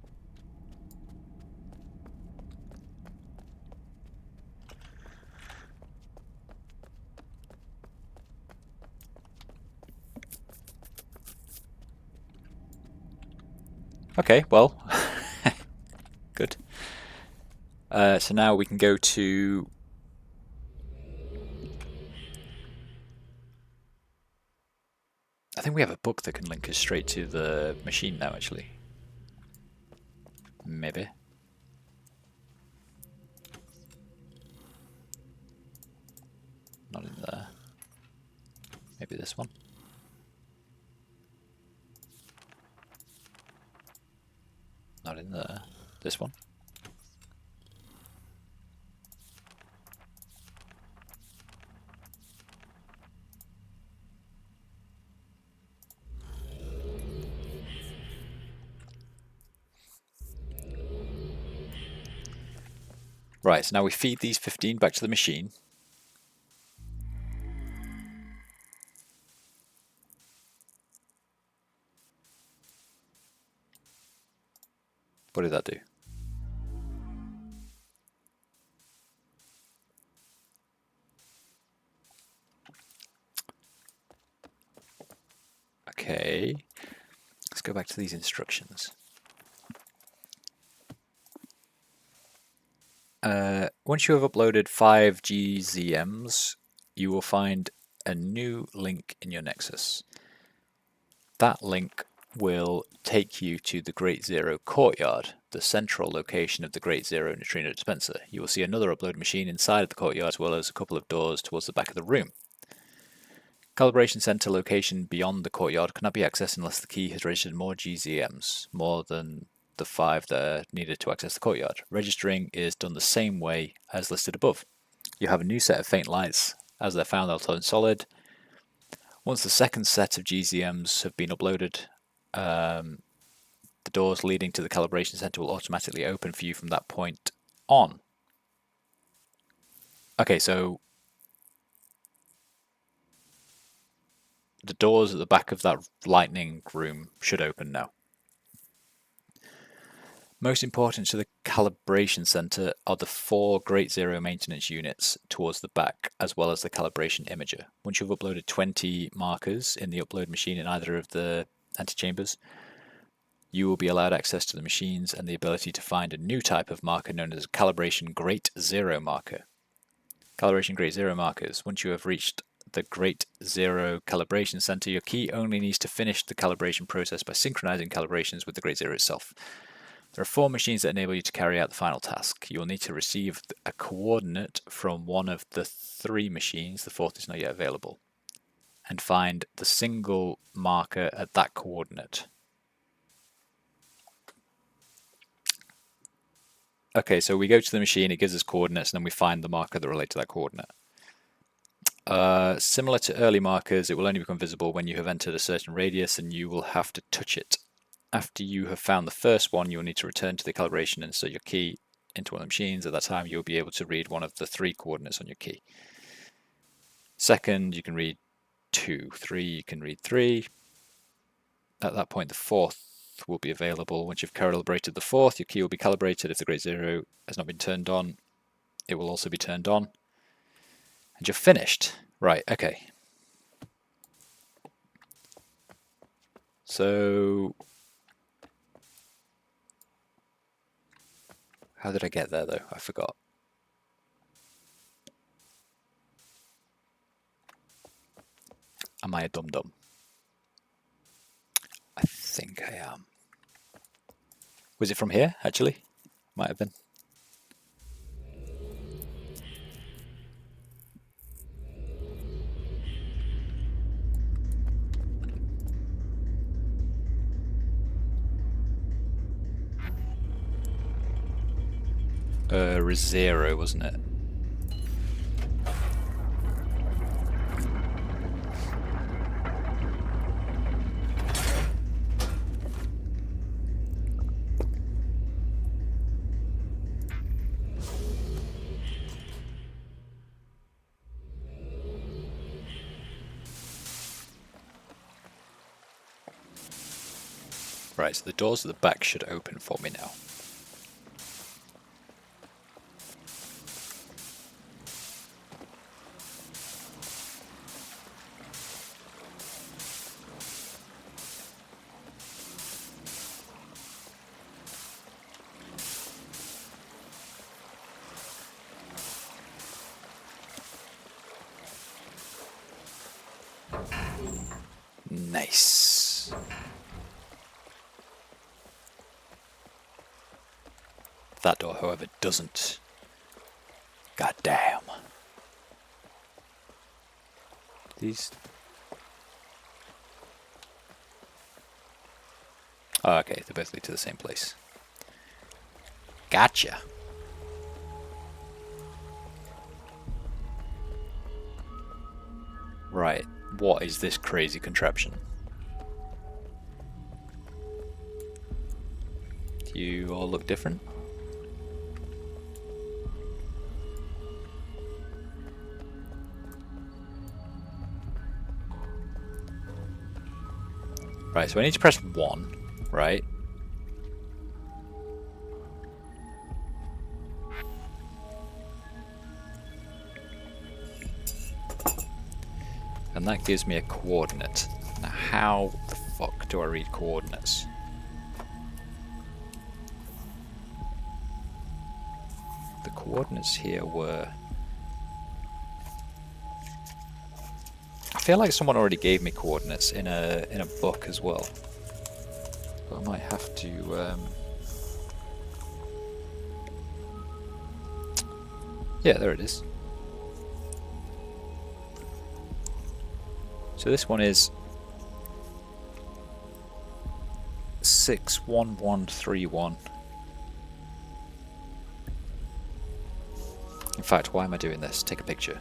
Okay, well, good. So now we can go to... I think we have a book that can link us straight to the machine now, actually. Maybe. Not in there. Maybe this one. Not in there. This one. Right, so now we feed these 15 back to the machine. What did that do? Okay, let's go back to these instructions. Once you have uploaded 5 GZMs, you will find a new link in your Nexus. That link will take you to the Great Zero courtyard, the central location of the Great Zero neutrino dispenser. You will see another upload machine inside of the courtyard, as well as a couple of doors towards the back of the room. Calibration center location beyond the courtyard cannot be accessed unless the key has registered more GZMs, more than the 5 that are needed to access the courtyard. Registering is done the same way as listed above. You have a new set of faint lights. As they're found, they'll turn solid. Once the second set of GZMs have been uploaded, the doors leading to the calibration center will automatically open for you from that point on. Okay, so the doors at the back of that lightning room should open now. Most important to the calibration center are the 4 Great Zero maintenance units towards the back, as well as the calibration imager. Once you've uploaded 20 markers in the upload machine in either of the antechambers, you will be allowed access to the machines and the ability to find a new type of marker known as calibration Great Zero marker. Calibration Great Zero markers. Once you have reached the Great Zero calibration center, your key only needs to finish the calibration process by synchronizing calibrations with the Great Zero itself. There are 4 machines that enable you to carry out the final task. You will need to receive a coordinate from one of the 3 machines, the 4th is not yet available, and find the single marker at that coordinate. Okay, so we go to the machine, it gives us coordinates, and then we find the marker that relates to that coordinate. Similar to early markers, it will only become visible when you have entered a certain radius, and you will have to touch it. After you have found the first one, you will need to return to the calibration and insert your key into one of the machines. At that time, you'll be able to read one of the 3 coordinates on your key. Second, you can read 2. 3, you can read 3. At that point, the 4th will be available. Once you've calibrated the 4th, your key will be calibrated. If the Great Zero has not been turned on, it will also be turned on. And you're finished. Right, okay. So how did I get there, though? I forgot. Am I a dum-dum? I think I am. Was it from here, actually? Might have been. Zero, wasn't it? Right, so the doors at the back should open for me now. Nice. That door, however, doesn't. God damn. These... Oh, okay, they both lead to the same place. Gotcha. Right, what is this crazy contraption? Do you all look different? Right, so I need to press 1, right? And that gives me a coordinate. Now how the fuck do I read coordinates? The coordinates here were... I feel like someone already gave me coordinates in a book as well. But I might have to... Yeah, there it is. So this one is 61131. In fact, why am I doing this? Take a picture.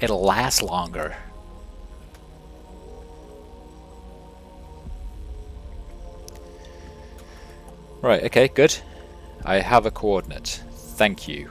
It'll last longer. Right, okay, good. I have a coordinate. Thank you.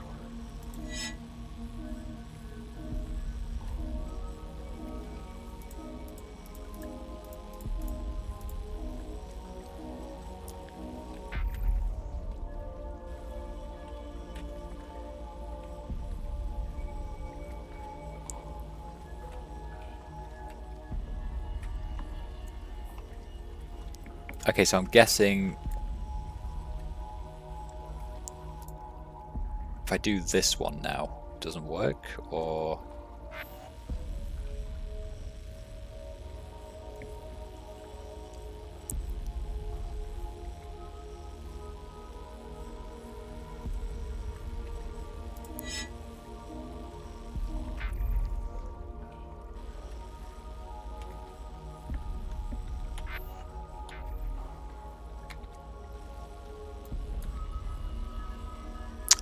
Okay, so I'm guessing if I do this one now, it doesn't work, or...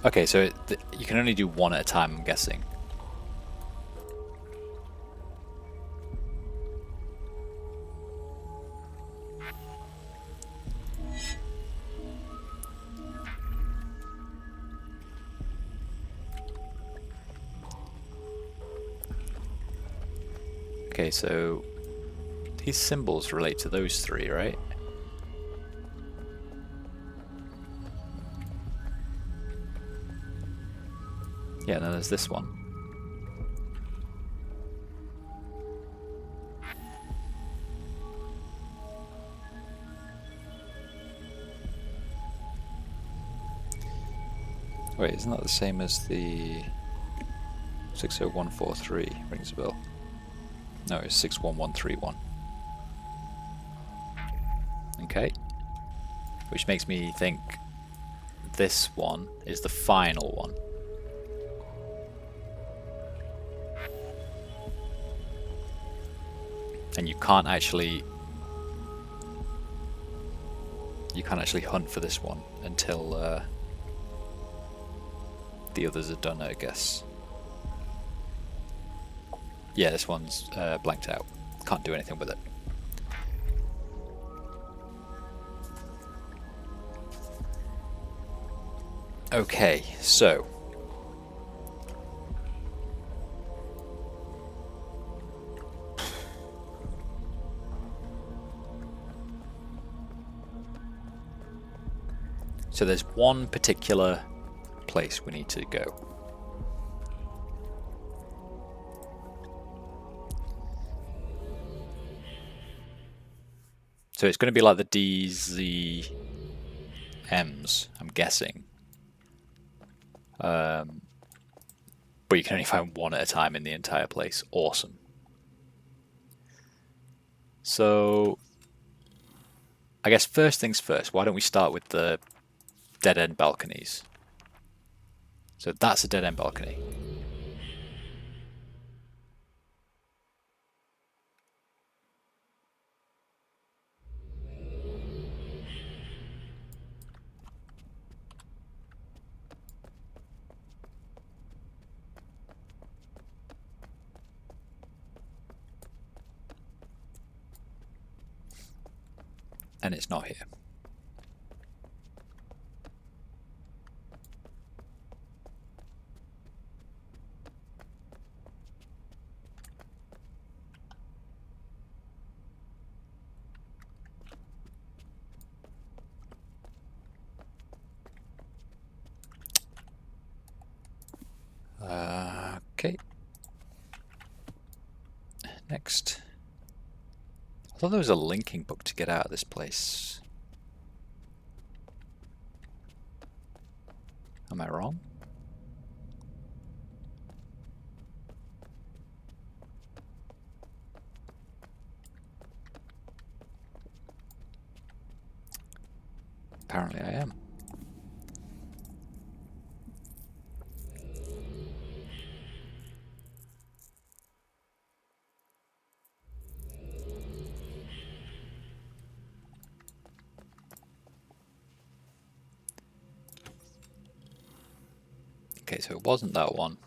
Okay, so you can only do one at a time, I'm guessing. Okay, so these symbols relate to those three, right? Yeah, then there's this one. Wait, isn't that the same as the 60143? Rings a bell. No, it's 61131. Okay. Which makes me think this one is the final one. And you can't actually hunt for this one until the others are done, I guess. Yeah, this one's blanked out. Can't do anything with it. Okay, so there's one particular place we need to go. So it's going to be like the DZMs, I'm guessing. But you can only find one at a time in the entire place. Awesome. So I guess first things first, why don't we start with the dead-end balconies? So that's a dead-end balcony. And it's not here. Okay. Next. I thought there was a linking book to get out of this place. Am I wrong? Apparently I am. Okay, so it wasn't that one.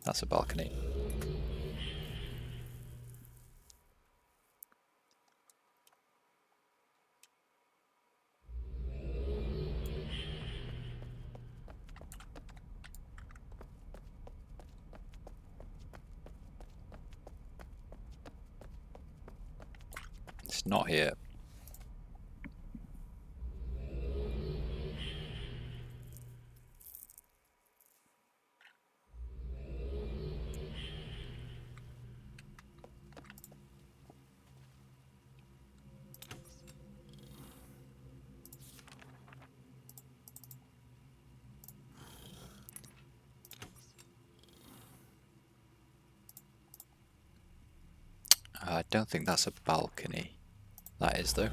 That's a balcony. It's not here. I don't think that's a balcony. That is though.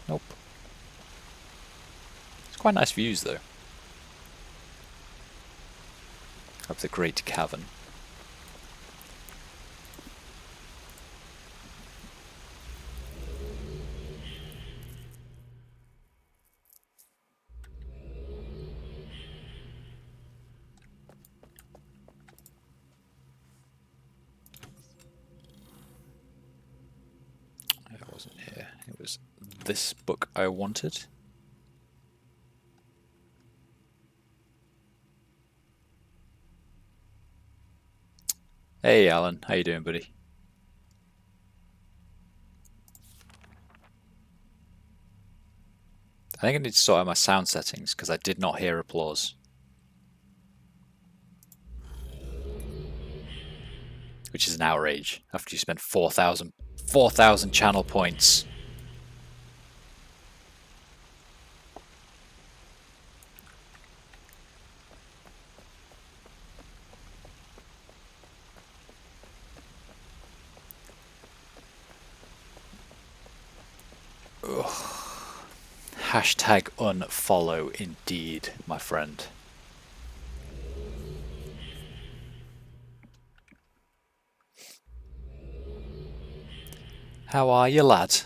Nope. It's quite nice views though. Of the Great Cavern. It wasn't here. It was this book I wanted. Hey Alan, how you doing, buddy? I think I need to sort out my sound settings because I did not hear applause. Which is an outrage after you spent 4,000 channel points. Ugh. Hashtag unfollow indeed, my friend. How are you, lad?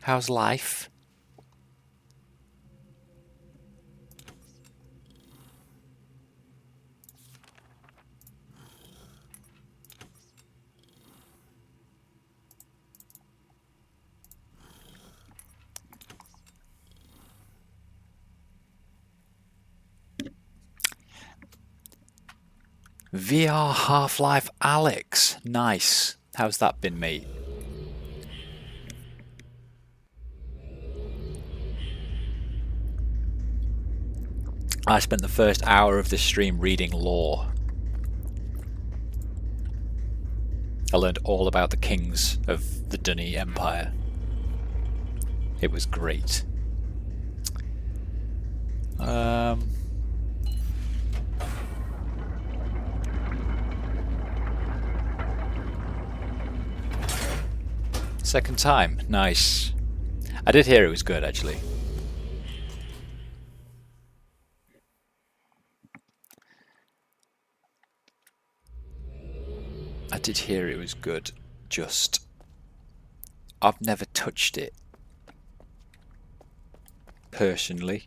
How's life? VR Half-Life Alex. Nice. How's that been, mate? I spent the first hour of this stream reading lore. I learned all about the kings of the Dunny Empire. It was great. Second time, nice. I did hear it was good, actually. I did hear it was good, just I've never touched it personally.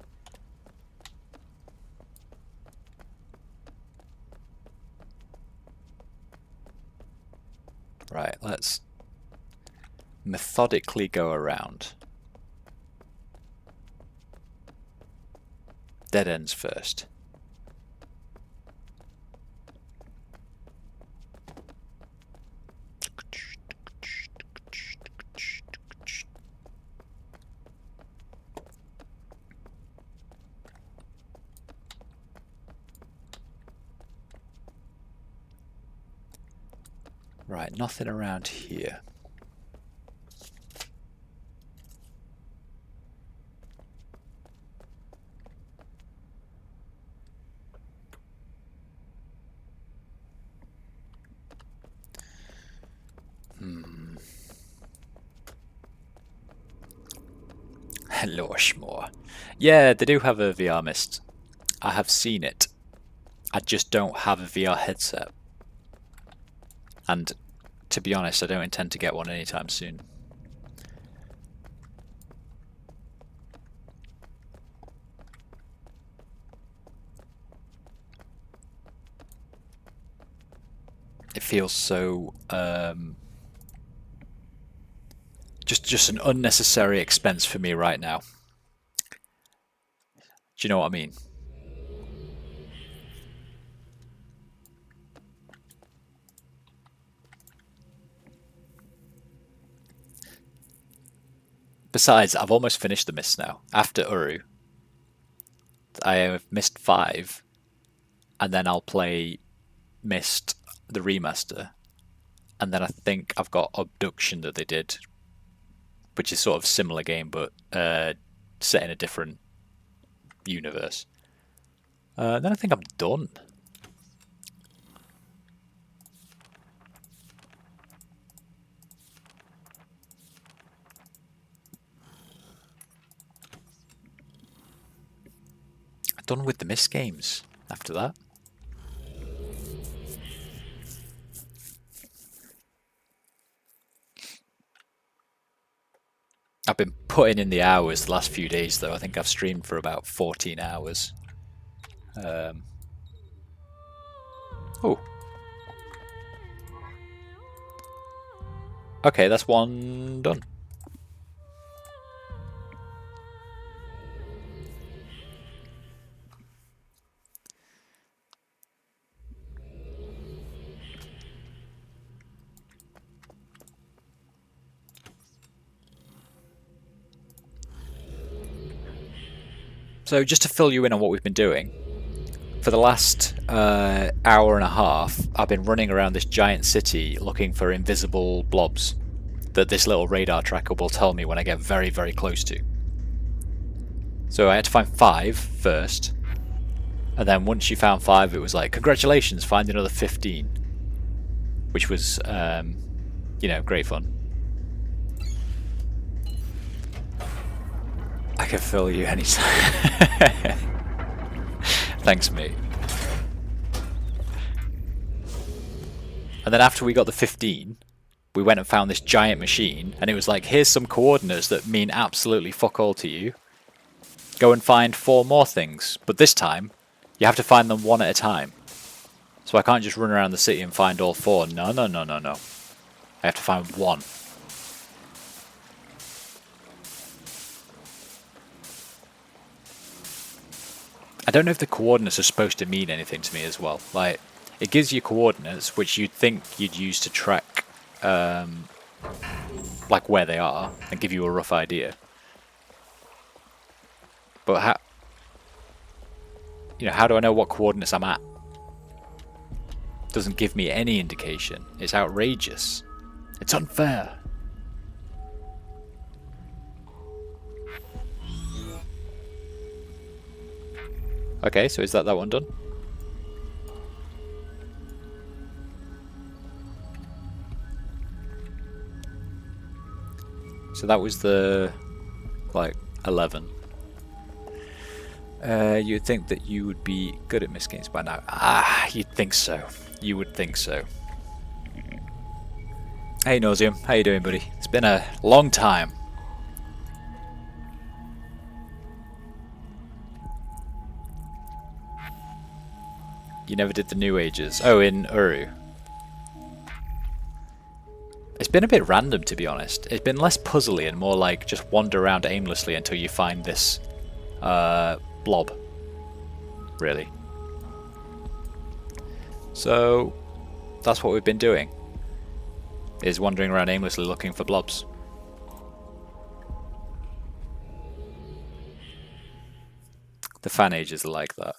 Right, let's methodically go around. Dead ends first. Right, nothing around here. Hello, Schmore. Yeah, they do have a VR mist. I have seen it. I just don't have a VR headset. And to be honest, I don't intend to get one anytime soon. It feels so just an unnecessary expense for me right now. Do you know what I mean? Besides, I've almost finished the mists now. After URU, I have missed 5, and then I'll play Mist, the remaster, and then I think I've got Abduction that they did, which is sort of similar game but set in a different universe. Then I think I'm done. Done with the Mist games after that. I've been putting in the hours the last few days though. I think I've streamed for about 14 hours. Oh. Okay, that's one done. So just to fill you in on what we've been doing, for the last hour and a half, I've been running around this giant city looking for invisible blobs that this little radar tracker will tell me when I get very, very close to. So I had to find 5 first, and then once you found 5, it was like, congratulations, find another 15, which was, you know, great fun. I can fill you anytime. Thanks, mate. And then after we got the 15, we went and found this giant machine, and it was like, here's some coordinates that mean absolutely fuck all to you. Go and find 4 more things, but this time, you have to find them one at a time. So I can't just run around the city and find all 4. No, no, no, no, no. I have to find 1. I don't know if the coordinates are supposed to mean anything to me as well. Like, it gives you coordinates which you'd think you'd use to track, like where they are, and give you a rough idea. But how, you know, how do I know what coordinates I'm at? Doesn't give me any indication. It's outrageous. It's unfair. Okay, so is that one done? So that was the, like, 11. You'd think that you would be good at missed games by now. Ah, you'd think so. You would think so. Hey Nauseum, how you doing, buddy? It's been a long time. You never did the New Ages. Oh, in URU. It's been a bit random, to be honest. It's been less puzzly and more like just wander around aimlessly until you find this blob, really. So that's what we've been doing, is wandering around aimlessly looking for blobs. The fan ages are like that.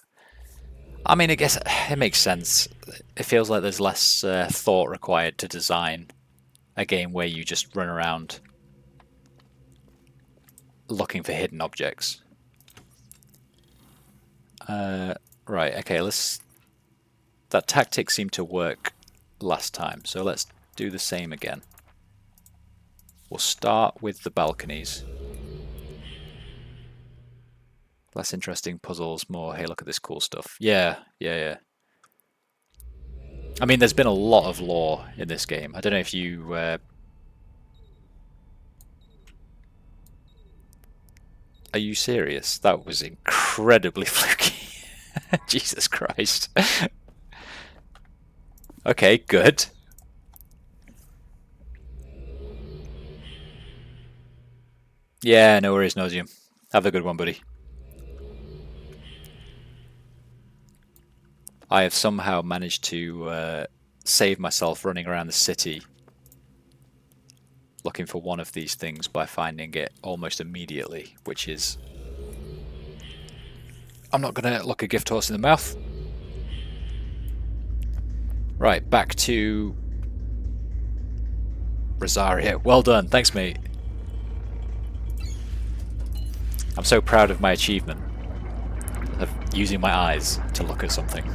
I mean, I guess it makes sense. It feels like there's less thought required to design a game where you just run around looking for hidden objects. Right, okay, that tactic seemed to work last time, so let's do the same again. We'll start with the balconies. Less interesting puzzles, more, hey, look at this cool stuff. Yeah. I mean, there's been a lot of lore in this game. I don't know if you... Are you serious? That was incredibly fluky. Jesus Christ. Okay, good. Yeah, no worries, Nauseum. Have a good one, buddy. I have somehow managed to save myself running around the city looking for one of these things by finding it almost immediately, which is... I'm not going to look a gift horse in the mouth. Right, back to Rosario. Well done, thanks mate. I'm so proud of my achievement of using my eyes to look at something.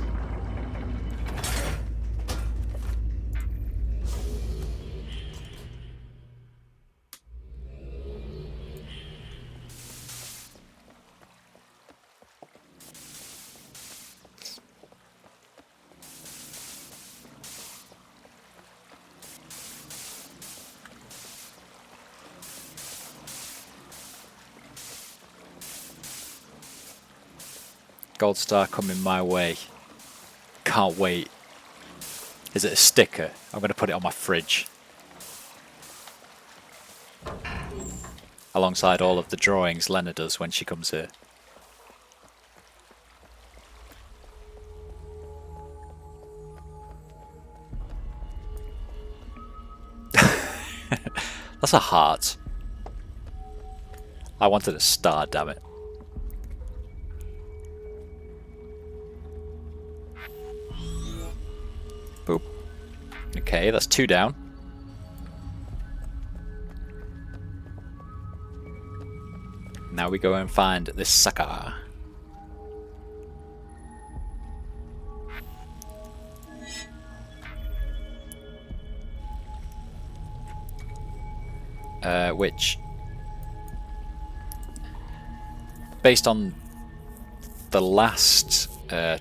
Gold star coming my way. Can't wait. Is it a sticker? I'm going to put it on my fridge. Alongside all of the drawings Lena does when she comes here. That's a heart. I wanted a star, damn it. Boop. Okay, that's 2 down. Now we go and find this sucker. Which, based on the last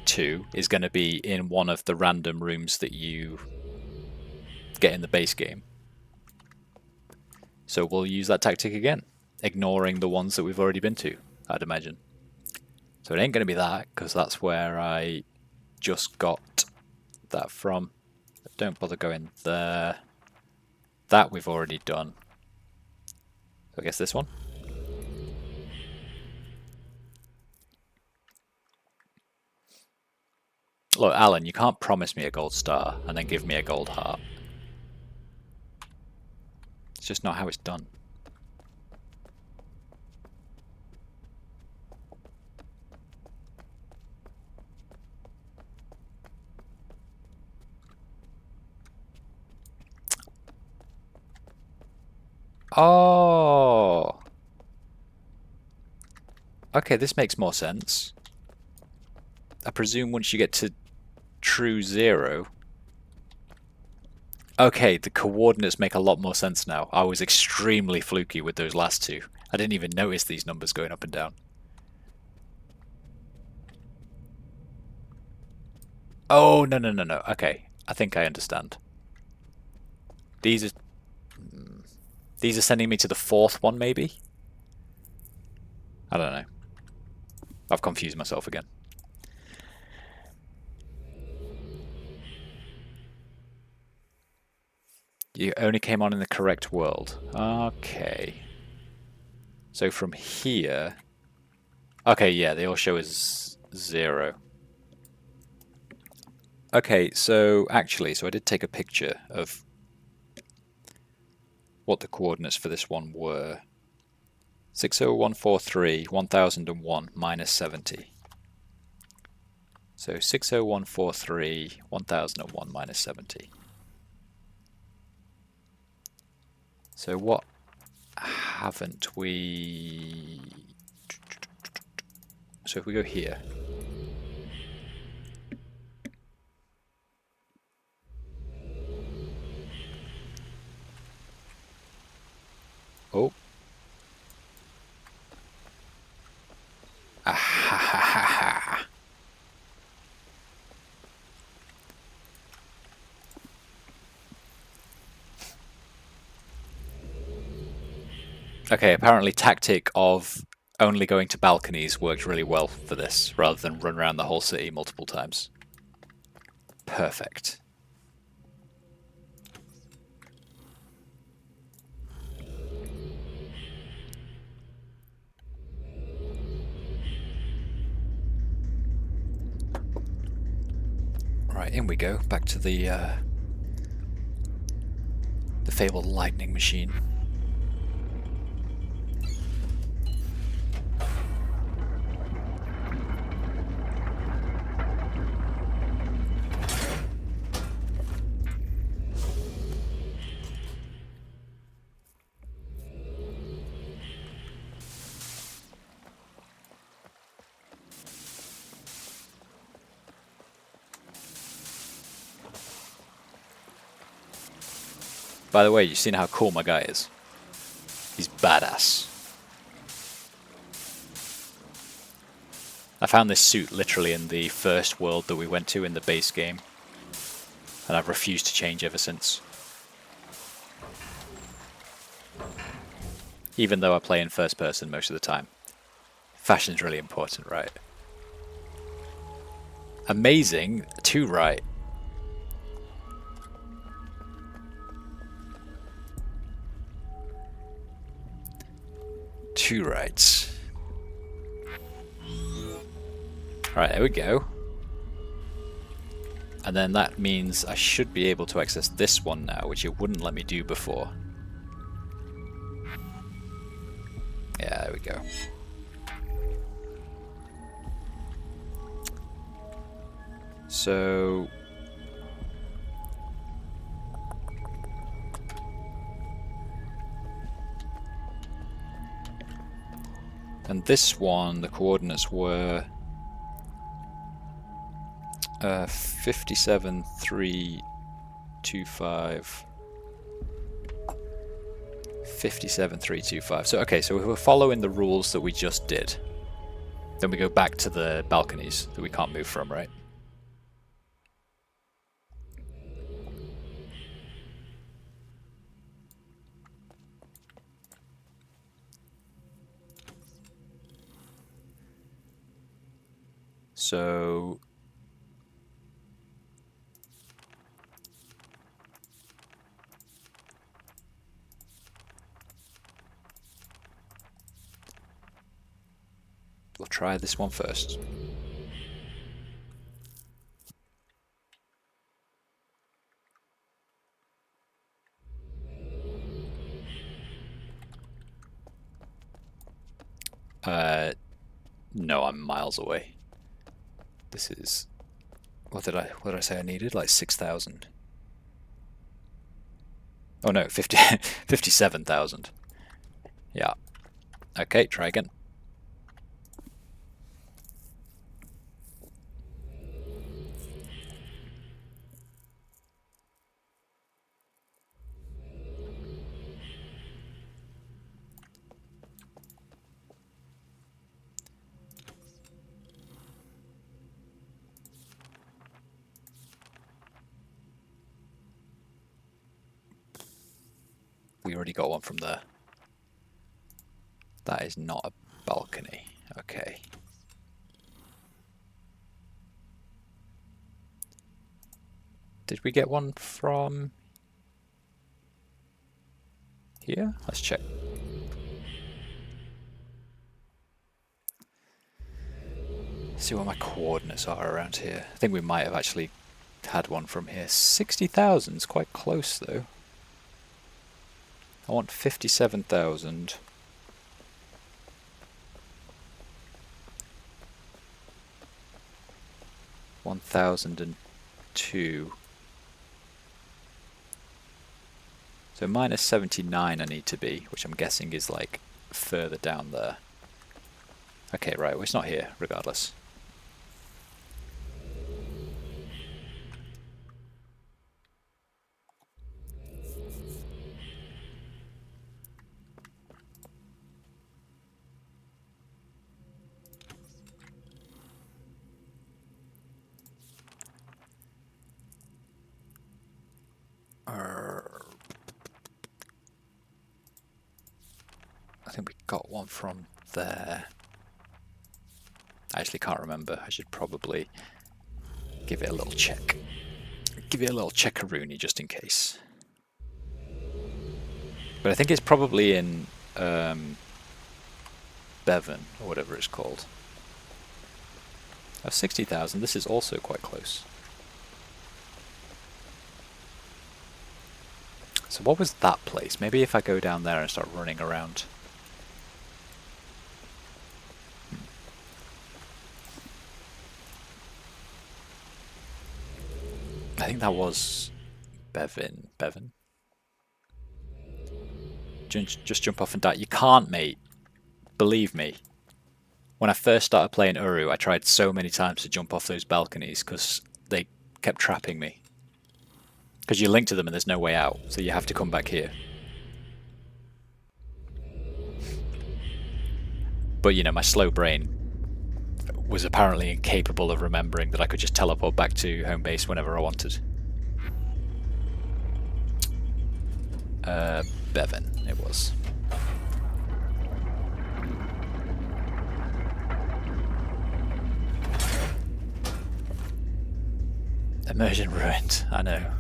2, is going to be in one of the random rooms that you get in the base game. So we'll use that tactic again, ignoring the ones that we've already been to, I'd imagine. So it ain't going to be that, because that's where I just got that from. But don't bother going there. That we've already done. So I guess this one. Look, Alan, you can't promise me a gold star and then give me a gold heart. It's just not how it's done. Oh! Okay, this makes more sense. I presume once you get to true 0... Okay, the coordinates make a lot more sense now. I was extremely fluky with those last two. I didn't even notice these numbers going up and down. Oh, no, no, no, no. Okay, I think I understand. These are sending me to the 4th one, maybe? I don't know. I've confused myself again. You only came on in the correct world. Okay. So from here... Okay, yeah, they all show as 0. Okay, so actually, I did take a picture of what the coordinates for this one were. 60143, 1001, minus 70. So 60143, 1001, minus 70. So what haven't we... So if we go here... Oh. Ah-ha-ha-ha-ha. Okay, apparently tactic of only going to balconies worked really well for this, rather than run around the whole city multiple times. Perfect. Right, in we go, back to the fabled lightning machine. By the way, you've seen how cool my guy is. He's badass. I found this suit literally in the first world that we went to in the base game, and I've refused to change ever since. Even though I play in first person most of the time. Fashion's really important, right? Amazing, 2 right. Two rights. Alright, there we go. And then that means I should be able to access this one now, which it wouldn't let me do before. Yeah, there we go. So... and this one, the coordinates were 57,325. 57,325. So okay, so if we're following the rules that we just did, then we go back to the balconies that we can't move from, right? So we'll try this one first. No, I'm miles away. This is... what did I say I needed? Like 6,000. Oh no, 57,000. Yeah. Okay, try again. We already got one from there. That is not a balcony. Okay. Did we get one from here? Let's check. See what my coordinates are around here. I think we might have actually had one from here. 60,000 is quite close though. I want 57,000. $1,002. So minus 79 I need to be, which I'm guessing is like further down there. Okay, right, well it's not here, regardless. I think we got one from there. I actually can't remember. I should probably give it a little check. Give it a little checkaroony just in case. But I think it's probably in Bevan, or whatever it's called. Oh, 60,000. This is also quite close. So what was that place? Maybe if I go down there and start running around. I think that was Bevan. Bevan? Just jump off and die. You can't, mate. Believe me. When I first started playing URU, I tried so many times to jump off those balconies because they kept trapping me. Because you link to them and there's no way out, so you have to come back here. But you know, my slow brain was apparently incapable of remembering that I could just teleport back to home base whenever I wanted. Bevan, it was. Immersion ruined, I know.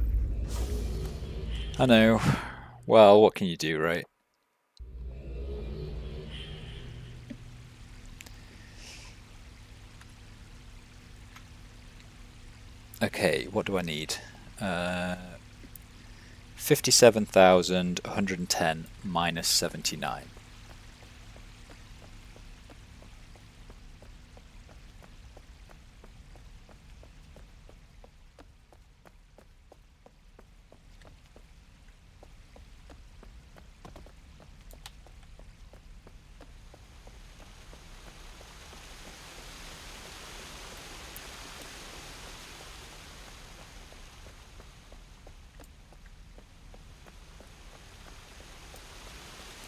I know. Well, what can you do, right? Okay, what do I need? 57,110 minus 79.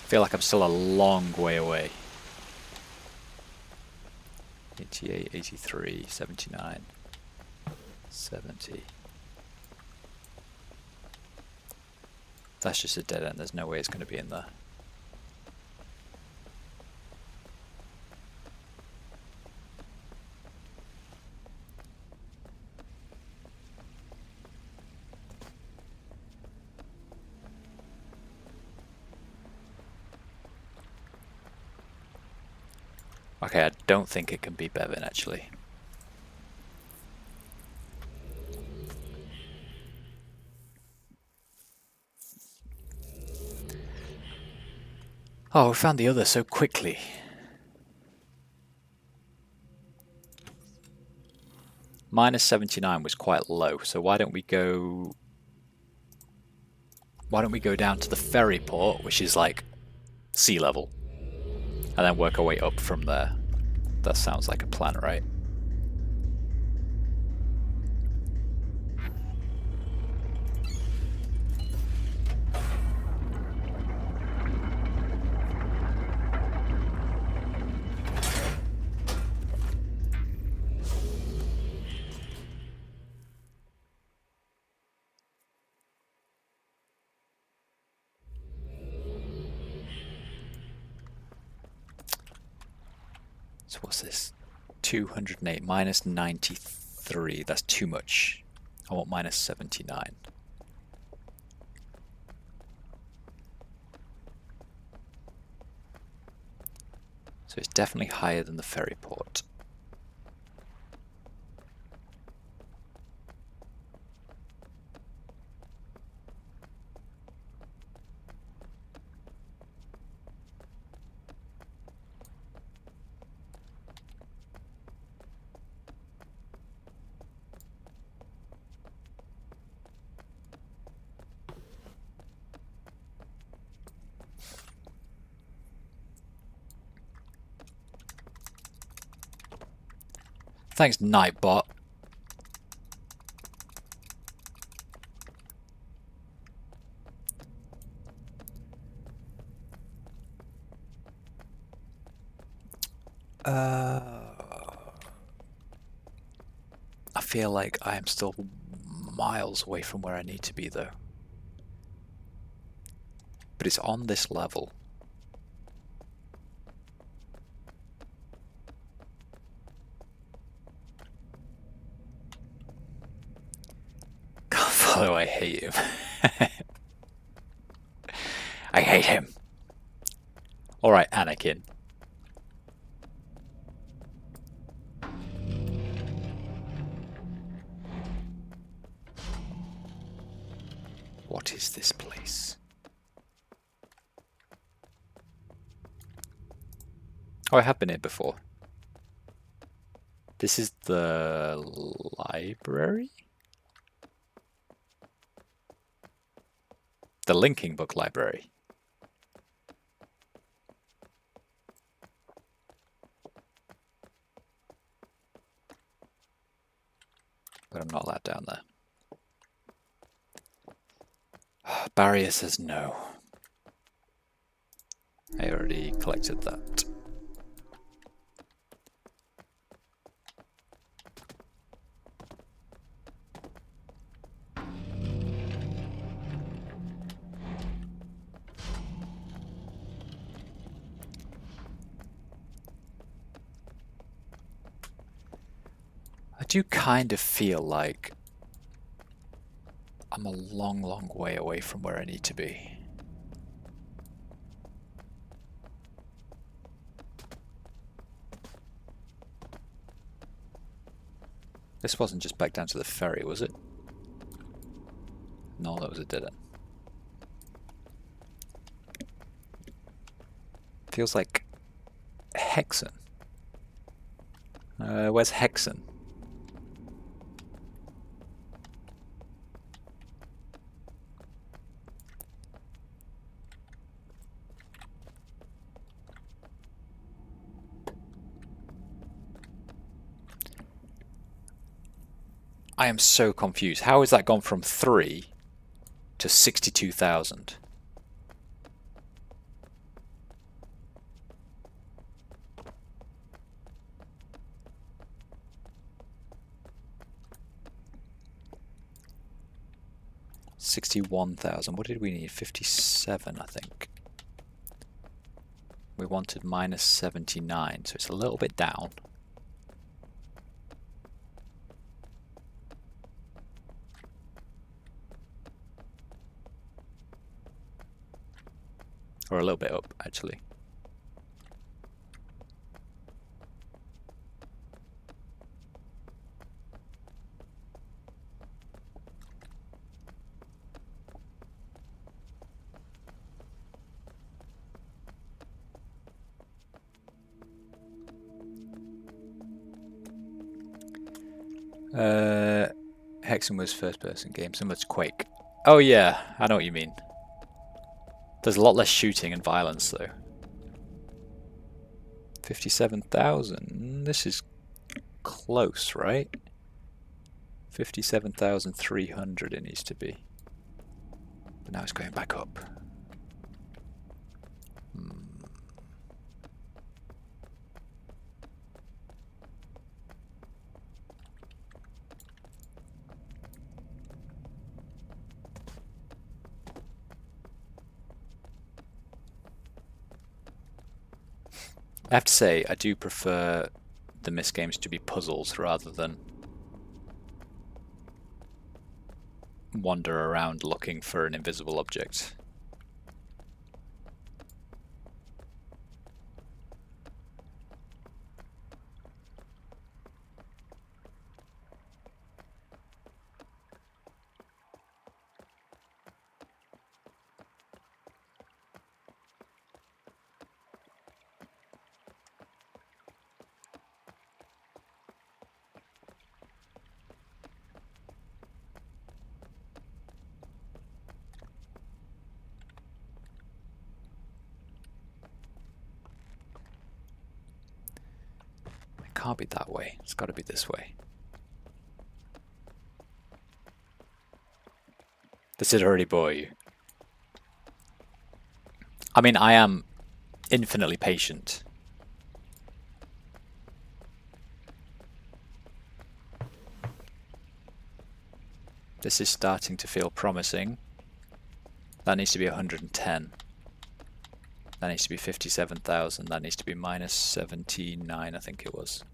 I feel like I'm still a long way away. 88, 83, 79, 70. That's just a dead end, there's no way it's going to be in there. Okay, I don't think it can be Bevan actually. Oh, we found the other so quickly. Minus 79 was quite low, so why don't we go down to the ferry port, which is like sea level, and then work our way up from there. That sounds like a plan, right? So what's this? 208 minus 93. That's too much. I want minus 79. So it's definitely higher than the ferry port. Thanks, Nightbot. I feel like I am still miles away from where I need to be, though. But it's on this level. Oh, I hate him. I hate him. Alright, Anakin. What is this place? Oh, I have been here before. This is the library? The linking book library. But I'm not allowed down there. Barrier says no. I already collected that. I do kind of feel like I'm a long, long way away from where I need to be. This wasn't just back down to the ferry, was it? No, that was a dead end. Feels like Hexen. Where's Hexen? I am so confused. How has that gone from 3 to 62,000? $61,000. What did we need? 57, I think. We wanted minus 79, so it's a little bit down. Or a little bit up, actually. Hexen was first-person game, similar to Quake. Oh yeah, I know what you mean. There's a lot less shooting and violence, though. 57,000. This is close, right? 57,300 it needs to be. But now it's going back up. I have to say, I do prefer the missed games to be puzzles rather than wander around looking for an invisible object. Can't be that way. It's got to be this way. Does it already bore you? I mean, I am infinitely patient. This is starting to feel promising. That needs to be 110. That needs to be 57,000. That needs to be minus 79, I think it was.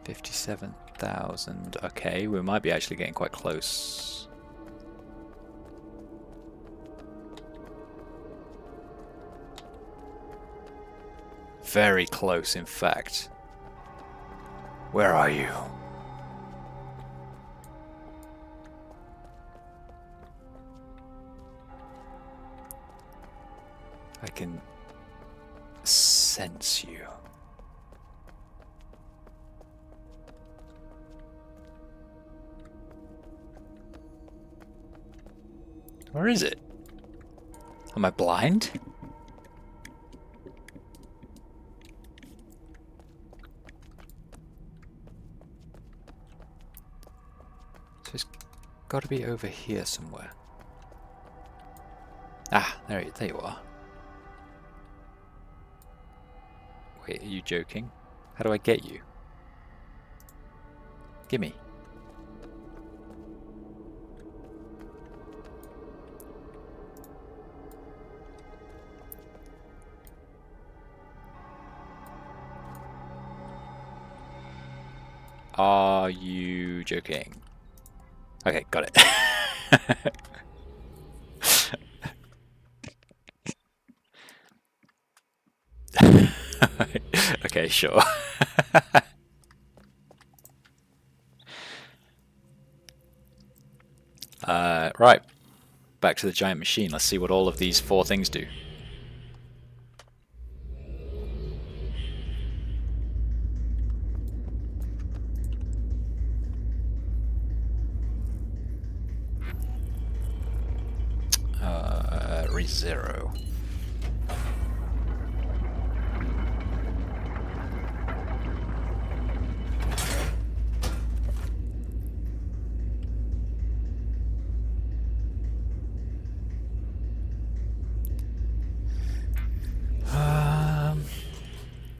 $57,000. Okay, we might be actually getting quite close. Very close, in fact. Where are you? I can sense you. Where is it? Am I blind? So it's got to be over here somewhere. Ah, there you are. Wait, are you joking? How do I get you? Gimme. Are you joking? Okay, got it. Okay, sure. Right, back to the giant machine. Let's see what all of these 4 things do. Zero.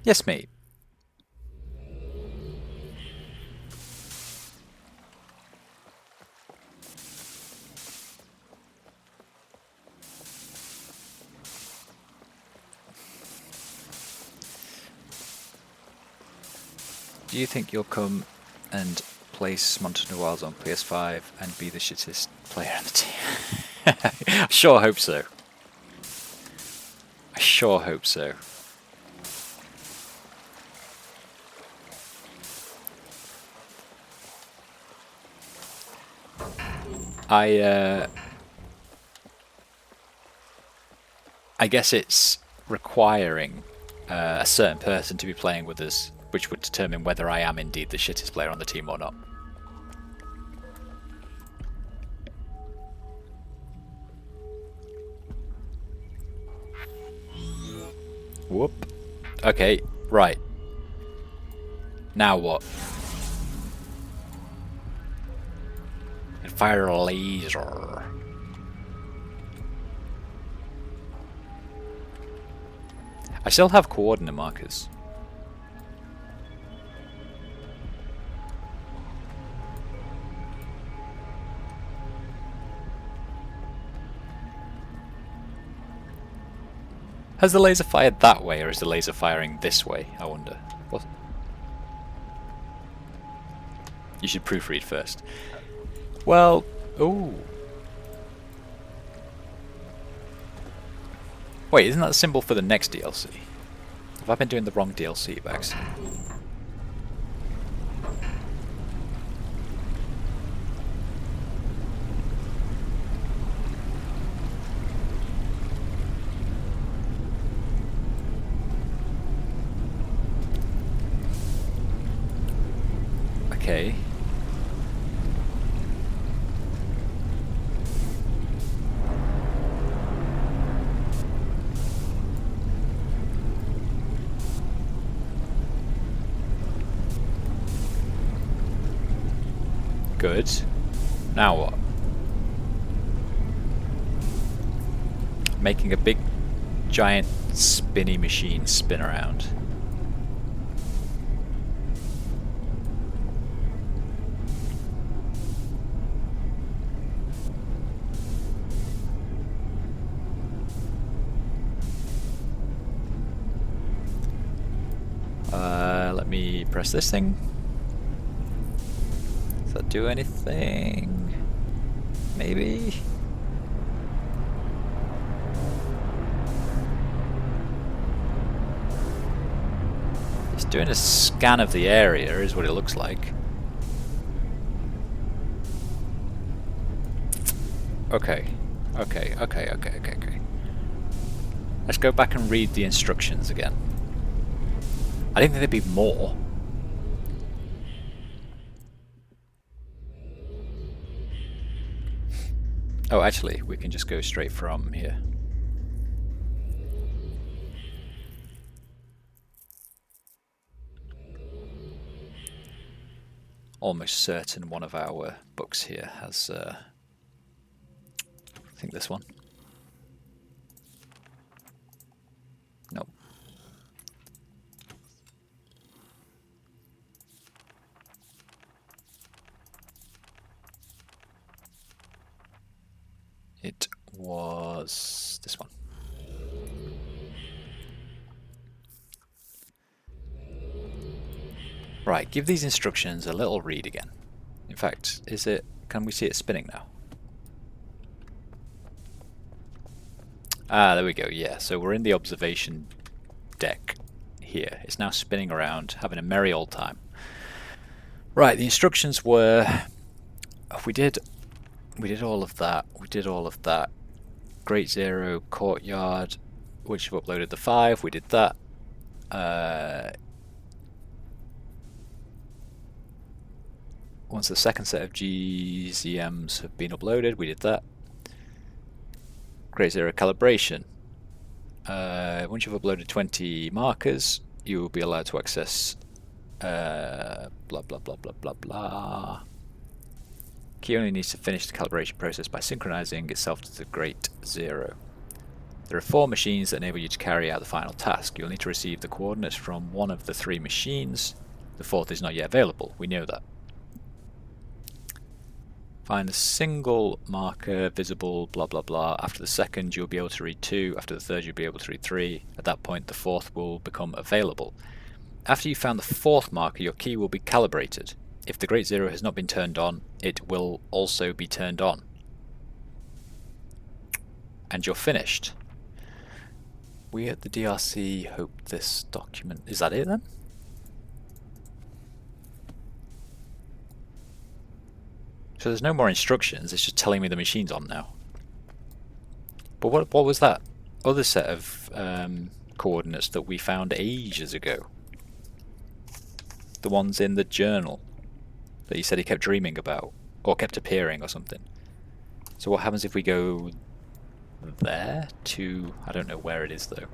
Yes, mate. Do you think you'll come and place Monte Noires on PS5 and be the shittest player in the team? I sure hope so. I sure hope so. I guess it's requiring a certain person to be playing with us, which would determine whether I am indeed the shittest player on the team or not. Whoop. Okay, right. Now what? And fire a laser. I still have coordinate markers. Has the laser fired that way, or is the laser firing this way? I wonder. What? You should proofread first. Well, ooh. Wait, isn't that the symbol for the next DLC? Have I been doing the wrong DLC by accident? Okay. Good. Now what? Making a big, giant, spinny machine spin around. Let me press this thing. Does that do anything? Maybe? It's doing a scan of the area, is what it looks like. Okay. Okay. Let's go back and read the instructions again. I didn't think there'd be more. Oh, actually, we can just go straight from here. Almost certain one of our books here has, I think this one. Nope. It was this one. Right, give these instructions a little read again. In fact, can we see it spinning now? Ah, there we go, yeah. So we're in the observation deck here. It's now spinning around, having a merry old time. Right, the instructions were... We did all of that. We did all of that. Great Zero, Courtyard, which have uploaded the 5. We did that. Once the second set of GZMs have been uploaded, we did that. Great Zero calibration. Once you've uploaded 20 markers, you will be allowed to access blah blah blah blah blah blah. Key only needs to finish the calibration process by synchronizing itself to the Great Zero. There are 4 machines that enable you to carry out the final task. You'll need to receive the coordinates from one of the 3 machines. The 4th is not yet available. We know that. Find a single marker visible, blah blah blah. After the second, you'll be able to read 2. After the third, you'll be able to read 3. At that point, the 4th will become available. After you've found the 4th marker, your key will be calibrated. If the Great Zero has not been turned on, it will also be turned on. And you're finished. We at the DRC hope this document... Is that it then? So there's no more instructions, it's just telling me the machine's on now. But what was that other set of coordinates that we found ages ago? The ones in the journal that he said he kept dreaming about, or kept appearing or something. So what happens if we go there to... I don't know where it is though.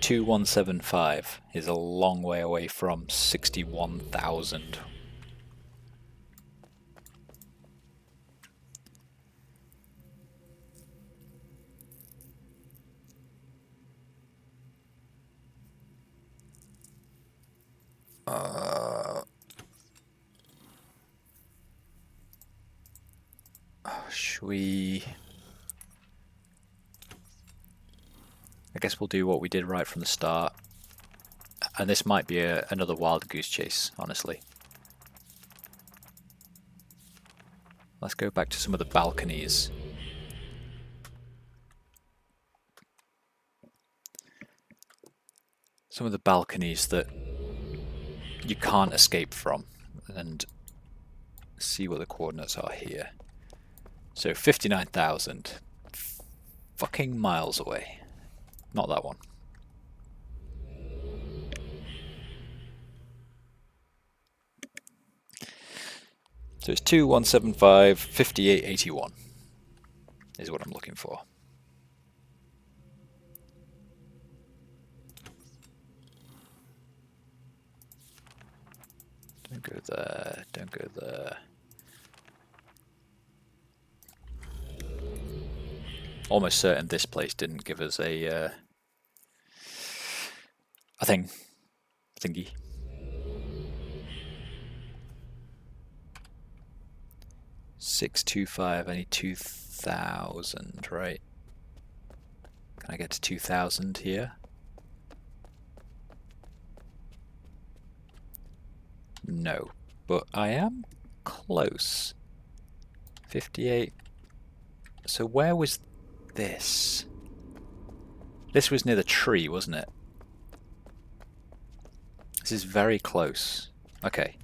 $2175 is a long way away from 61,000. Should we... I guess we'll do what we did right from the start. And this might be another wild goose chase, honestly. Let's go back to some of the balconies. Some of the balconies that you can't escape from. And see what the coordinates are here. So 59,000. Fucking miles away. Not that one. So it's 2175, 5881 is what I'm looking for. Don't go there, don't go there. Almost certain this place didn't give us a thingy. $625, I need 2,000, right? Can I get to 2,000 here? No, but I am close. 58. So where was this? This was near the tree, wasn't it? This is very close. Okay.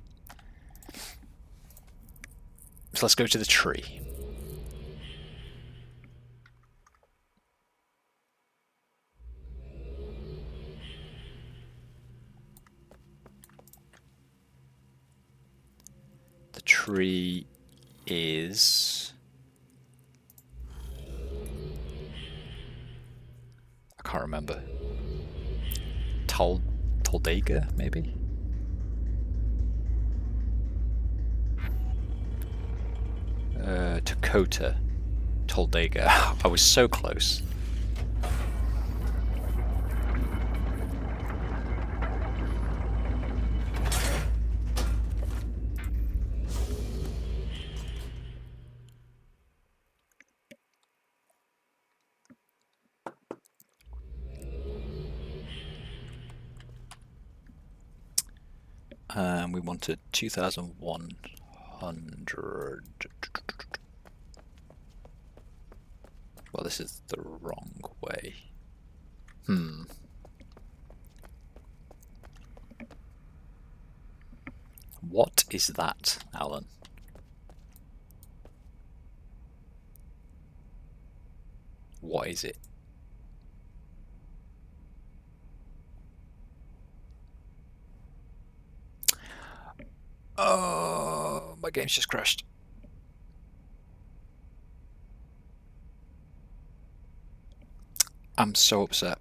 So let's go to the tree. The tree is... I can't remember. Toldega, maybe? Dakota. Toldega. I was so close. We wanted 2,100. Well, this is the wrong way. What is that, Alan? What is it? Oh, my game's just crashed. I'm so upset.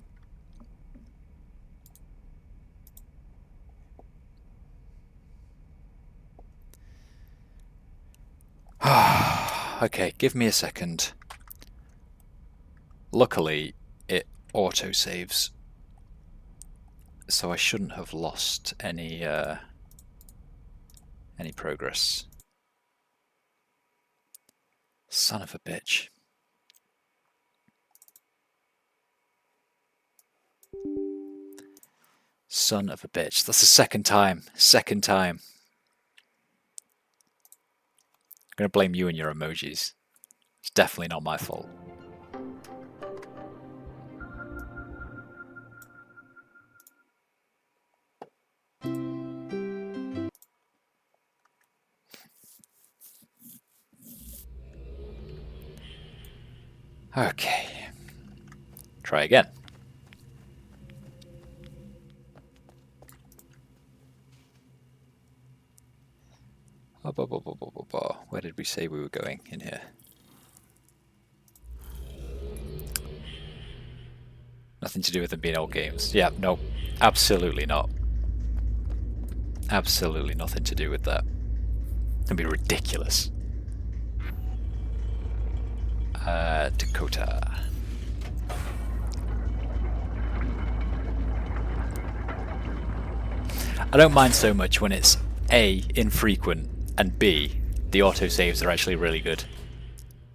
Okay, give me a second. Luckily, it auto-saves, so I shouldn't have lost any progress. Son of a bitch. Son of a bitch. That's the second time. Second time. I'm going to blame you and your emojis. It's definitely not my fault. Okay. Try again. Where did we say we were going in here? Nothing to do with them being old games. Yeah, no, absolutely not. Absolutely nothing to do with that. It'd be ridiculous. Dakota. I don't mind so much when it's A, infrequent, and B, the autosaves are actually really good.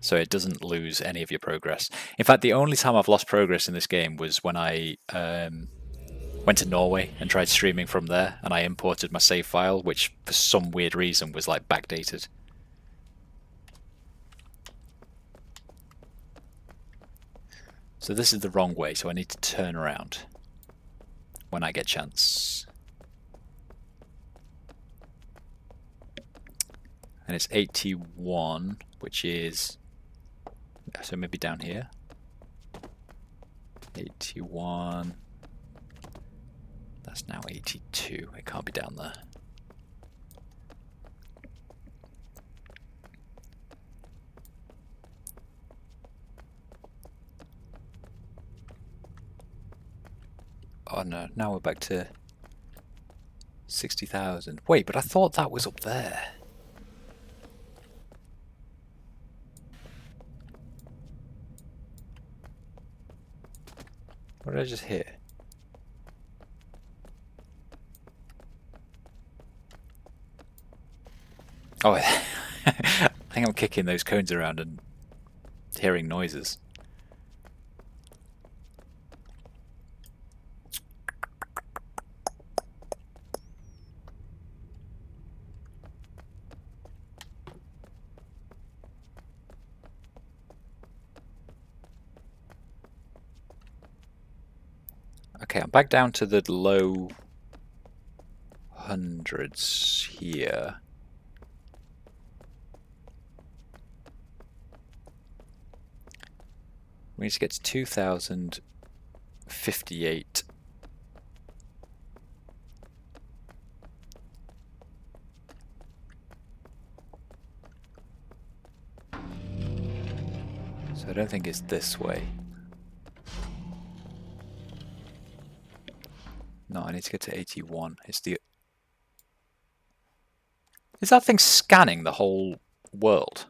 So it doesn't lose any of your progress. In fact, the only time I've lost progress in this game was when I went to Norway and tried streaming from there, and I imported my save file, which for some weird reason was like backdated. So this is the wrong way, so I need to turn around when I get a chance. And it's 81, which is, so maybe down here. 81. That's now 82. It can't be down there. Oh no, now we're back to 60,000. Wait, but I thought that was up there. What did I just hear? Oh, I think I'm kicking those cones around and hearing noises. Okay, I'm back down to the low hundreds here. We need to get to 2,058. So I don't think it's this way. No, I need to get to 81. It's the... Is that thing scanning the whole world?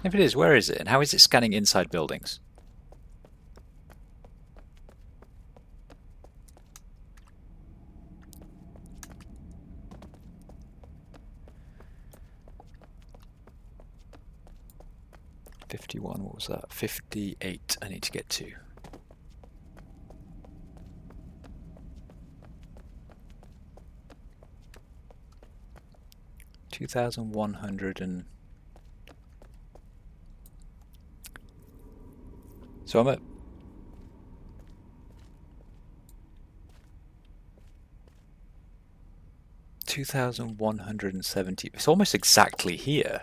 If it is, where is it? And how is it scanning inside buildings? $51, what was that? 58 I need to get to. $2,100 and... So I'm at... $2,170. It's almost exactly here.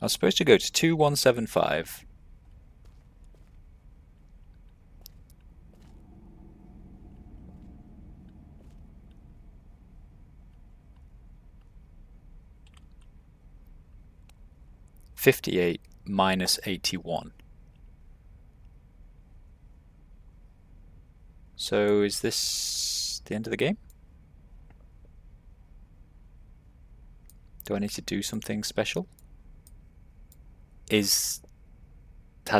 I was supposed to go to 2175. $58 minus 81. So is this the end of the game? Do I need to do something special? Has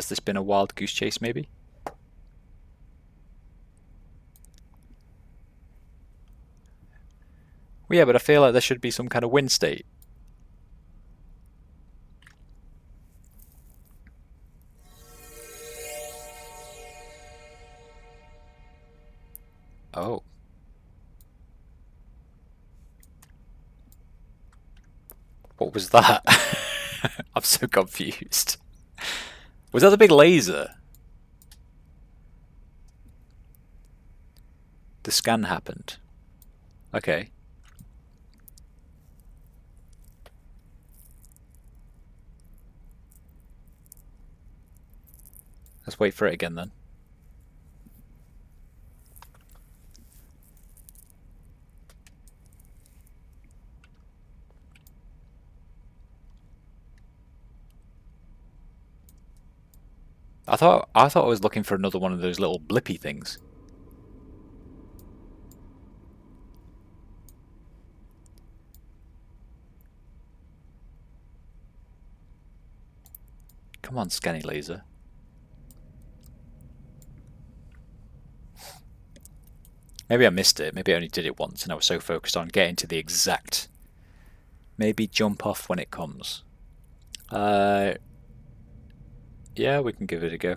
this been a wild goose chase maybe? Well, yeah, but I feel like there should be some kind of win state. Oh. What was that? I'm so confused. Was that the big laser? The scan happened. Okay. Let's wait for it again then. I thought I was looking for another one of those little blippy things. Come on, scanny laser. Maybe I missed it. Maybe I only did it once and I was so focused on getting to the exact. Maybe jump off when it comes. Yeah, we can give it a go.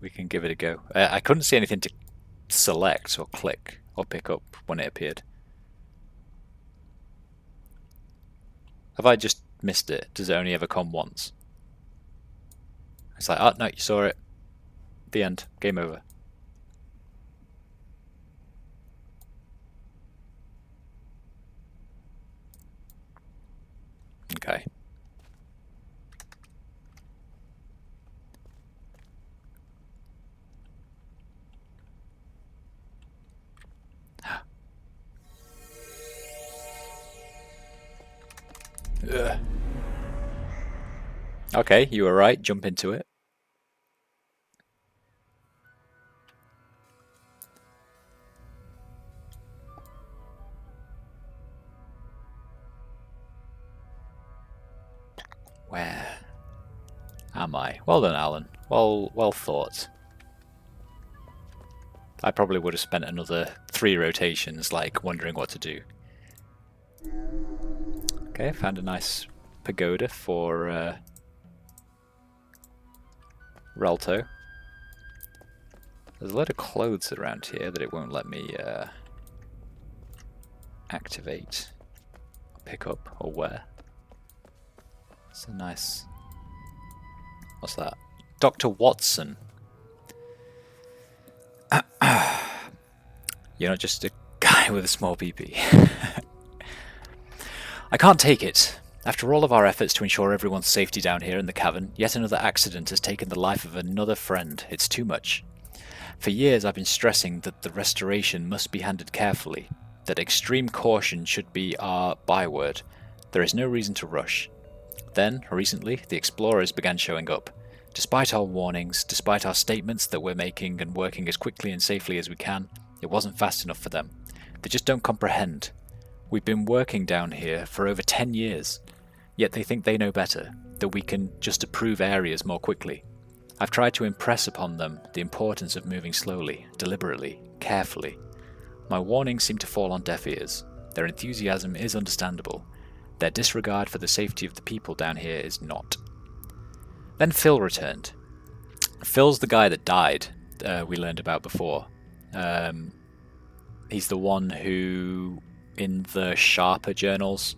We can give it a go. I couldn't see anything to select or click or pick up when it appeared. Have I just missed it? Does it only ever come once? It's like, oh no, you saw it. The end. Game over. Okay. Ugh. Okay, you were right. Jump into it. Where am I? Well done, Alan. Well thought. I probably would have spent another 3 rotations, like, wondering what to do. Okay, found a nice pagoda for Relto. There's a lot of clothes around here that it won't let me activate, pick up, or wear. It's a nice... What's that? Dr. Watson. You're not just a guy with a small PP. I can't take it. After all of our efforts to ensure everyone's safety down here in the cavern, yet another accident has taken the life of another friend. It's too much. For years I've been stressing that the restoration must be handled carefully, that extreme caution should be our byword. There is no reason to rush. Then, recently, the explorers began showing up. Despite our warnings, despite our statements that we're making and working as quickly and safely as we can, it wasn't fast enough for them. They just don't comprehend. We've been working down here for over 10 years, yet they think they know better, that we can just approve areas more quickly. I've tried to impress upon them the importance of moving slowly, deliberately, carefully. My warnings seem to fall on deaf ears. Their enthusiasm is understandable. Their disregard for the safety of the people down here is not. Then Phil returned. Phil's the guy that died, we learned about before. He's the one who, in the Sharper journals,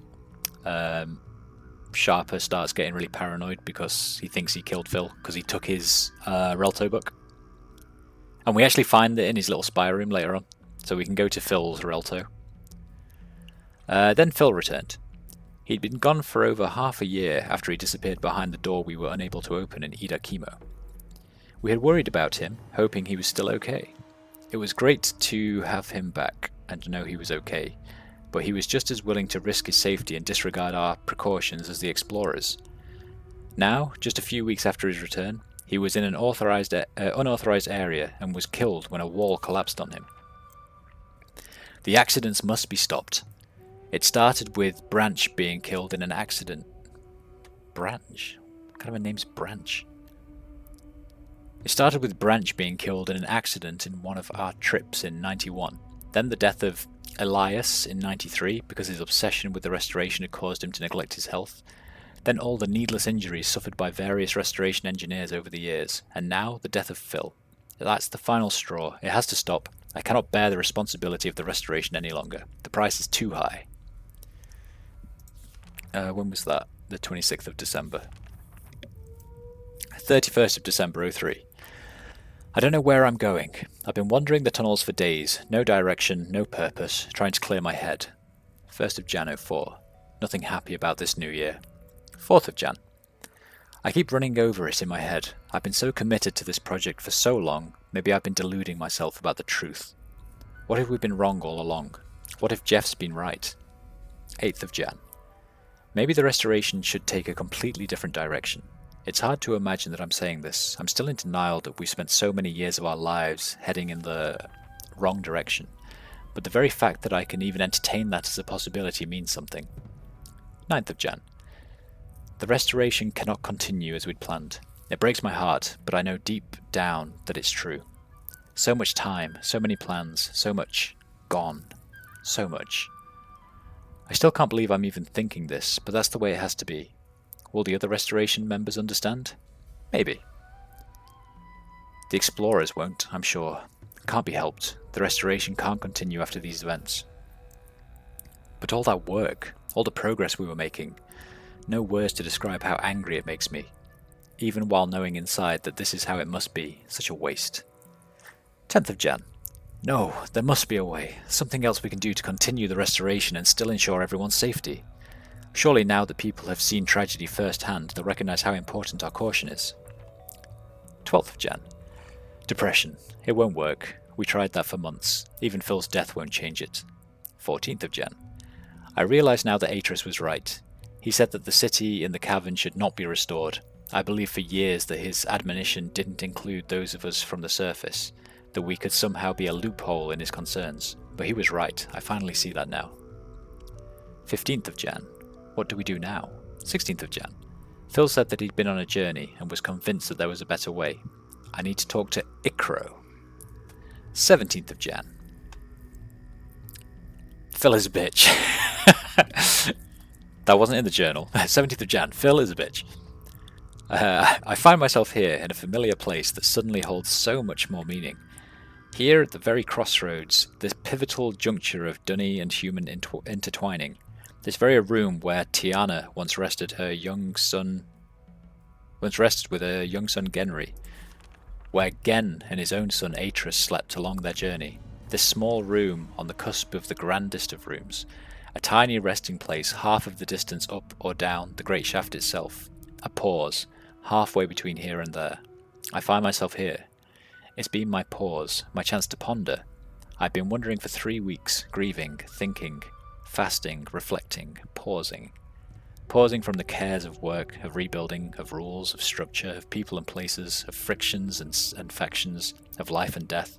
Sharper starts getting really paranoid because he thinks he killed Phil because he took his Relto book. And we actually find it in his little spy room later on, so we can go to Phil's Relto. Then Phil returned. He'd been gone for over half a year after he disappeared behind the door we were unable to open in Idakimo. We had worried about him, hoping he was still okay. It was great to have him back and to know he was okay, but he was just as willing to risk his safety and disregard our precautions as the explorers. Now, just a few weeks after his return, he was in an unauthorized area and was killed when a wall collapsed on him. The accidents must be stopped. It started with Branch being killed in an accident. Branch? What kind of a name's Branch? It started with Branch being killed in an accident in one of our trips in 91. Then the death of Elias in 93 because his obsession with the restoration had caused him to neglect his health. Then all the needless injuries suffered by various restoration engineers over the years. And now the death of Phil. That's the final straw. It has to stop. I cannot bear the responsibility of the restoration any longer. The price is too high. When was that? The 26th of December. 31st of December 03. I don't know where I'm going. I've been wandering the tunnels for days. No direction, no purpose, trying to clear my head. 1st of Jan 04. Nothing happy about this new year. 4th of Jan. I keep running over it in my head. I've been so committed to this project for so long, maybe I've been deluding myself about the truth. What if we've been wrong all along? What if Jeff's been right? 8th of Jan. Maybe the restoration should take a completely different direction. It's hard to imagine that I'm saying this. I'm still in denial that we spent so many years of our lives heading in the wrong direction. But the very fact that I can even entertain that as a possibility means something. 9th of Jan. The restoration cannot continue as we'd planned. It breaks my heart, but I know deep down that it's true. So much time, so many plans, so much gone. So much. I still can't believe I'm even thinking this, but that's the way it has to be. Will the other restoration members understand? Maybe. The explorers won't, I'm sure. Can't be helped. The restoration can't continue after these events. But all that work, all the progress we were making, no words to describe how angry it makes me, even while knowing inside that this is how it must be, such a waste. 10th of Jan. No, there must be a way, something else we can do to continue the restoration and still ensure everyone's safety. Surely now that people have seen tragedy firsthand, they'll recognise how important our caution is. 12th of Jan. Depression. It won't work. We tried that for months. Even Phil's death won't change it. 14th of Jan. I realise now that Atris was right. He said that the city in the cavern should not be restored. I believed for years that his admonition didn't include those of us from the surface, that we could somehow be a loophole in his concerns. But he was right. I finally see that now. 15th of Jan. What do we do now? 16th of Jan. Phil said that he'd been on a journey and was convinced that there was a better way. I need to talk to Icro. 17th of Jan. Phil is a bitch. That wasn't in the journal. 17th of Jan. Phil is a bitch. I find myself here in a familiar place that suddenly holds so much more meaning. Here at the very crossroads, this pivotal juncture of dunny and human intertwining, this very room where Tiana once rested with her young son Genry, where Gen and his own son Atris slept along their journey. This small room on the cusp of the grandest of rooms, a tiny resting place half of the distance up or down the great shaft itself. A pause, halfway between here and there. I find myself here. It's been my pause, my chance to ponder. I've been wondering for 3 weeks, grieving, thinking, fasting, reflecting, pausing. Pausing from the cares of work, of rebuilding, of rules, of structure, of people and places, of frictions and factions, of life and death.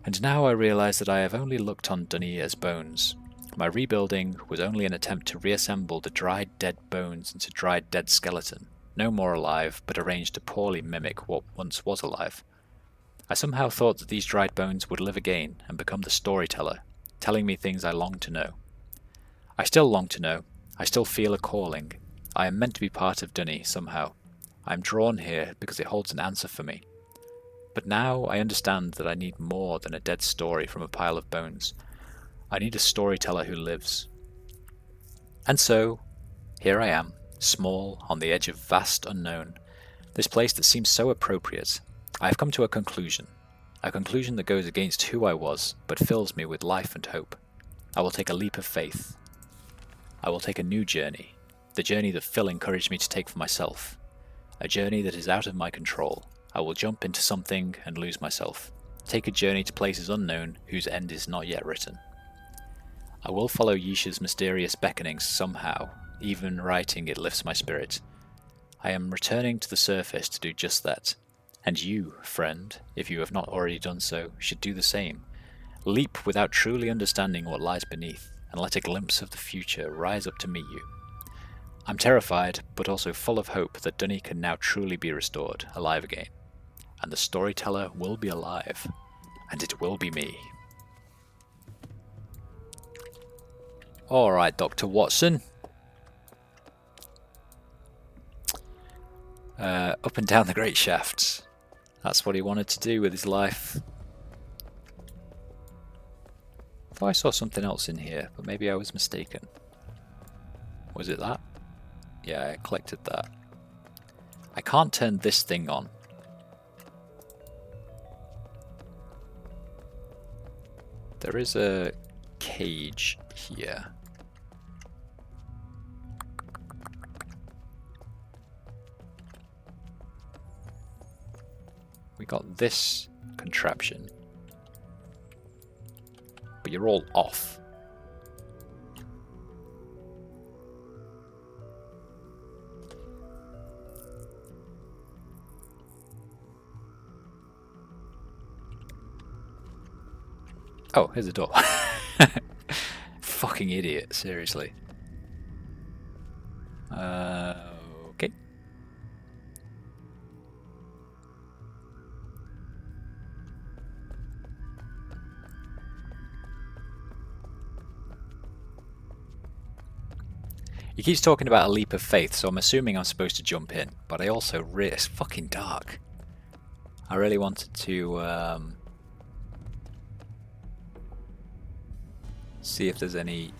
And now I realise that I have only looked on Dunny as bones. My rebuilding was only an attempt to reassemble the dried dead bones into dried dead skeleton, no more alive, but arranged to poorly mimic what once was alive. I somehow thought that these dried bones would live again and become the storyteller, telling me things I longed to know. I still long to know. I still feel a calling. I am meant to be part of Dunny somehow. I am drawn here because it holds an answer for me. But now I understand that I need more than a dead story from a pile of bones. I need a storyteller who lives. And so, here I am, small, on the edge of vast unknown, this place that seems so appropriate. I have come to a conclusion that goes against who I was, but fills me with life and hope. I will take a leap of faith. I will take a new journey, the journey that Phil encouraged me to take for myself, a journey that is out of my control. I will jump into something and lose myself, take a journey to places unknown whose end is not yet written. I will follow Yisha's mysterious beckonings somehow, even writing it lifts my spirit. I am returning to the surface to do just that. And you, friend, if you have not already done so, should do the same. Leap without truly understanding what lies beneath, and let a glimpse of the future rise up to meet you. I'm terrified, but also full of hope that Dunny can now truly be restored, alive again. And the storyteller will be alive, and it will be me. Alright, Dr. Watson. Up and down the great shafts. That's what he wanted to do with his life. I thought I saw something else in here, but maybe I was mistaken. Was it that? Yeah, I collected that. I can't turn this thing on. There is a cage here. We got this contraption. But you're all off. Oh, here's the door. Fucking idiot, seriously. Okay. He keeps talking about a leap of faith, so I'm assuming I'm supposed to jump in. But I also it's fucking dark. I really wanted to see if there's any.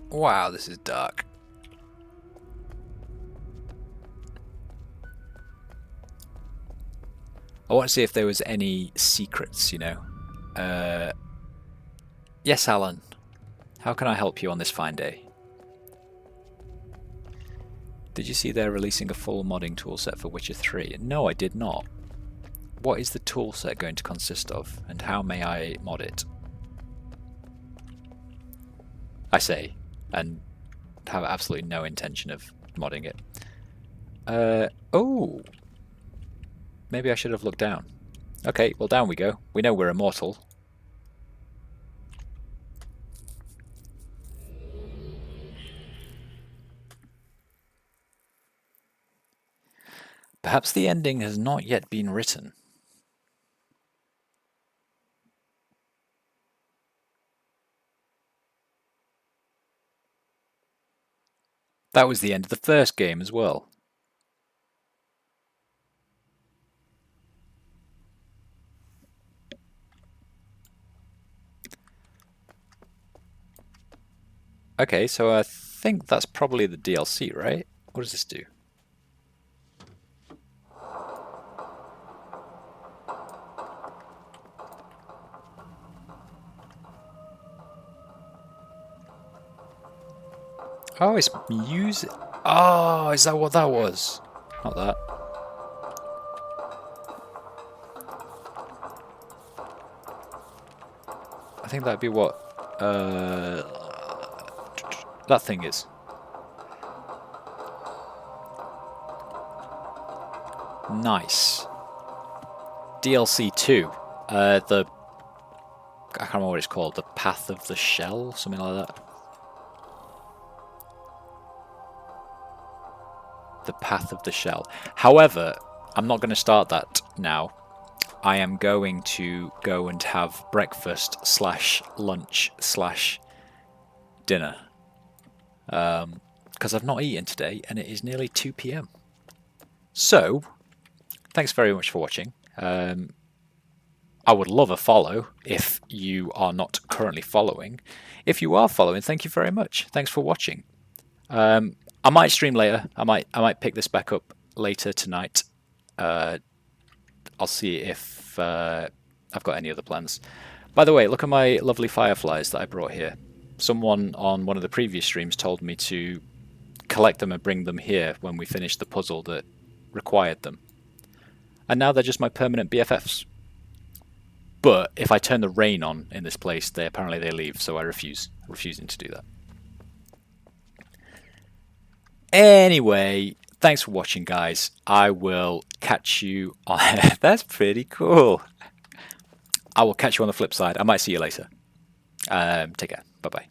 Wow, this is dark. I want to see if there was any secrets, you know. Yes, Alan. How can I help you on this fine day? Did you see they're releasing a full modding toolset for Witcher 3? No, I did not. What is the toolset going to consist of, and how may I mod it? I say, and have absolutely no intention of modding it. Oh! Maybe I should have looked down. Okay, well down we go. We know we're immortal. Perhaps the ending has not yet been written. That was the end of the first game as well. Okay, so I think that's probably the DLC, right? What does this do? Oh, it's music. Oh, is that what that was? Not that. I think that'd be what that thing is. Nice. DLC 2. I can't remember what it's called. The Path of the Shell? Something like that. The Path of the Shell. However, I'm not going to start that now. I am going to go and have breakfast / lunch / dinner. Because I've not eaten today and it is nearly 2 PM. So, thanks very much for watching. I would love a follow if you are not currently following. If you are following, thank you very much. Thanks for watching. I might stream later. I might pick this back up later tonight. I'll see if I've got any other plans. By the way, look at my lovely fireflies that I brought here. Someone on one of the previous streams told me to collect them and bring them here when we finish the puzzle that required them. And now they're just my permanent BFFs. But if I turn the rain on in this place, apparently they leave, so I refusing to do that. Anyway, thanks for watching, guys. I will catch you on... That's pretty cool. I will catch you on the flip side. I might see you later. Take care. Bye-bye.